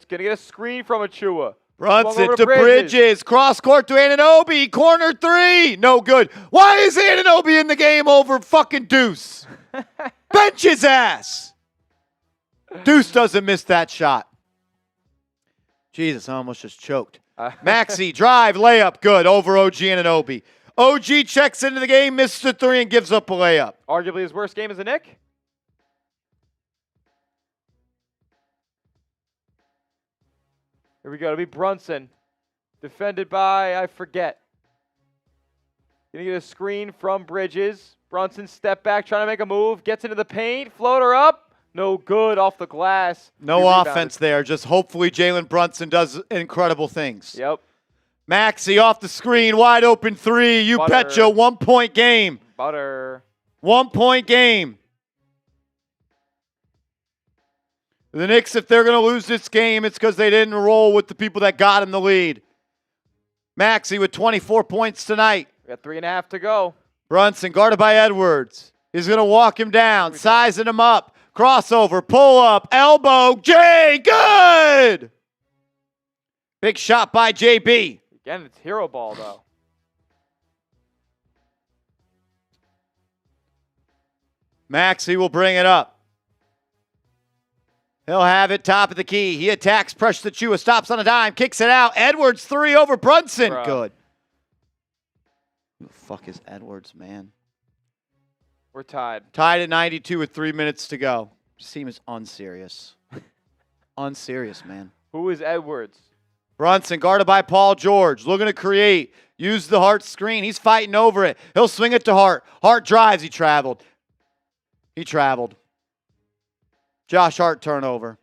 get a screen from Achua. Brunson to Bridges. Cross court to Anunoby. Corner three. No good. Why is Anunoby in the game over fucking Deuce? Bench his ass. Deuce doesn't miss that shot. Jesus, I almost just choked. Maxey, drive, layup, good. Over OG Anunoby. OG checks into the game, misses the three, and gives up a layup. Arguably his worst game as a Knick. Here we go. It'll be Brunson. Defended by, I forget. Gonna get a screen from Bridges. Brunson step back, trying to make a move. Gets into the paint. Floater up. No good off the glass. No offense there. Just hopefully Jalen Brunson does incredible things. Yep. Maxey off the screen. Wide open three. You betcha. 1 point game. 1 point game. The Knicks, if they're going to lose this game, it's because they didn't roll with the people that got in the lead. Maxey with 24 points tonight. We got 3.5 to go. Brunson guarded by Edwards. He's going to walk him down, sizing him up. Crossover, pull up, elbow, Jay, good! Big shot by JB. Again, it's hero ball, though. Maxey will bring it up. He'll have it top of the key. He attacks, pressures the Chua, stops on a dime, kicks it out. Edwards, three over Brunson. Bruh. Good. Who the fuck is Edwards, man? We're tied. Tied at 92 with 3 minutes to go. This team is unserious. Unserious, man. Who is Edwards? Brunson guarded by Paul George. Looking to create. Use the Hart screen. He's fighting over it. He'll swing it to Hart. Hart drives. He traveled. Josh Hart turnover.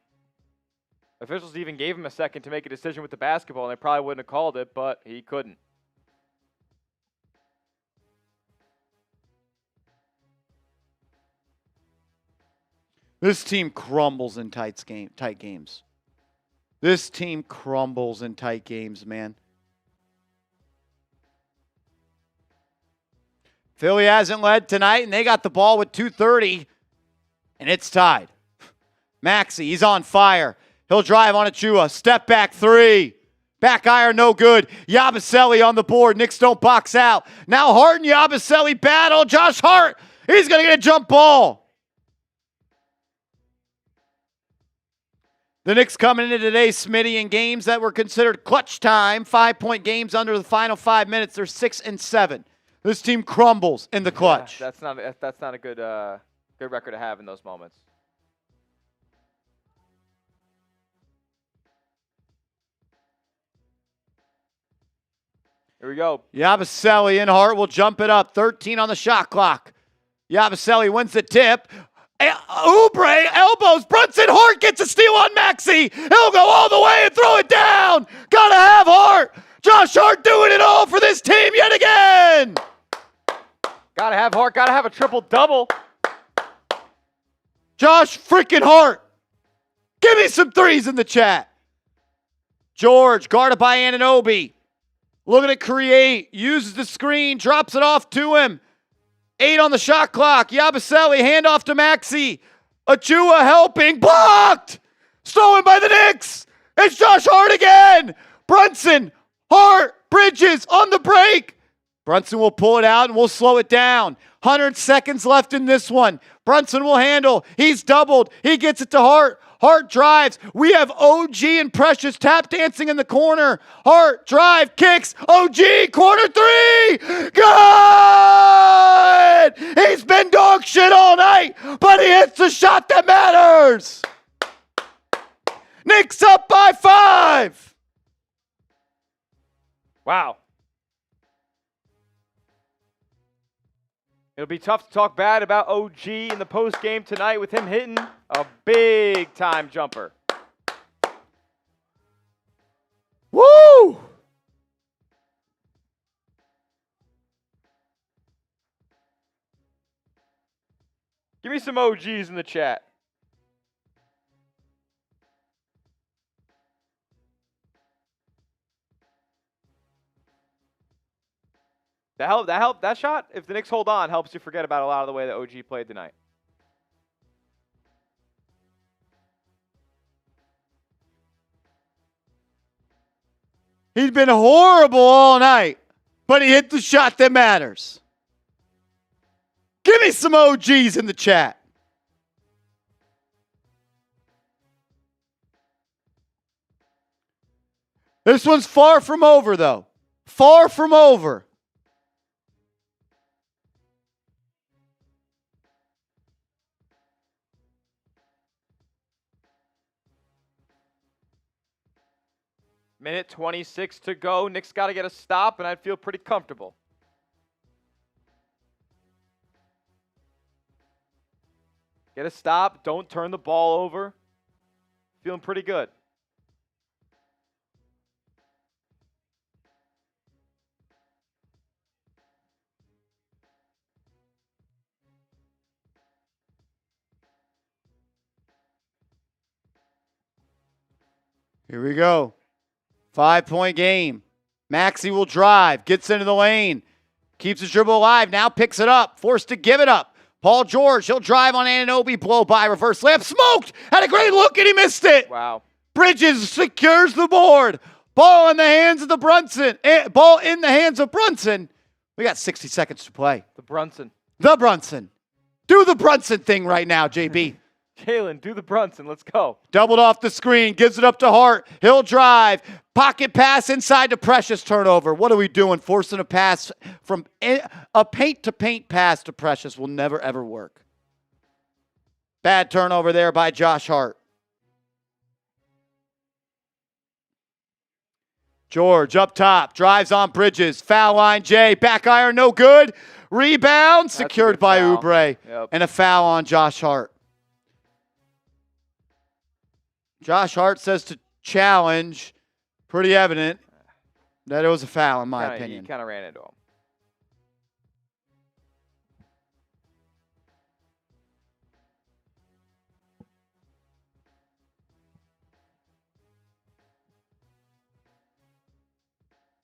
Officials even gave him a second to make a decision with the basketball, and they probably wouldn't have called it, but he couldn't. This team crumbles in tight games. This team crumbles in tight games, man. Philly hasn't led tonight, and they got the ball with 2:30, and it's tied. Maxey, he's on fire. He'll drive on Achua. Step back three. Back iron, no good. Yabusele on the board. Knicks don't box out. Now Hart and Yabusele battle. Josh Hart, he's going to get a jump ball. The Knicks coming into today, Smitty, in games that were considered clutch time, 5-point games under the final 5 minutes. They're 6-7. This team crumbles in the clutch. Yeah, that's not a good good record to have in those moments. Here we go. Yabusele and Hart will jump it up. 13 on the shot clock. Yabusele wins the tip. Oubre elbows Brunson. Hart gets a steal on Maxey. He'll go all the way and throw it down. Gotta have Hart. Josh Hart doing it all for this team yet again. Gotta have Hart. Gotta have a triple-double. Josh freaking Hart. Give me some threes in the chat. George, guarded by Anunoby. Looking to create. Uses the screen. Drops it off to him. 8 on the shot clock. Yabusele, handoff to Maxey. Achua helping. Blocked! Stolen by the Knicks. It's Josh Hart again. Brunson, Hart, Bridges on the break. Brunson will pull it out and we'll slow it down. 100 seconds left in this one. Brunson will handle. He's doubled. He gets it to Hart. Hart drives. We have OG and Precious tap dancing in the corner. Hart drive, kicks. OG, corner three. Good! He's been dog shit all night, but he hits the shot that matters. Knicks up by 5. Wow. It'll be tough to talk bad about OG in the post game tonight with him hitting a big-time jumper. Woo! Give me some OGs in the chat. That shot, if the Knicks hold on, helps you forget about a lot of the way that OG played tonight. He's been horrible all night, but he hit the shot that matters. Give me some OGs in the chat. This one's far from over, though. Far from over. Minute 26 to go. Knicks got to get a stop, and I'd feel pretty comfortable. Get a stop. Don't turn the ball over. Feeling pretty good. Here we go. 5-point game. Maxey will drive. Gets into the lane. Keeps his dribble alive. Now picks it up. Forced to give it up. Paul George. He'll drive on Anunoby. Blow by. Reverse layup. Smoked. Had a great look and he missed it. Wow. Bridges secures the board. Ball in the hands of the Brunson. Ball in the hands of Brunson. We got 60 seconds to play. The Brunson. The Brunson. Do the Brunson thing right now, JB. Jalen, do the Brunson. Let's go. Doubled off the screen. Gives it up to Hart. He'll drive. Pocket pass inside to Precious. Turnover. What are we doing? Forcing a pass from a paint-to-paint pass to Precious will never, ever work. Bad turnover there by Josh Hart. George up top. Drives on Bridges. Foul line, Jay. Back iron, no good. Rebound. Secured by Oubre. Yep. And a foul on Josh Hart. Josh Hart says to challenge. Pretty evident that it was a foul, in my opinion. He kind of ran into him.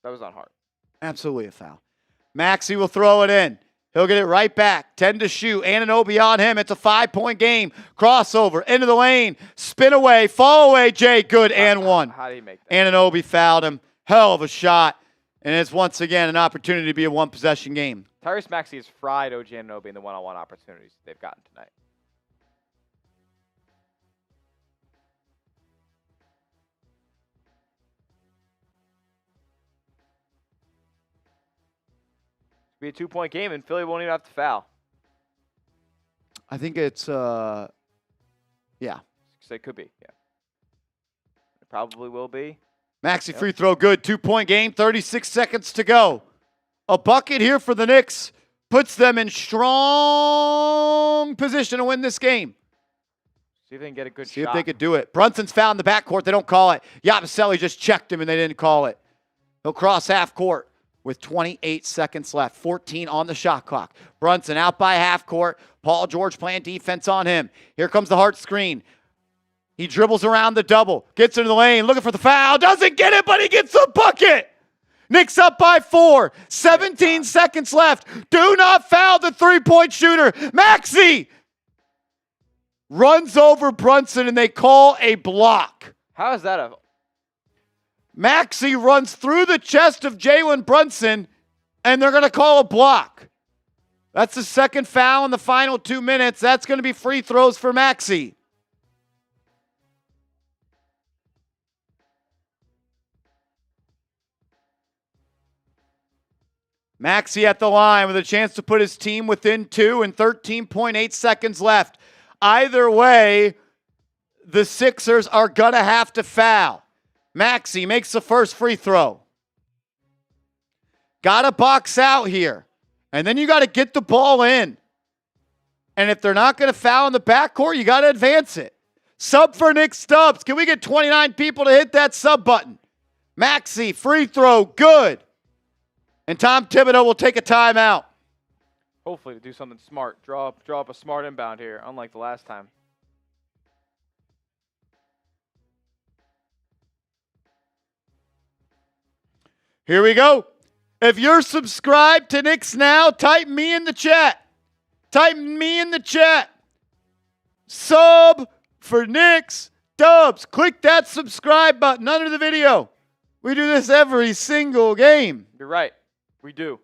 That was on Hart. Absolutely a foul. Maxey will throw it in. He'll get it right back. 10 to shoot. Anunoby on him. It's a 5-point game. Crossover. Into the lane. Spin away. Fall away, Jay. Good and one. How do you make that? Anunoby fouled him. Hell of a shot. And it's once again an opportunity to be a one-possession game. Tyrese Maxey has fried OG Anunoby in the one-on-one opportunities they've gotten tonight. Be a 2-point game, and Philly won't even have to foul. I think it's, yeah. So it could be, yeah. It probably will be. Maxey free throw good. 2-point game, 36 seconds to go. A bucket here for the Knicks puts them in strong position to win this game. See if they can get a good See shot. if they could do it. Brunson's foul in the backcourt. They don't call it. Yabusele just checked him, and they didn't call it. He'll cross half court with 28 seconds left. 14 on the shot clock. Brunson out by half court. Paul George playing defense on him. Here comes the Hart screen. He dribbles around the double. Gets into the lane. Looking for the foul. Doesn't get it, but he gets the bucket. Knicks up by 4. 17 seconds left. Do not foul the three-point shooter. Maxey runs over Brunson, and they call a block. How is that a... Maxey runs through the chest of Jalen Brunson, and they're going to call a block. That's the second foul in the final 2 minutes. That's going to be free throws for Maxey. Maxey at the line with a chance to put his team within 2 and 13.8 seconds left. Either way, the Sixers are going to have to foul. Maxey makes the first free throw. Got to box out here. And then you got to get the ball in. And if they're not going to foul in the backcourt, you got to advance it. Sub for Nick Stubbs. Can we get 29 people to hit that sub button? Maxey, free throw, good. And Tom Thibodeau will take a timeout. Hopefully to do something smart. Draw up a smart inbound here, unlike the last time. Here we go. If you're subscribed to Knicks Now, type me in the chat. Type me in the chat. Sub for Knicks Dubs. Click that subscribe button under the video. We do this every single game. You're right. We do.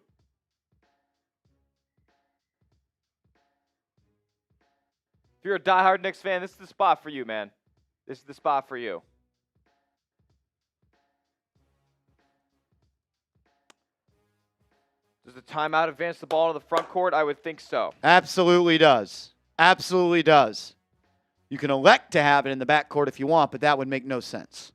If you're a diehard Knicks fan, this is the spot for you, man. This is the spot for you. Does the timeout advance the ball to the front court? I would think so. Absolutely does. Absolutely does. You can elect to have it in the backcourt if you want, but that would make no sense.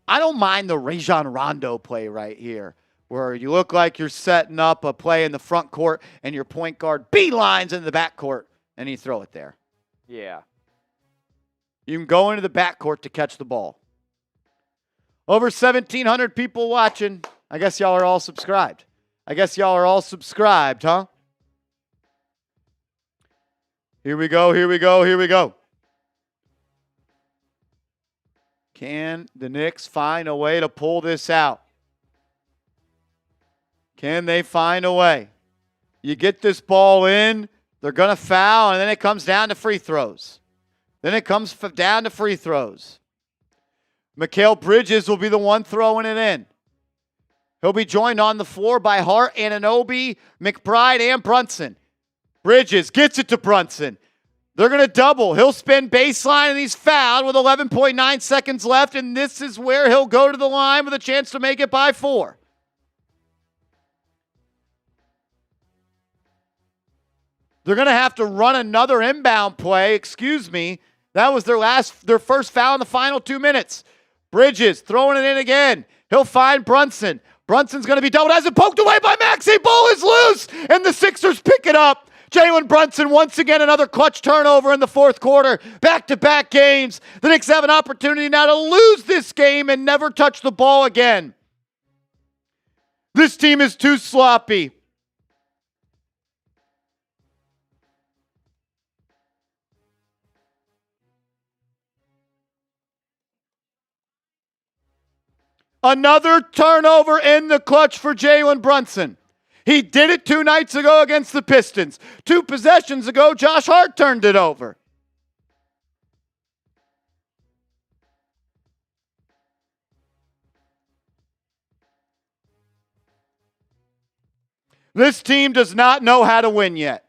I don't mind the Rajon Rondo play right here, where you look like you're setting up a play in the front court and your point guard beelines in the backcourt and you throw it there. Yeah. You can go into the backcourt to catch the ball. Over 1,700 people watching. I guess y'all are all subscribed. Huh? Here we go. Can the Knicks find a way to pull this out? Can they find a way? You get this ball in, they're going to foul, and then it comes down to free throws. Mikal Bridges will be the one throwing it in. He'll be joined on the floor by Hart, Anunoby, McBride, and Brunson. Bridges gets it to Brunson. They're going to double. He'll spin baseline, and he's fouled with 11.9 seconds left, and this is where he'll go to the line with a chance to make it by 4. They're going to have to run another inbound play. That was their first foul in the final 2 minutes. Bridges throwing it in again. He'll find Brunson. Brunson's going to be doubled. Has it poked away by Maxey. Ball is loose, and the Sixers pick it up. Jalen Brunson, once again, another clutch turnover in the fourth quarter. Back-to-back games. The Knicks have an opportunity now to lose this game and never touch the ball again. This team is too sloppy. Another turnover in the clutch for Jalen Brunson. He did it 2 nights ago against the Pistons. 2 possessions ago, Josh Hart turned it over. This team does not know how to win yet.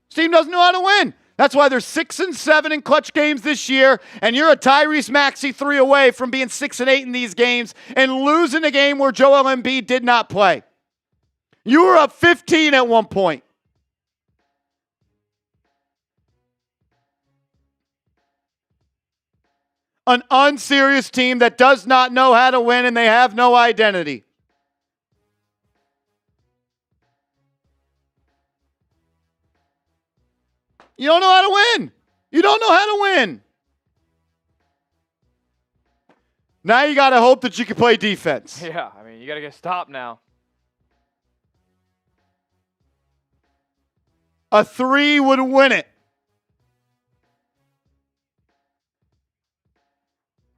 This team doesn't know how to win. That's why they're 6-7 in clutch games this year, and you're a Tyrese Maxey 3 away from being 6-8 in these games and losing a game where Joel Embiid did not play. You were up 15 at one point. An unserious team that does not know how to win and they have no identity. You don't know how to win. You don't know how to win. Now you got to hope that you can play defense. Yeah, I mean, you got to get stopped now. A 3 would win it.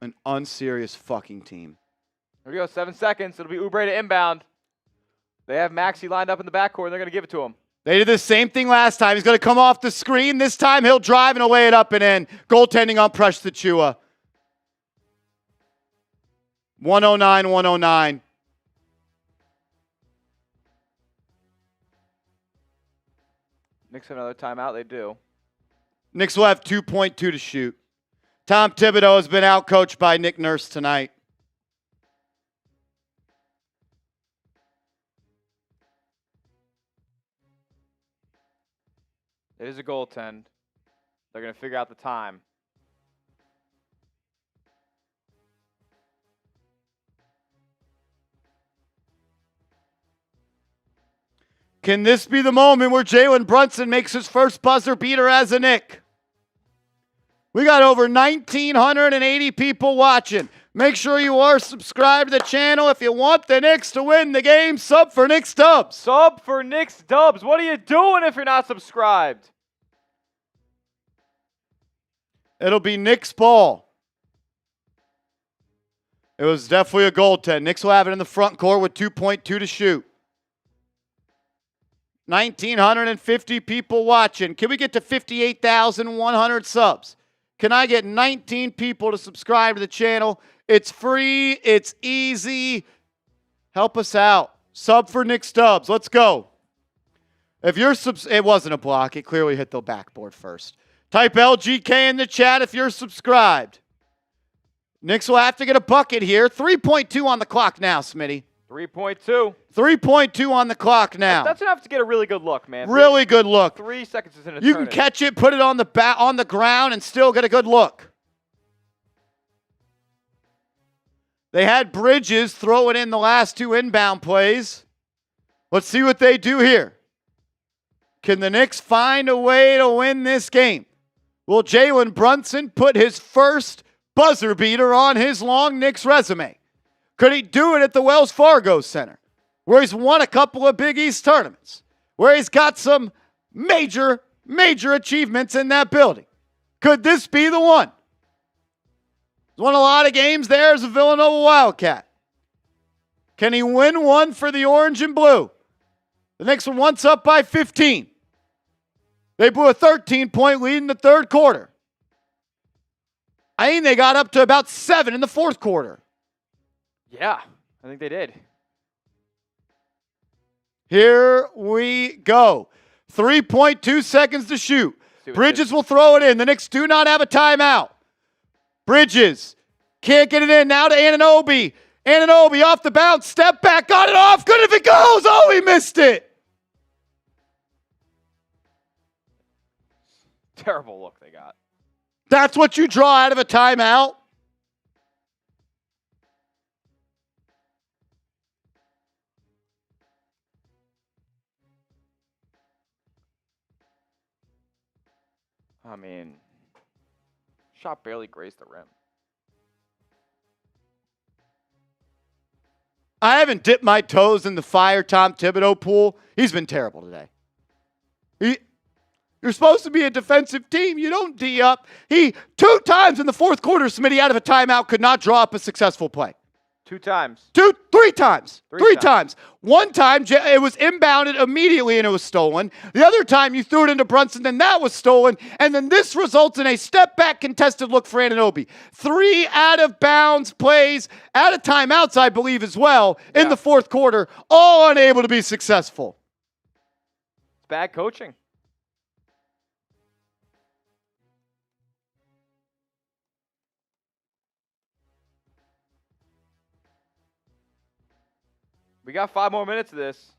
An unserious fucking team. Here we go, 7 seconds. It'll be Oubre to inbound. They have Maxey lined up in the backcourt, and they're going to give it to him. They did the same thing last time. He's going to come off the screen. This time he'll drive and he'll lay it up and in. Goaltending on Precious Achiuwa. 109, 109. Knicks have another timeout. They do. Knicks will have 2.2 to shoot. Tom Thibodeau has been outcoached by Nick Nurse tonight. It is a goaltend. They're going to figure out the time. Can this be the moment where Jalen Brunson makes his first buzzer beater as a Knick? We got over 1,980 people watching. Make sure you are subscribed to the channel. If you want the Knicks to win the game, sub for Knicks Dubs. Sub for Knicks Dubs. What are you doing if you're not subscribed? It'll be Knicks ball. It was definitely a goaltend. Knicks will have it in the front court with 2.2 to shoot. 1,950 people watching. Can we get to 58,100 subs? Can I get 19 people to subscribe to the channel? It's free. It's easy. Help us out. Sub for Knicks Dubs. Let's go. If you're it wasn't a block. It clearly hit the backboard first. Type LGK in the chat if you're subscribed. Knicks will have to get a bucket here. 3.2 on the clock now, Smitty. 3.2. 3.2 on the clock now. That's enough to get a really good look, man. Really good look. 3 seconds is an eternity. You can catch it, put it on the ground, and still get a good look. They had Bridges throw it in the last 2 inbound plays. Let's see what they do here. Can the Knicks find a way to win this game? Will Jalen Brunson put his first buzzer beater on his long Knicks resume? Could he do it at the Wells Fargo Center, where he's won a couple of Big East tournaments, where he's got some major achievements in that building? Could this be the one? He's won a lot of games there as a Villanova Wildcat. Can he win one for the orange and blue? The Knicks were once up by 15. They blew a 13-point lead in the third quarter. I think they got up to about 7 in the fourth quarter. Yeah, I think they did. Here we go. 3.2 seconds to shoot. Bridges will throw it in. The Knicks do not have a timeout. Bridges can't get it in. Now to Anunoby. Anunoby off the bounce. Step back. Got it off. Good if it goes. Oh, he missed it. Terrible look they got. That's what you draw out of a timeout. I mean, shot barely grazed the rim. I haven't dipped my toes in the fire Tom Thibodeau pool. He's been terrible today. You're supposed to be a defensive team. You don't D up. He, 2 times in the fourth quarter, Smitty out of a timeout could not draw up a successful play. 2 times. 3 times. 3 times. One time, it was inbounded immediately and it was stolen. The other time, you threw it into Brunson, then that was stolen. And then this results in a step-back contested look for Anunoby. 3 out-of-bounds plays, out of timeouts, I believe, as well, in the fourth quarter, all unable to be successful. It's bad coaching. We got 5 more minutes of this.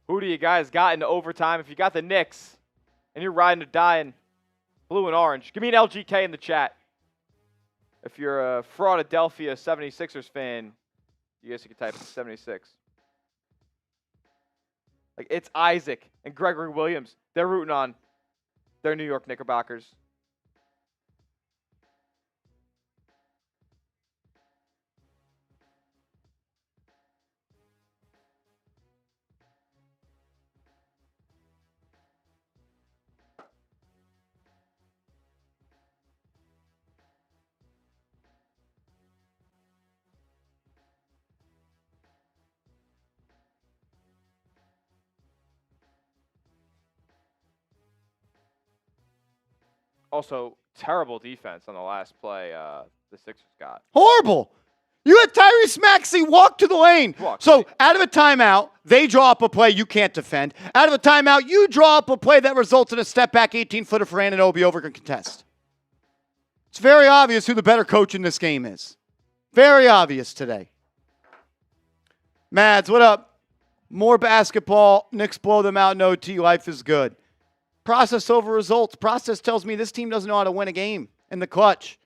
Who do you guys got in overtime? If you got the Knicks and you're riding or dying blue and orange, give me an LGK in the chat. If you're a Philadelphia 76ers fan, you guys can type 76. Like, it's Isaac and Gregory Williams. They're rooting on their New York Knickerbockers. Also, terrible defense on the last play the Sixers got. Horrible. You had Tyrese Maxey walk to the lane. So out of a timeout, they draw up a play you can't defend. Out of a timeout, you draw up a play that results in a step back 18-footer for Anunoby over a contest. It's very obvious who the better coach in this game is. Very obvious today. Mads, what up? More basketball. Knicks blow them out in OT. Life is good. Process over results. Process tells me this team doesn't know how to win a game in the clutch.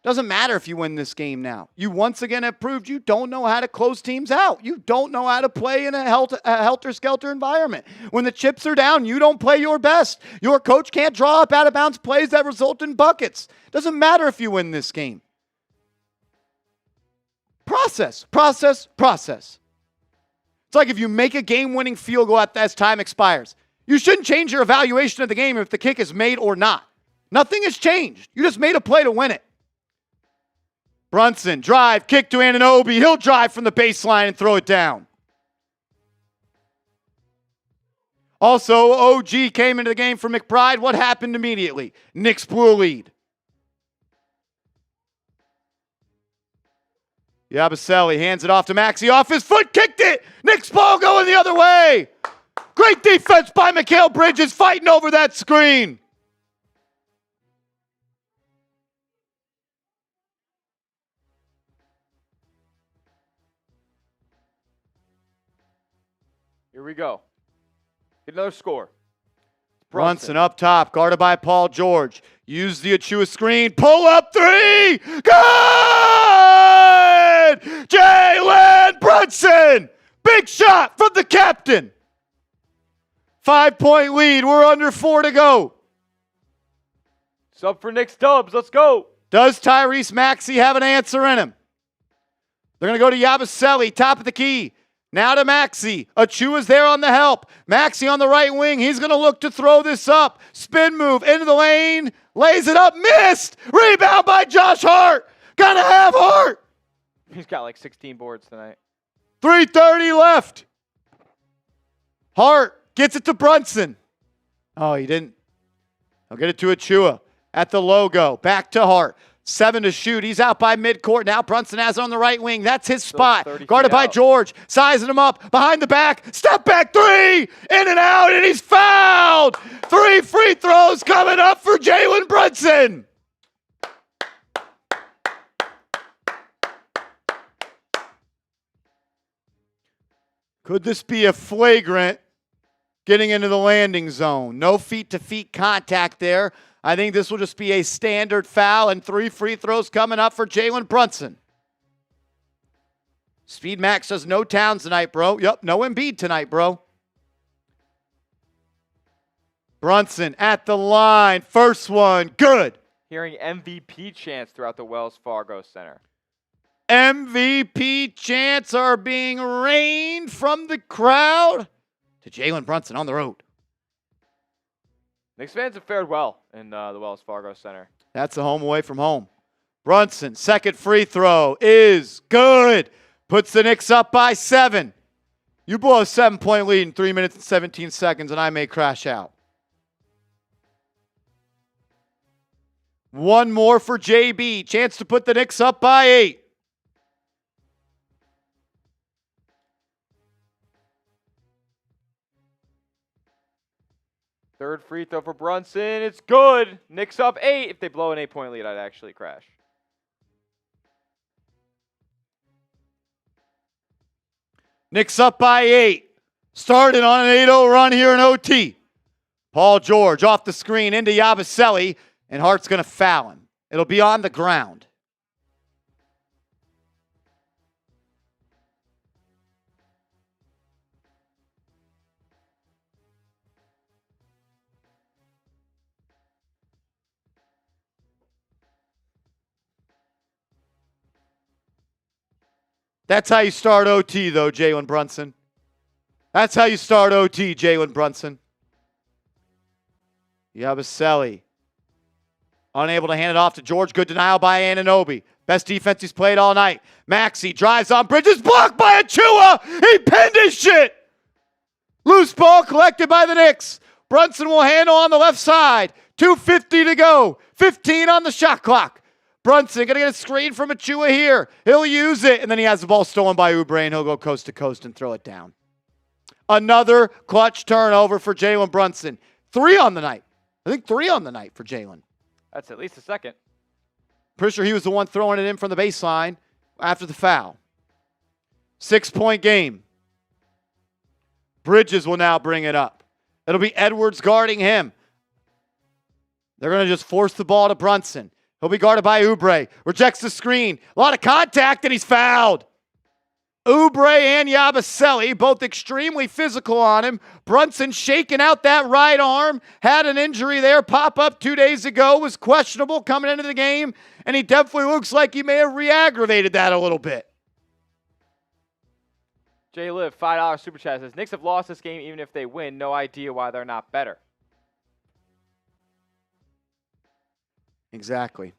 Doesn't matter if you win this game now. You once again have proved you don't know how to close teams out. You don't know how to play in a helter-skelter environment. When the chips are down, you don't play your best. Your coach can't draw up out-of-bounds plays that result in buckets. Doesn't matter if you win this game. Process, process, process. It's like if you make a game-winning field goal as time expires. You shouldn't change your evaluation of the game if the kick is made or not. Nothing has changed. You just made a play to win it. Brunson, drive, kick to Anunoby. He'll drive from the baseline and throw it down. Also, OG came into the game for McBride. What happened immediately? Knicks blew a lead. Yabusele hands it off to Maxey. Off his foot, kicked it. Knicks ball going the other way. Great defense by Mikal Bridges fighting over that screen. Here we go. Get another score. Brunson up top, guarded by Paul George. Use the Achua screen. Pull up three. Good! Jalen Brunson. Big shot from the captain. 5-point lead. We're under 4 to go. Sub for Knicks Dubs. Let's go. Does Tyrese Maxey have an answer in him? They're going to go to Yabusele, top of the key. Now to Maxey. Achua's there on the help. Maxey on the right wing. He's going to look to throw this up. Spin move into the lane. Lays it up. Missed. Rebound by Josh Hart. Gotta have Hart. He's got like 16 boards tonight. 3:30 left. Hart gets it to Brunson. Oh, he didn't. I'll get it to Achua at the logo. Back to Hart. 7 to shoot. He's out by midcourt. Now Brunson has it on the right wing. That's his spot. Guarded by George. Sizing him up. Behind the back. Step back three. In and out. And he's fouled. 3 free throws coming up for Jalen Brunson. Could this be a flagrant getting into the landing zone? No feet-to-feet contact there. I think this will just be a standard foul and 3 free throws coming up for Jalen Brunson. Speed Max says no Towns tonight, bro. Yep, no Embiid tonight, bro. Brunson at the line. First one, good. Hearing MVP chants throughout the Wells Fargo Center. MVP chants are being rained from the crowd to Jalen Brunson on the road. Knicks fans have fared well in the Wells Fargo Center. That's a home away from home. Brunson, second free throw is good. Puts the Knicks up by 7. You blow a 7-point lead in 3 minutes and 17 seconds, and I may crash out. One more for JB. Chance to put the Knicks up by 8. Third free throw for Brunson. It's good. Knicks up 8. If they blow an 8-point lead, I'd actually crash. Knicks up by 8. Starting on an 8-0 run here in OT. Paul George off the screen into Yabusele, and Hart's going to foul him. It'll be on the ground. That's how you start OT, though, Jalen Brunson. That's how you start OT, Jalen Brunson. Yabusele. Unable to hand it off to George. Good denial by Anunoby. Best defense he's played all night. Maxey drives on Bridges. Blocked by Achua. He pinned his shit. Loose ball collected by the Knicks. Brunson will handle on the left side. 2:50 to go. 15 on the shot clock. Brunson going to get a screen from Achua here. He'll use it, and then he has the ball stolen by Oubre, and he'll go coast to coast and throw it down. Another clutch turnover for Jalen Brunson. 3 on the night. I think 3 on the night for Jalen. That's at least a second. Pretty sure he was the one throwing it in from the baseline after the foul. 6-point game. Bridges will now bring it up. It'll be Edwards guarding him. They're going to just force the ball to Brunson. He'll be guarded by Oubre. Rejects the screen. A lot of contact, and he's fouled. Oubre and Yabusele, both extremely physical on him. Brunson shaking out that right arm. Had an injury there pop up 2 days ago. Was questionable coming into the game. And he definitely looks like he may have re-aggravated that a little bit. Jay Liv, $5 super chat says, Knicks have lost this game even if they win. No idea why they're not better. Exactly.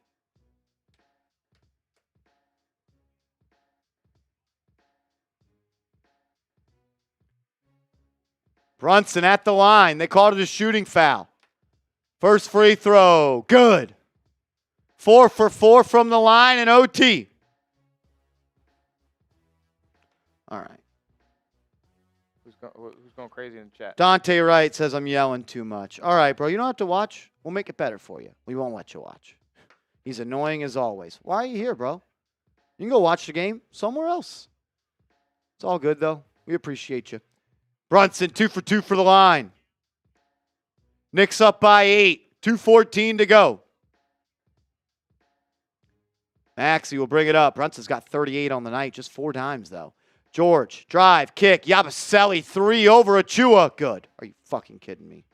Brunson at the line. They called it a shooting foul. First free throw. Good. 4 for 4 from the line in OT. All right. Who's going crazy in the chat? Dante Wright says I'm yelling too much. All right, bro. You don't have to watch. We'll make it better for you. We won't let you watch. He's annoying as always. Why are you here, bro? You can go watch the game somewhere else. It's all good, though. We appreciate you. Brunson, 2 for 2 for the line. Knicks up by 8. 2:14 to go. Maxey will bring it up. Brunson's got 38 on the night, just 4 times, though. George, drive, kick. Yabusele, 3 over Achua. Good. Are you fucking kidding me?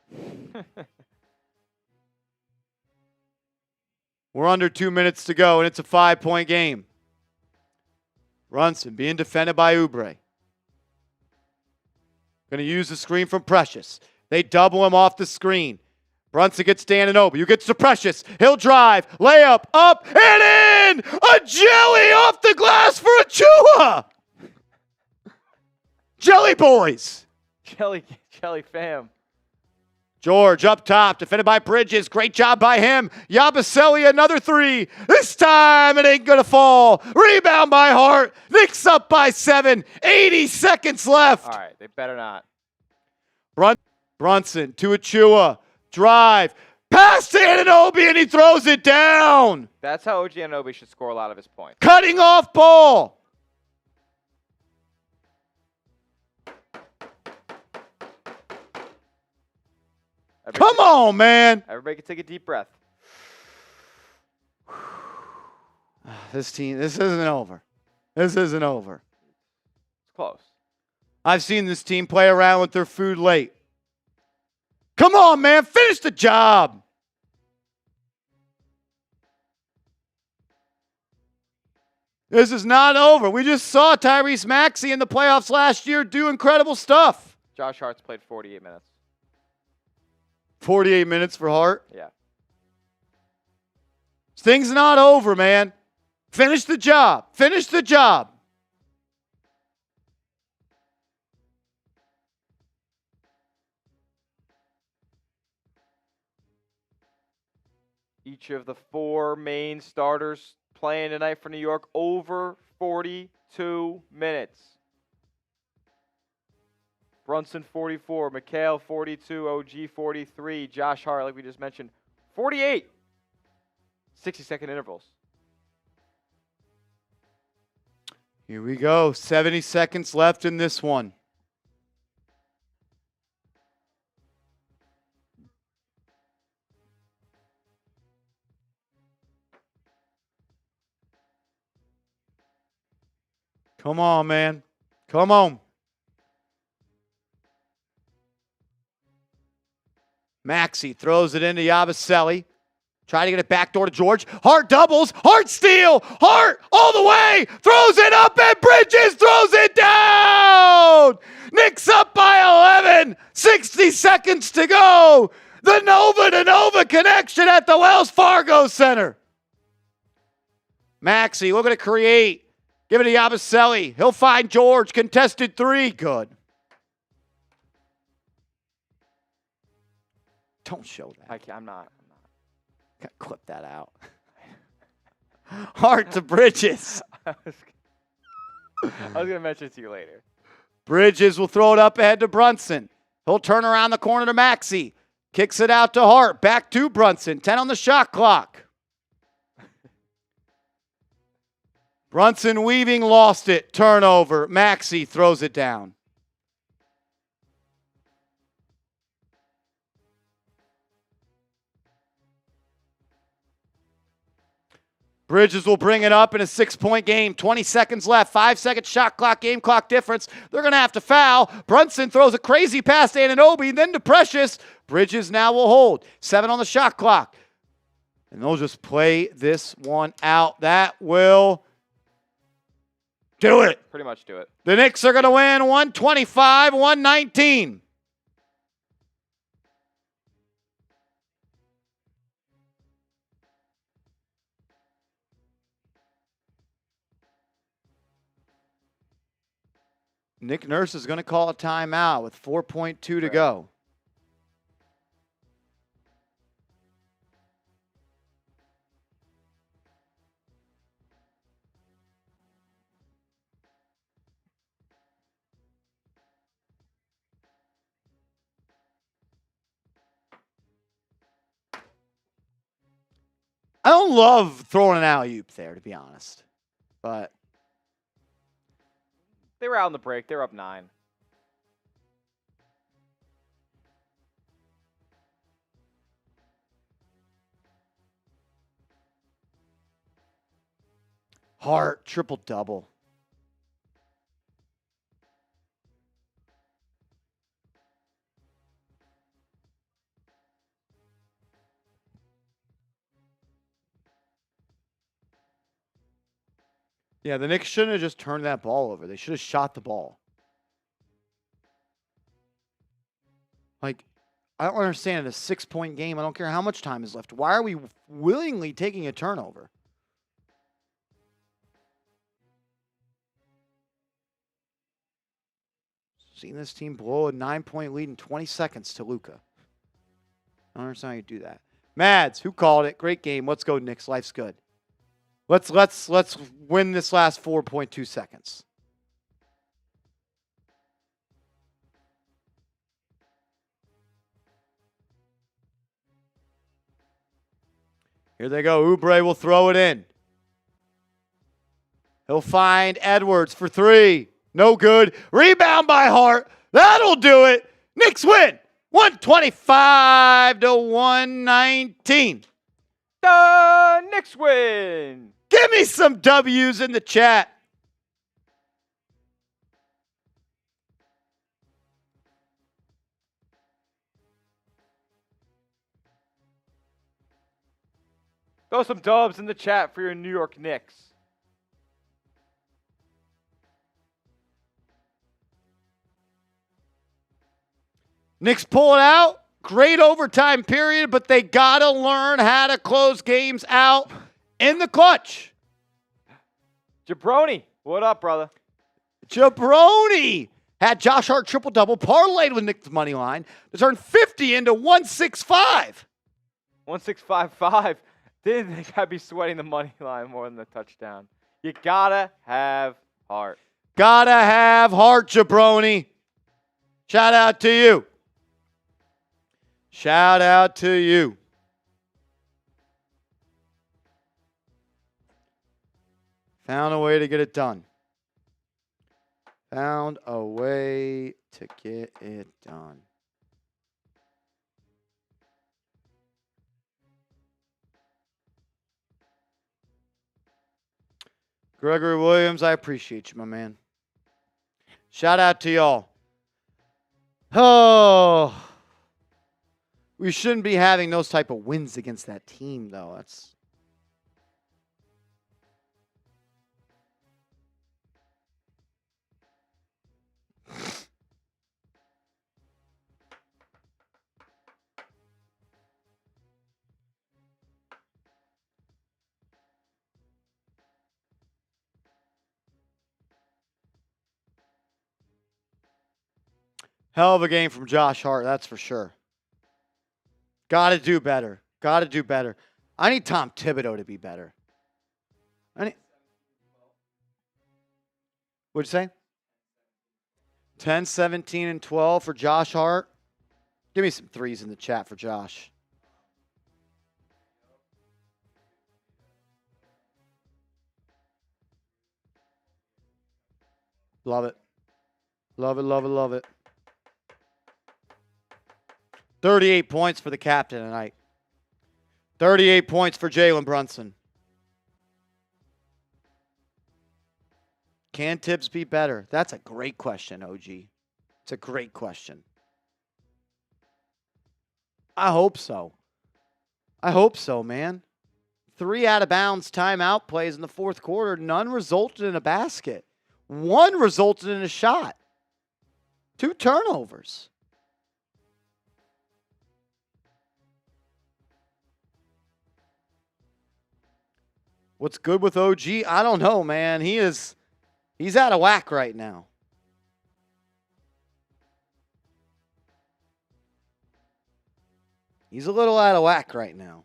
We're under 2 minutes to go, and it's a 5-point game. Brunson being defended by Oubre. Going to use the screen from Precious. They double him off the screen. Brunson gets to Anunoby, who gets to Precious. He'll drive, layup, up, and in! A jelly off the glass for Achua! Jelly boys! Jelly fam. George up top, defended by Bridges. Great job by him. Yabusele, another 3. This time it ain't going to fall. Rebound by Hart. Knicks up by 7. 80 seconds left. All right, they better not. Brunson to Achua. Drive. Pass to Anunoby, and he throws it down. That's how OG Anunoby should score a lot of his points. Cutting off ball. Come on, man. Everybody can take a deep breath. This isn't over. This isn't over. It's close. I've seen this team play around with their food late. Come on, man. Finish the job. This is not over. We just saw Tyrese Maxey in the playoffs last year do incredible stuff. Josh Hart's played 48 minutes. 48 minutes for Hart. Yeah. Thing's not over, man. Finish the job. Finish the job. Each of the 4 main starters playing tonight for New York over 42 minutes. Brunson 44, Mikal 42, OG 43, Josh Hart, like we just mentioned, 48. 60-second intervals. Here we go. 70 seconds left in this one. Come on, man. Come on. Maxey throws it into Yabusele. Try to get it backdoor to George. Hart doubles. Hart steal. Hart all the way. Throws it up and Bridges throws it down. Knicks up by 11. 60 seconds to go. The Nova to Nova connection at the Wells Fargo Center. Maxey looking to create. Give it to Yabusele. He'll find George. Contested three. Good. Don't show that. I'm not. Gotta clip that out. Hart to Bridges. I was going to mention it to you later. Bridges will throw it up ahead to Brunson. He'll turn around the corner to Maxey. Kicks it out to Hart. Back to Brunson. 10 on the shot clock. Brunson weaving, lost it. Turnover. Maxey throws it down. Bridges will bring it up in a 6-point game. 20 seconds left. 5-second shot clock, game clock difference. They're going to have to foul. Brunson throws a crazy pass to Anunoby, then to Precious. Bridges now will hold. 7 on the shot clock. And they'll just play this one out. That will do it. Pretty much do it. The Knicks are going to win 125-119. Nick Nurse is going to call a timeout with 4.2 to go. I don't love throwing an alley-oop there, to be honest. But They were out in the break. They were up 9. Hart, triple-double. Yeah, the Knicks shouldn't have just turned that ball over. They should have shot the ball. Like, I don't understand. In a 6-point game, I don't care how much time is left. Why are we willingly taking a turnover? Seen this team blow a 9-point lead in 20 seconds to Luka. I don't understand how you do that. Mads, who called it? Great game. Let's go, Knicks. Life's good. Let's win this last 4.2 seconds. Here they go. Oubre will throw it in. He'll find Edwards for 3. No good. Rebound by Hart. That'll do it. Knicks win. 125-119. The Knicks win. Give me some W's in the chat. Throw some dubs in the chat for your New York Knicks. Knicks pull it out. Great overtime period, but they got to learn how to close games out in the clutch. Jabroni, what up, brother? Jabroni had Josh Hart triple-double, parlayed with Knicks' money line to turn 50 into 165. 1655. Didn't think I'd be sweating the money line more than the touchdown. You gotta have heart. Gotta have heart, Jabroni. Shout out to you. Shout out to you. Found a way to get it done. Found a way to get it done. Gregory Williams, I appreciate you, my man. Shout out to y'all. Oh, we shouldn't be having those type of wins against that team, though. That's hell of a game from Josh Hart, that's for sure. Got to do better. Got to do better. I need Tom Thibodeau to be better. What'd you say? 10, 17, and 12 for Josh Hart. Give me some threes in the chat for Josh. Love it. Love it, love it, love it. 38 points for the captain tonight. 38 points for Jalen Brunson. Can Tibbs be better? That's a great question, OG. It's a great question. I hope so. I hope so, man. 3 out-of-bounds timeout plays in the fourth quarter. None resulted in a basket. 1 resulted in a shot. 2 turnovers. What's good with OG? I don't know, man. He's out of whack right now. He's a little out of whack right now.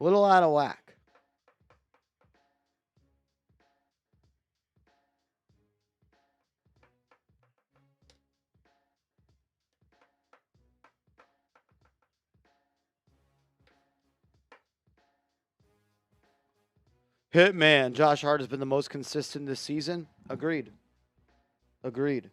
A little out of whack. Hitman. Josh Hart has been the most consistent this season. Agreed. Agreed.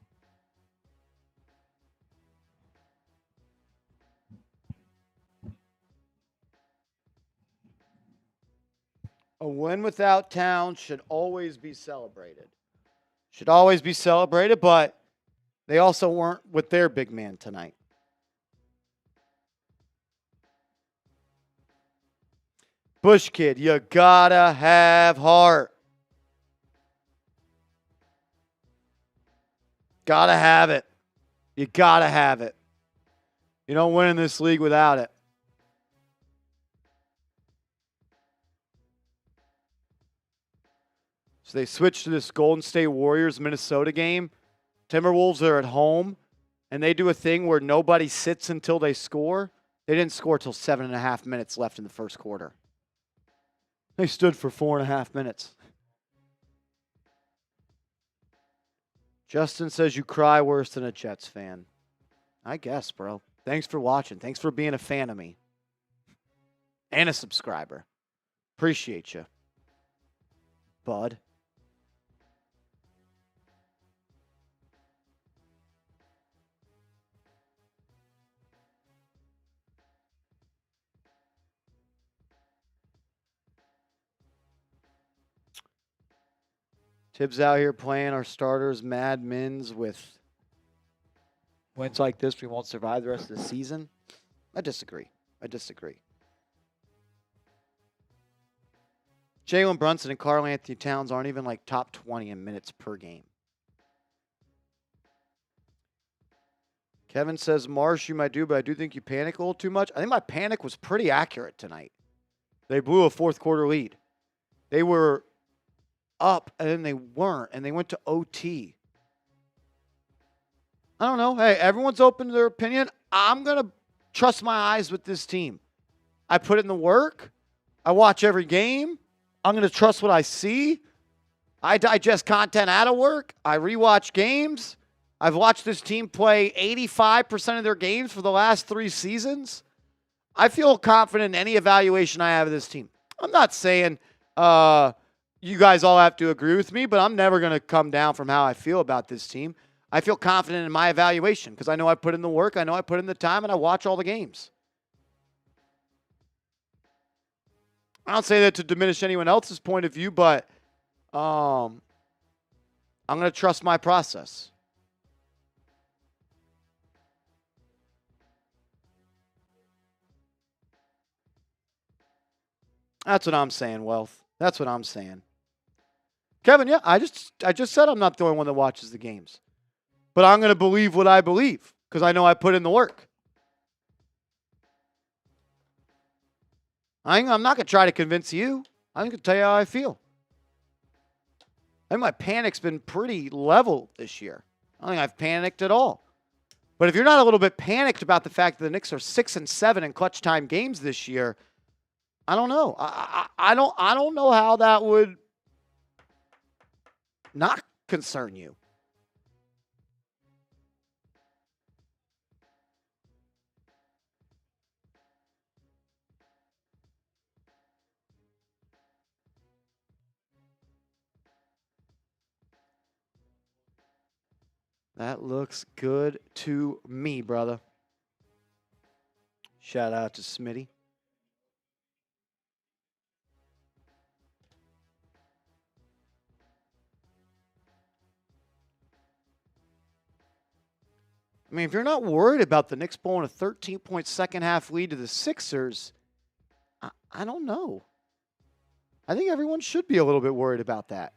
A win without Towns should always be celebrated. Should always be celebrated, but they also weren't with their big man tonight. Bush kid, you gotta have heart. Gotta have it. You gotta have it. You don't win in this league without it. So they switched to this Golden State Warriors Minnesota game. Timberwolves are at home, and they do a thing where nobody sits until they score. They didn't score till 7.5 minutes left in the first quarter. They stood for 4.5 minutes. Justin says you cry worse than a Jets fan. I guess, bro. Thanks for watching. Thanks for being a fan of me. And a subscriber. Appreciate you, bud. Tibbs out here playing our starters, Mad Mins, with wins like this, we won't survive the rest of the season. I disagree. I disagree. Jalen Brunson and Karl-Anthony Towns aren't even like top 20 in minutes per game. Kevin says, Marsh, you might do, but I do think you panic a little too much. I think my panic was pretty accurate tonight. They blew a fourth quarter lead. They were up, and then they weren't, and they went to OT. I don't know. Hey, everyone's open to their opinion. I'm going to trust my eyes with this team. I put in the work. I watch every game. I'm going to trust what I see. I digest content out of work. I rewatch games. I've watched this team play 85% of their games for the last 3 seasons. I feel confident in any evaluation I have of this team. I'm not saying you guys all have to agree with me, but I'm never going to come down from how I feel about this team. I feel confident in my evaluation because I know I put in the work, I know I put in the time, and I watch all the games. I don't say that to diminish anyone else's point of view, but I'm going to trust my process. That's what I'm saying, Wealth. That's what I'm saying. Kevin, yeah, I just said I'm not the only one that watches the games. But I'm going to believe what I believe because I know I put in the work. I'm not going to try to convince you. I'm going to tell you how I feel. I think my panic's been pretty level this year. I don't think I've panicked at all. But if you're not a little bit panicked about the fact that the Knicks are 6-7 in clutch time games this year, I don't know. I don't know how that would not concern you. That looks good to me, brother. Shout out to Smitty. I mean, if you're not worried about the Knicks blowing a 13-point second-half lead to the Sixers, I don't know. I think everyone should be a little bit worried about that.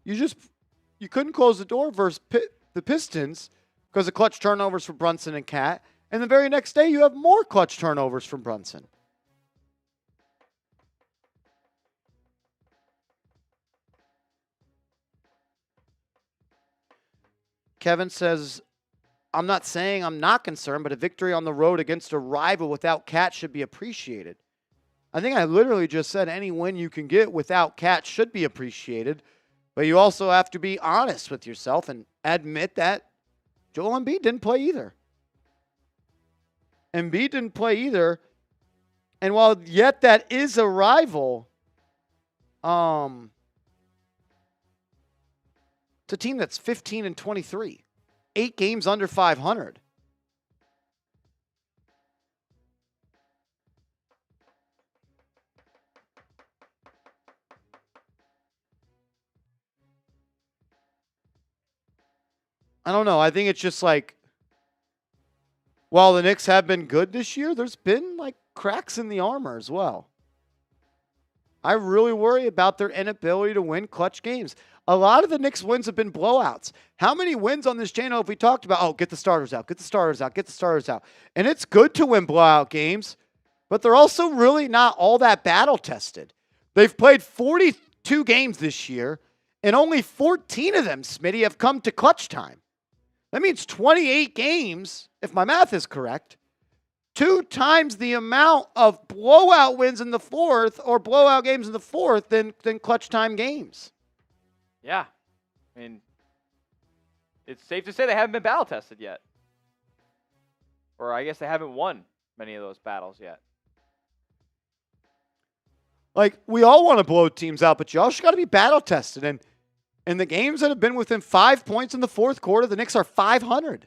You couldn't close the door versus the Pistons because of clutch turnovers for Brunson and Cat, and the very next day you have more clutch turnovers from Brunson. Kevin says, I'm not saying I'm not concerned, but a victory on the road against a rival without Cat should be appreciated. I think I literally just said any win you can get without Cat should be appreciated, but you also have to be honest with yourself and admit that Joel Embiid didn't play either. Embiid didn't play either, and while yet that is a rival, it's a team that's 15-23, 8 games under 500. I don't know. I think it's just like, while the Knicks have been good this year, there's been like cracks in the armor as well. I really worry about their inability to win clutch games. A lot of the Knicks wins have been blowouts. How many wins on this channel have we talked about? Oh, get the starters out, get the starters out, get the starters out. And it's good to win blowout games, but they're also really not all that battle tested. They've played 42 games this year, and only 14 of them, Smitty, have come to clutch time. That means 28 games, if my math is correct, 2 times the amount of blowout wins in the fourth or blowout games in the fourth than clutch time games. Yeah. I mean, it's safe to say they haven't been battle tested yet. Or I guess they haven't won many of those battles yet. Like, we all want to blow teams out, but you also got to be battle tested. And in the games that have been within 5 points in the fourth quarter, the Knicks are 500.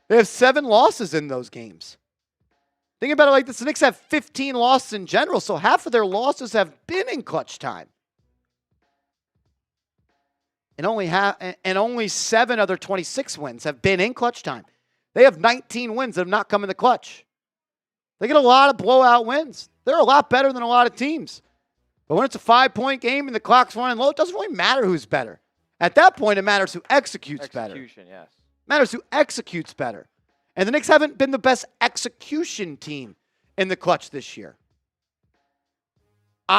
They have 7 losses in those games. Think about it like this. The Knicks have 15 losses in general, so half of their losses have been in clutch time. And only 7 other 26 wins have been in clutch time. They have 19 wins that have not come in the clutch. They get a lot of blowout wins. They're a lot better than a lot of teams. But when it's a 5-point game and the clock's running low, it doesn't really matter who's better. At that point, it matters who executes better. Execution, yes. Matters who executes better. And the Knicks haven't been the best execution team in the clutch this year.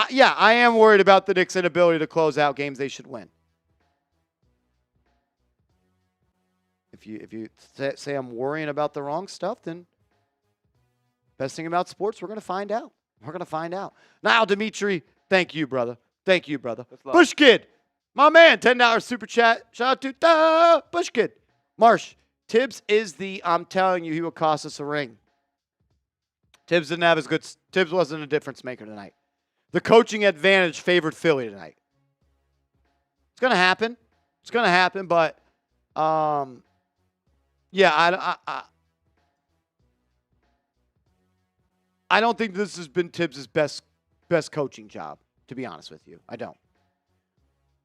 Yeah, I am worried about the Knicks' inability to close out games they should win. If you say I'm worrying about the wrong stuff, then best thing about sports, we're going to find out. We're going to find out. Now, Dimitri, thank you, brother. Thank you, brother. Bush Kid, my man, $10 super chat. Shout out to Bush Kid. Marsh, Tibbs is I'm telling you, he will cost us a ring. Tibbs didn't have as good. Tibbs wasn't a difference maker tonight. The coaching advantage favored Philly tonight. It's going to happen. It's going to happen, but yeah, I don't think this has been Tibbs' best coaching job, to be honest with you. I don't.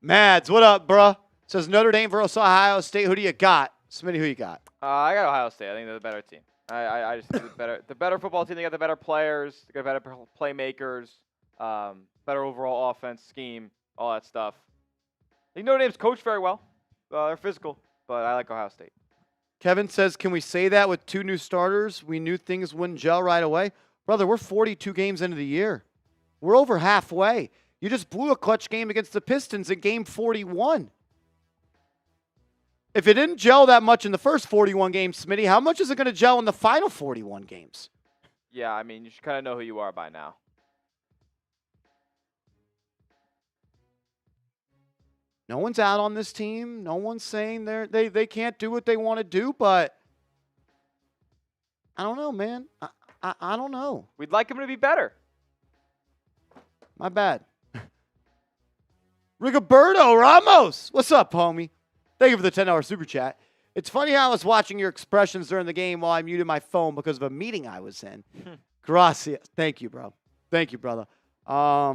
Mads, what up, bruh? Says Notre Dame versus Ohio State. Who do you got? Smitty, who you got? I got Ohio State. I think they're the better team. I just think the better football team. They got the better players. They got better playmakers. Better overall offense scheme. All that stuff. I think Notre Dame's coached very well. They're physical, but I like Ohio State. Kevin says, can we say that with 2 new starters? We knew things wouldn't gel right away. Brother, we're 42 games into the year. We're over halfway. You just blew a clutch game against the Pistons in game 41. If it didn't gel that much in the first 41 games, Smitty, how much is it going to gel in the final 41 games? Yeah, I mean, you should kind of know who you are by now. No one's out on this team. No one's saying they can't do what they want to do, but I don't know, man. I don't know. We'd like him to be better. My bad. Rigoberto Ramos. What's up, homie? Thank you for the $10 super chat. It's funny how I was watching your expressions during the game while I muted my phone because of a meeting I was in. Gracias. Thank you, bro. Thank you, brother. I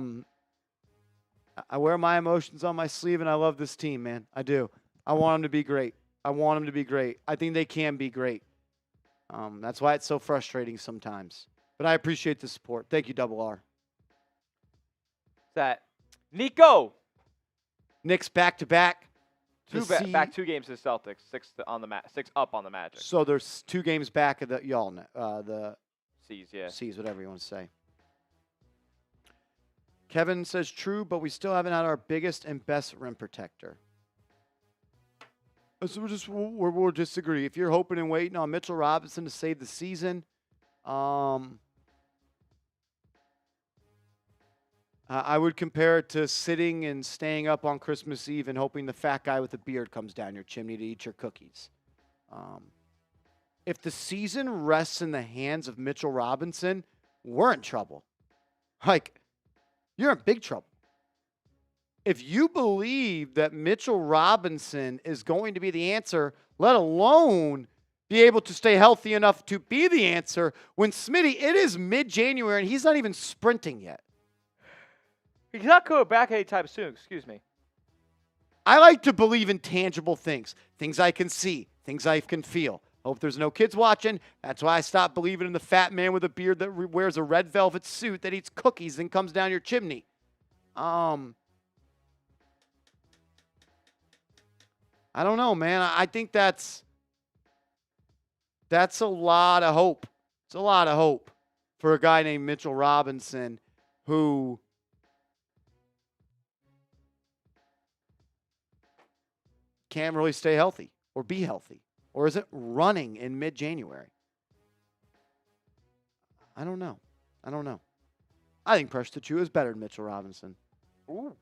wear my emotions on my sleeve, and I love this team, man. I do. I want them to be great. I want them to be great. I think they can be great. That's why it's so frustrating sometimes. But I appreciate the support. Thank you, Double R. That Nico. Knicks back-to-back. Back 2 games to the Celtics. 6 up on the Magic. So there's 2 games back of the y'all know, the C's, yeah. C's, whatever you want to say. Kevin says true, but we still haven't had our biggest and best rim protector. So we'll disagree. If you're hoping and waiting on Mitchell Robinson to save the season, I would compare it to sitting and staying up on Christmas Eve and hoping the fat guy with the beard comes down your chimney to eat your cookies. If the season rests in the hands of Mitchell Robinson, we're in trouble. Like, you're in big trouble. If you believe that Mitchell Robinson is going to be the answer, let alone be able to stay healthy enough to be the answer, when Smitty, it is mid-January and he's not even sprinting yet. He's not coming back anytime soon, excuse me. I like to believe in tangible things, things I can see, things I can feel. Hope there's no kids watching. That's why I stopped believing in the fat man with a beard that wears a red velvet suit that eats cookies and comes down your chimney. I don't know, man. I think that's a lot of hope. It's a lot of hope for a guy named Mitchell Robinson who can't really stay healthy or be healthy or isn't running in mid-January. I don't know. I think Precious Achua is better than Mitchell Robinson. Ooh.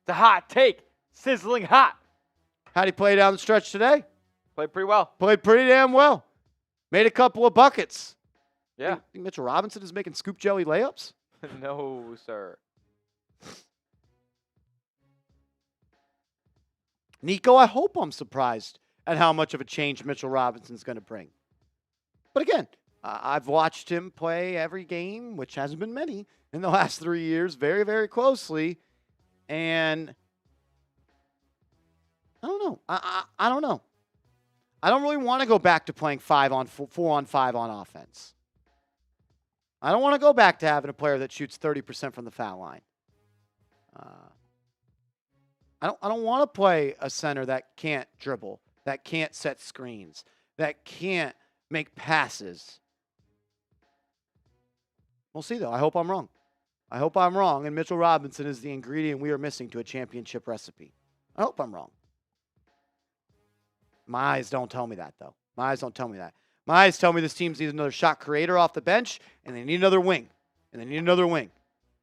The hot take. Sizzling hot. How'd he play down the stretch today? Played pretty well. Played pretty damn well. Made a couple of buckets. Yeah. Think Mitchell Robinson is making scoop jelly layups? No, sir. Nico, I hope I'm surprised at how much of a change Mitchell Robinson's going to bring. But again, I've watched him play every game, which hasn't been many, in the last 3 years, very, very closely. And I don't know. I don't know. I don't really want to go back to playing 4-on-5 on offense. I don't want to go back to having a player that shoots 30% from the foul line. I don't want to play a center that can't dribble, that can't set screens, that can't make passes. We'll see, though. I hope I'm wrong. I hope I'm wrong, and Mitchell Robinson is the ingredient we are missing to a championship recipe. I hope I'm wrong. My eyes don't tell me that, though. My eyes don't tell me that. My eyes tell me this team needs another shot creator off the bench, and they need another wing.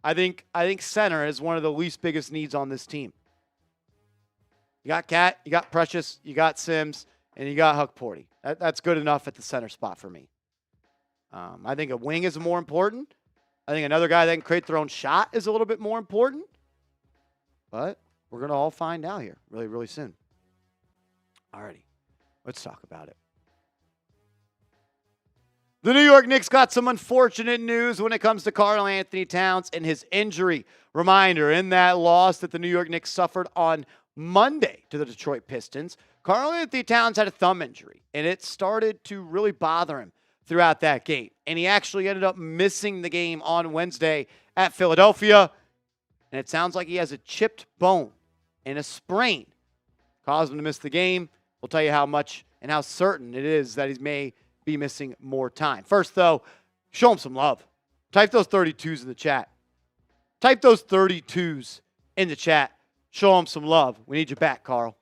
I think center is one of the least biggest needs on this team. You got Cat, you got Precious, you got Sims, and you got Huck Porty. That's good enough at the center spot for me. I think a wing is more important. I think another guy that can create their own shot is a little bit more important. But we're going to all find out here really, really soon. Alrighty, let's talk about it. The New York Knicks got some unfortunate news when it comes to Karl-Anthony Towns and his injury. Reminder, in that loss that the New York Knicks suffered on Monday to the Detroit Pistons, Karl-Anthony Towns had a thumb injury, and it started to really bother him throughout that game. And he actually ended up missing the game on Wednesday at Philadelphia. And it sounds like he has a chipped bone and a sprain. Caused him to miss the game. We'll tell you how much and how certain it is that he may be missing more time. First, though, show him some love. Type those 32s in the chat. Type those 32s in the chat. Show him some love. We need you back, Karl.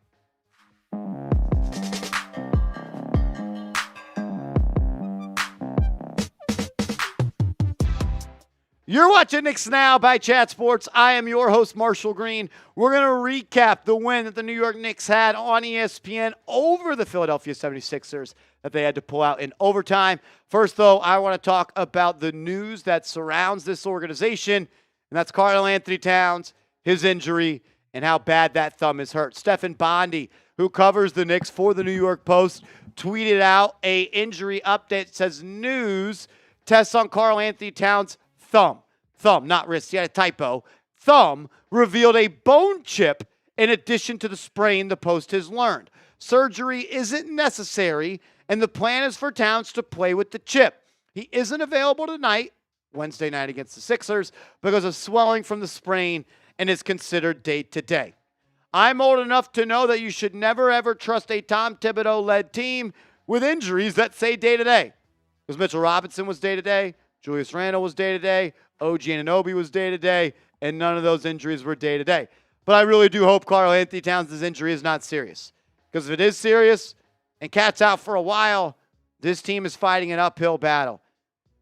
You're watching Knicks Now by Chat Sports. I am your host, Marshall Green. We're going to recap the win that the New York Knicks had on ESPN over the Philadelphia 76ers that they had to pull out in overtime. First, though, I want to talk about the news that surrounds this organization, and that's Karl-Anthony Towns, his injury, and how bad that thumb is hurt. Stephen Bondy, who covers the Knicks for the New York Post, tweeted out a injury update that says news tests on Karl-Anthony Towns' thumb, not wrist. He had a typo. Thumb revealed a bone chip in addition to the sprain, the Post has learned. Surgery isn't necessary, and the plan is for Towns to play with the chip. He isn't available tonight, Wednesday night against the Sixers, because of swelling from the sprain and is considered day-to-day. I'm old enough to know that you should never, ever trust a Tom Thibodeau-led team with injuries that say day-to-day. Because Mitchell Robinson was day-to-day, Julius Randle was day-to-day, OG Anunoby was day-to-day, and none of those injuries were day-to-day. But I really do hope Karl-Anthony Towns' injury is not serious. Because if it is serious and Cat's out for a while, this team is fighting an uphill battle.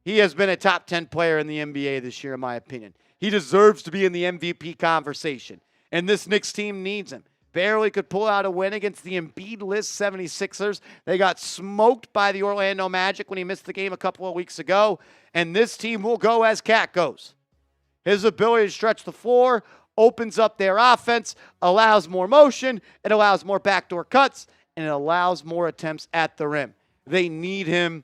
He has been a top 10 player in the NBA this year, in my opinion. He deserves to be in the MVP conversation. And this Knicks team needs him. Barely could pull out a win against the Embiid-less 76ers. They got smoked by the Orlando Magic when he missed the game a couple of weeks ago. And this team will go as Cat goes. His ability to stretch the floor opens up their offense, allows more motion, it allows more backdoor cuts, and it allows more attempts at the rim. They need him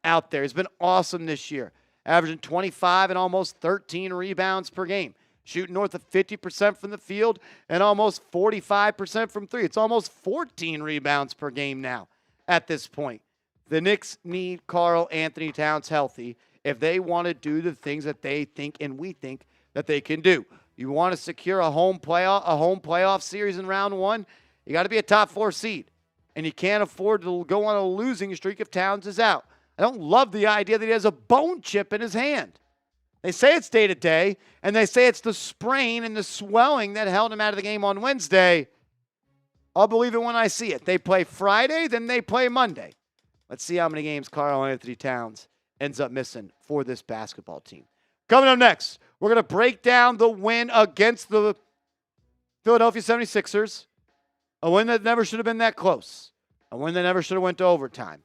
out there. He's been awesome this year, averaging 25 and almost 13 rebounds per game. Shooting north of 50% from the field and almost 45% from three. It's almost 14 rebounds per game now at this point. The Knicks need Karl-Anthony Towns healthy if they want to do the things that they think and we think that they can do. You want to secure a home playoff series in round one, you got to be a top 4 seed. And you can't afford to go on a losing streak if Towns is out. I don't love the idea that he has a bone chip in his hand. They say it's day-to-day, and they say it's the sprain and the swelling that held him out of the game on Wednesday. I'll believe it when I see it. They play Friday, then they play Monday. Let's see how many games Karl-Anthony Towns ends up missing for this basketball team. Coming up next, we're going to break down the win against the Philadelphia 76ers, a win that never should have been that close, a win that never should have went to overtime,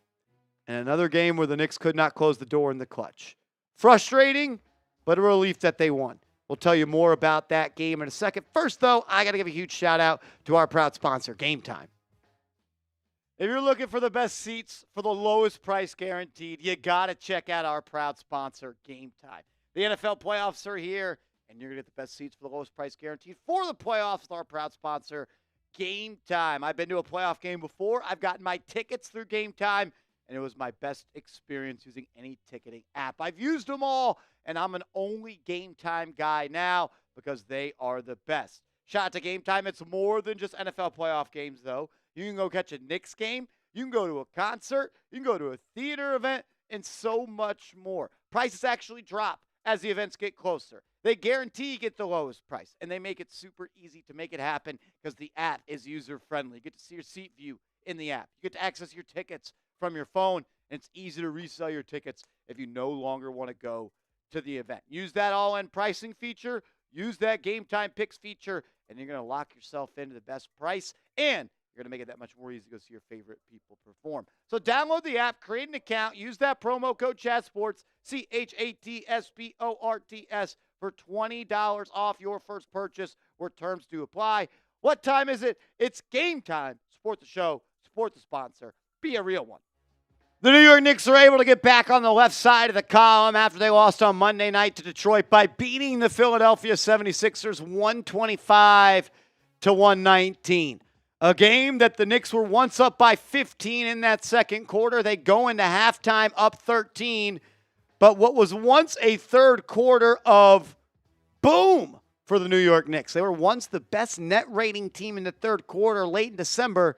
and another game where the Knicks could not close the door in the clutch. Frustrating, but a relief that they won. We'll tell you more about that game in a second. First, though, I got to give a huge shout-out to our proud sponsor, Game Time. If you're looking for the best seats for the lowest price guaranteed, you got to check out our proud sponsor, Game Time. The NFL playoffs are here, and you're going to get the best seats for the lowest price guaranteed for the playoffs with our proud sponsor, Game Time. I've been to a playoff game before. I've gotten my tickets through Game Time, and it was my best experience using any ticketing app. I've used them all, and I'm an only Game Time guy now because they are the best. Shout out to Game Time. It's more than just NFL playoff games, though. You can go catch a Knicks game. You can go to a concert. You can go to a theater event, and so much more. Prices actually drop as the events get closer. They guarantee you get the lowest price, and they make it super easy to make it happen because the app is user-friendly. You get to see your seat view in the app. You get to access your tickets from your phone, and it's easy to resell your tickets if you no longer want to go to the event. Use that all-in pricing feature. Use that Game Time Picks feature, and you're going to lock yourself into the best price, and you're going to make it that much more easy to go see your favorite people perform. So download the app, create an account, use that promo code ChatSports, CHATSPORTS, for $20 off your first purchase where terms do apply. What time is it? It's game time. Support the show. Support the sponsor. Be a real one. The New York Knicks are able to get back on the left side of the column after they lost on Monday night to Detroit by beating the Philadelphia 76ers 125-119. A game that the Knicks were once up by 15 in that second quarter. They go into halftime up 13. But what was once a third quarter of boom for the New York Knicks. They were once the best net rating team in the third quarter late in December.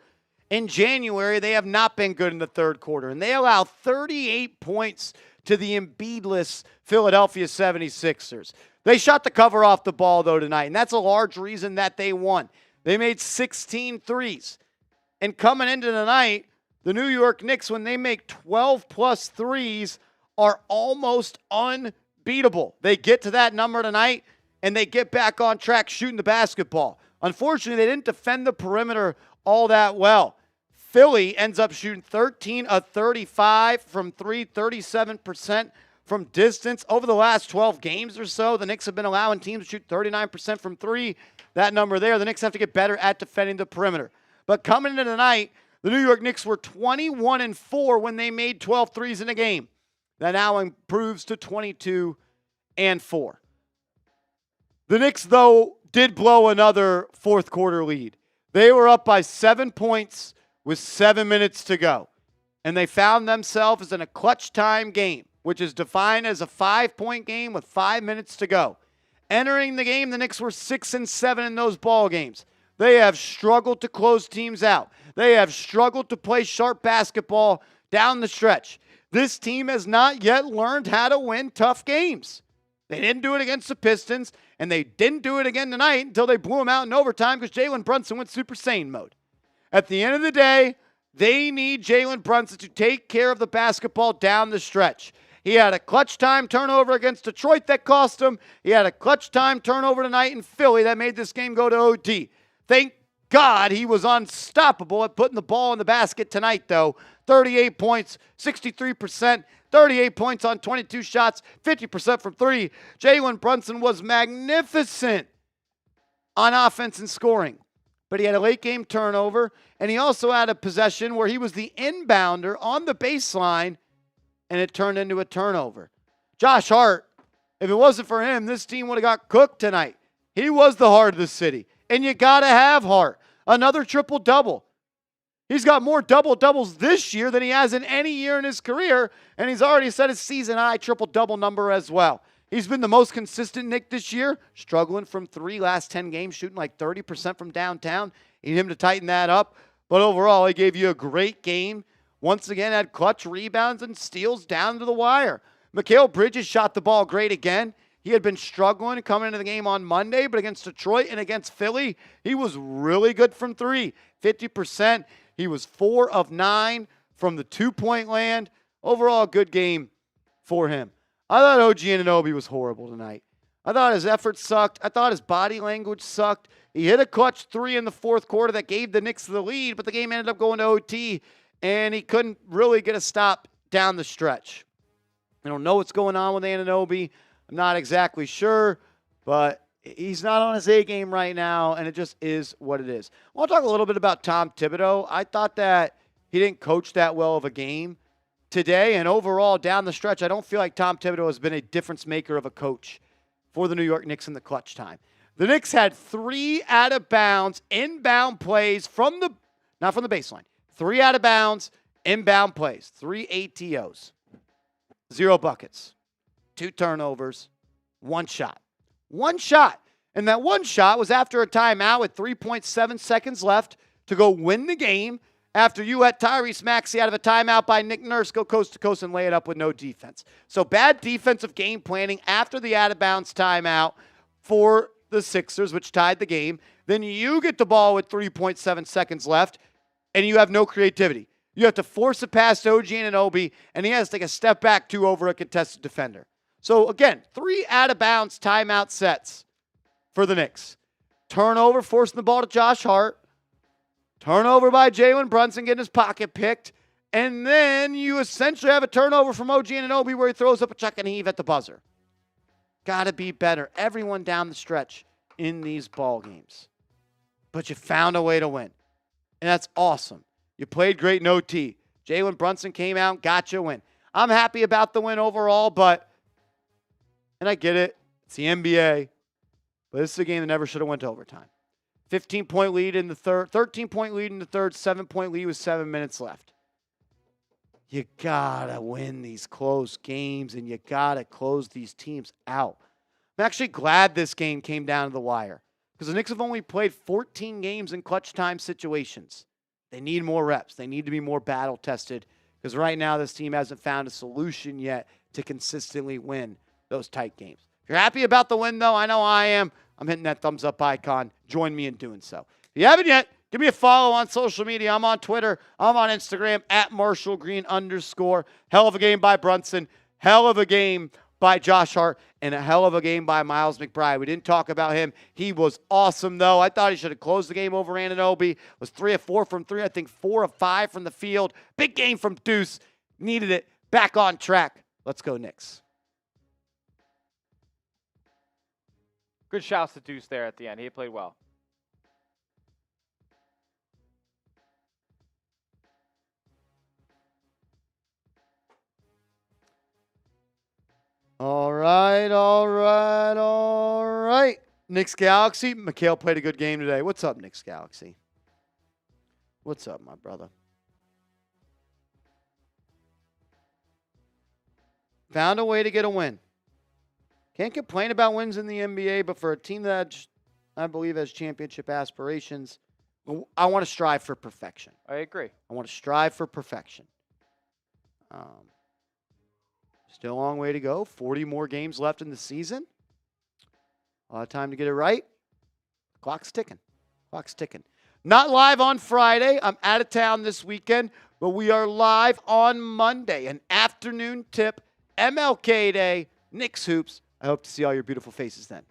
In January, they have not been good in the third quarter. And they allow 38 points to the Embiid-less Philadelphia 76ers. They shot the cover off the ball, though, tonight. And that's a large reason that they won. They made 16 threes. And coming into the night, the New York Knicks, when they make 12-plus threes, are almost unbeatable. They get to that number tonight, and they get back on track shooting the basketball. Unfortunately, they didn't defend the perimeter all that well. Philly ends up shooting 13 of 35 from three, 37% from distance. Over the last 12 games or so, the Knicks have been allowing teams to shoot 39% from three. That number there, the Knicks have to get better at defending the perimeter. But coming into tonight, the New York Knicks were 21-4 when they made 12 threes in a game. That now improves to 22-4. The Knicks, though, did blow another fourth quarter lead. They were up by 7 points with 7 minutes to go. And they found themselves in a clutch time game, which is defined as a 5-point game with 5 minutes to go. Entering the game, the Knicks were 6-7 in those ball games. They have struggled to close teams out. They have struggled to play sharp basketball down the stretch. This team has not yet learned how to win tough games. They didn't do it against the Pistons, and they didn't do it again tonight until they blew them out in overtime because Jalen Brunson went Super Saiyan mode. At the end of the day, they need Jalen Brunson to take care of the basketball down the stretch. He had a clutch time turnover against Detroit that cost him. He had a clutch time turnover tonight in Philly that made this game go to OT. Thank God he was unstoppable at putting the ball in the basket tonight, though. 38 points, 63%, 38 points on 22 shots, 50% from three. Jalen Brunson was magnificent on offense and scoring. But he had a late-game turnover, and he also had a possession where he was the inbounder on the baseline, and it turned into a turnover. Josh Hart, if it wasn't for him, this team would have got cooked tonight. He was the heart of the city, and you got to have Hart. Another triple-double. He's got more double-doubles this year than he has in any year in his career, and he's already set his season-high triple-double number as well. He's been the most consistent Knick this year, struggling from three last 10 games, shooting like 30% from downtown. Need him to tighten that up. But overall, he gave you a great game. Once again, had clutch rebounds and steals down to the wire. Mikal Bridges shot the ball great again. He had been struggling coming into the game on Monday, but against Detroit and against Philly, he was really good from three, 50%. He was 4 of 9 from the two-point land. Overall, good game for him. I thought OG Anunoby was horrible tonight. I thought his effort sucked. I thought his body language sucked. He hit a clutch three in the fourth quarter that gave the Knicks the lead, but the game ended up going to OT, and he couldn't really get a stop down the stretch. I don't know what's going on with Anunoby. I'm not exactly sure, but he's not on his A game right now, and it just is what it is. I want to talk a little bit about Tom Thibodeau. I thought that he didn't coach that well of a game today, and overall down the stretch, I don't feel like Tom Thibodeau has been a difference maker of a coach for the New York Knicks in the clutch time. The Knicks had 3 out-of-bounds inbound plays not from the baseline. 3 out-of-bounds inbound plays, 3 ATOs, 0 buckets, 2 turnovers, 1 shot. 1 shot. And that 1 shot was after a timeout with 3.7 seconds left to go win the game after you let Tyrese Maxey out of a timeout by Nick Nurse go coast to coast and lay it up with no defense. So bad defensive game planning after the out-of-bounds timeout for the Sixers, which tied the game. Then you get the ball with 3.7 seconds left, and you have no creativity. You have to force it past OG Anunoby, and he has to take a step back 2 over a contested defender. So, again, 3 out-of-bounds timeout sets for the Knicks. Turnover, forcing the ball to Josh Hart. Turnover by Jalen Brunson, getting his pocket picked. And then you essentially have a turnover from OG Anunoby where he throws up a chuck and heave at the buzzer. Got to be better. Everyone down the stretch in these ball games. But you found a way to win. And that's awesome. You played great in OT. Jalen Brunson came out, got you a win. I'm happy about the win overall, and I get it. It's the NBA. But this is a game that never should have went to overtime. 15-point lead in the third, 13-point lead in the third, 7-point lead with 7 minutes left. You got to win these close games, and you got to close these teams out. I'm actually glad this game came down to the wire because the Knicks have only played 14 games in clutch time situations. They need more reps. They need to be more battle-tested because right now this team hasn't found a solution yet to consistently win those tight games. If you're happy about the win, though, I know I am. I'm hitting that thumbs up icon. Join me in doing so. If you haven't yet, give me a follow on social media. I'm on Twitter. I'm on Instagram @MarshallGreen_. Hell of a game by Brunson. Hell of a game by Josh Hart. And a hell of a game by Miles McBride. We didn't talk about him. He was awesome, though. I thought he should have closed the game over Anunoby. Was 3 of 4 from 3. I think 4 of 5 from the field. Big game from Deuce. Needed it. Back on track. Let's go, Knicks. Good shouts to Deuce there at the end. He played well. All right. Knicks Galaxy. Mikal played a good game today. What's up, Knicks Galaxy? What's up, my brother? Found a way to get a win. Can't complain about wins in the NBA, but for a team that I believe has championship aspirations, I want to strive for perfection. I agree. I want to strive for perfection. Still a long way to go. 40 more games left in the season. A lot of time to get it right. Clock's ticking. Not live on Friday. I'm out of town this weekend, but we are live on Monday, an afternoon tip, MLK Day, Knicks Hoops. I hope to see all your beautiful faces then.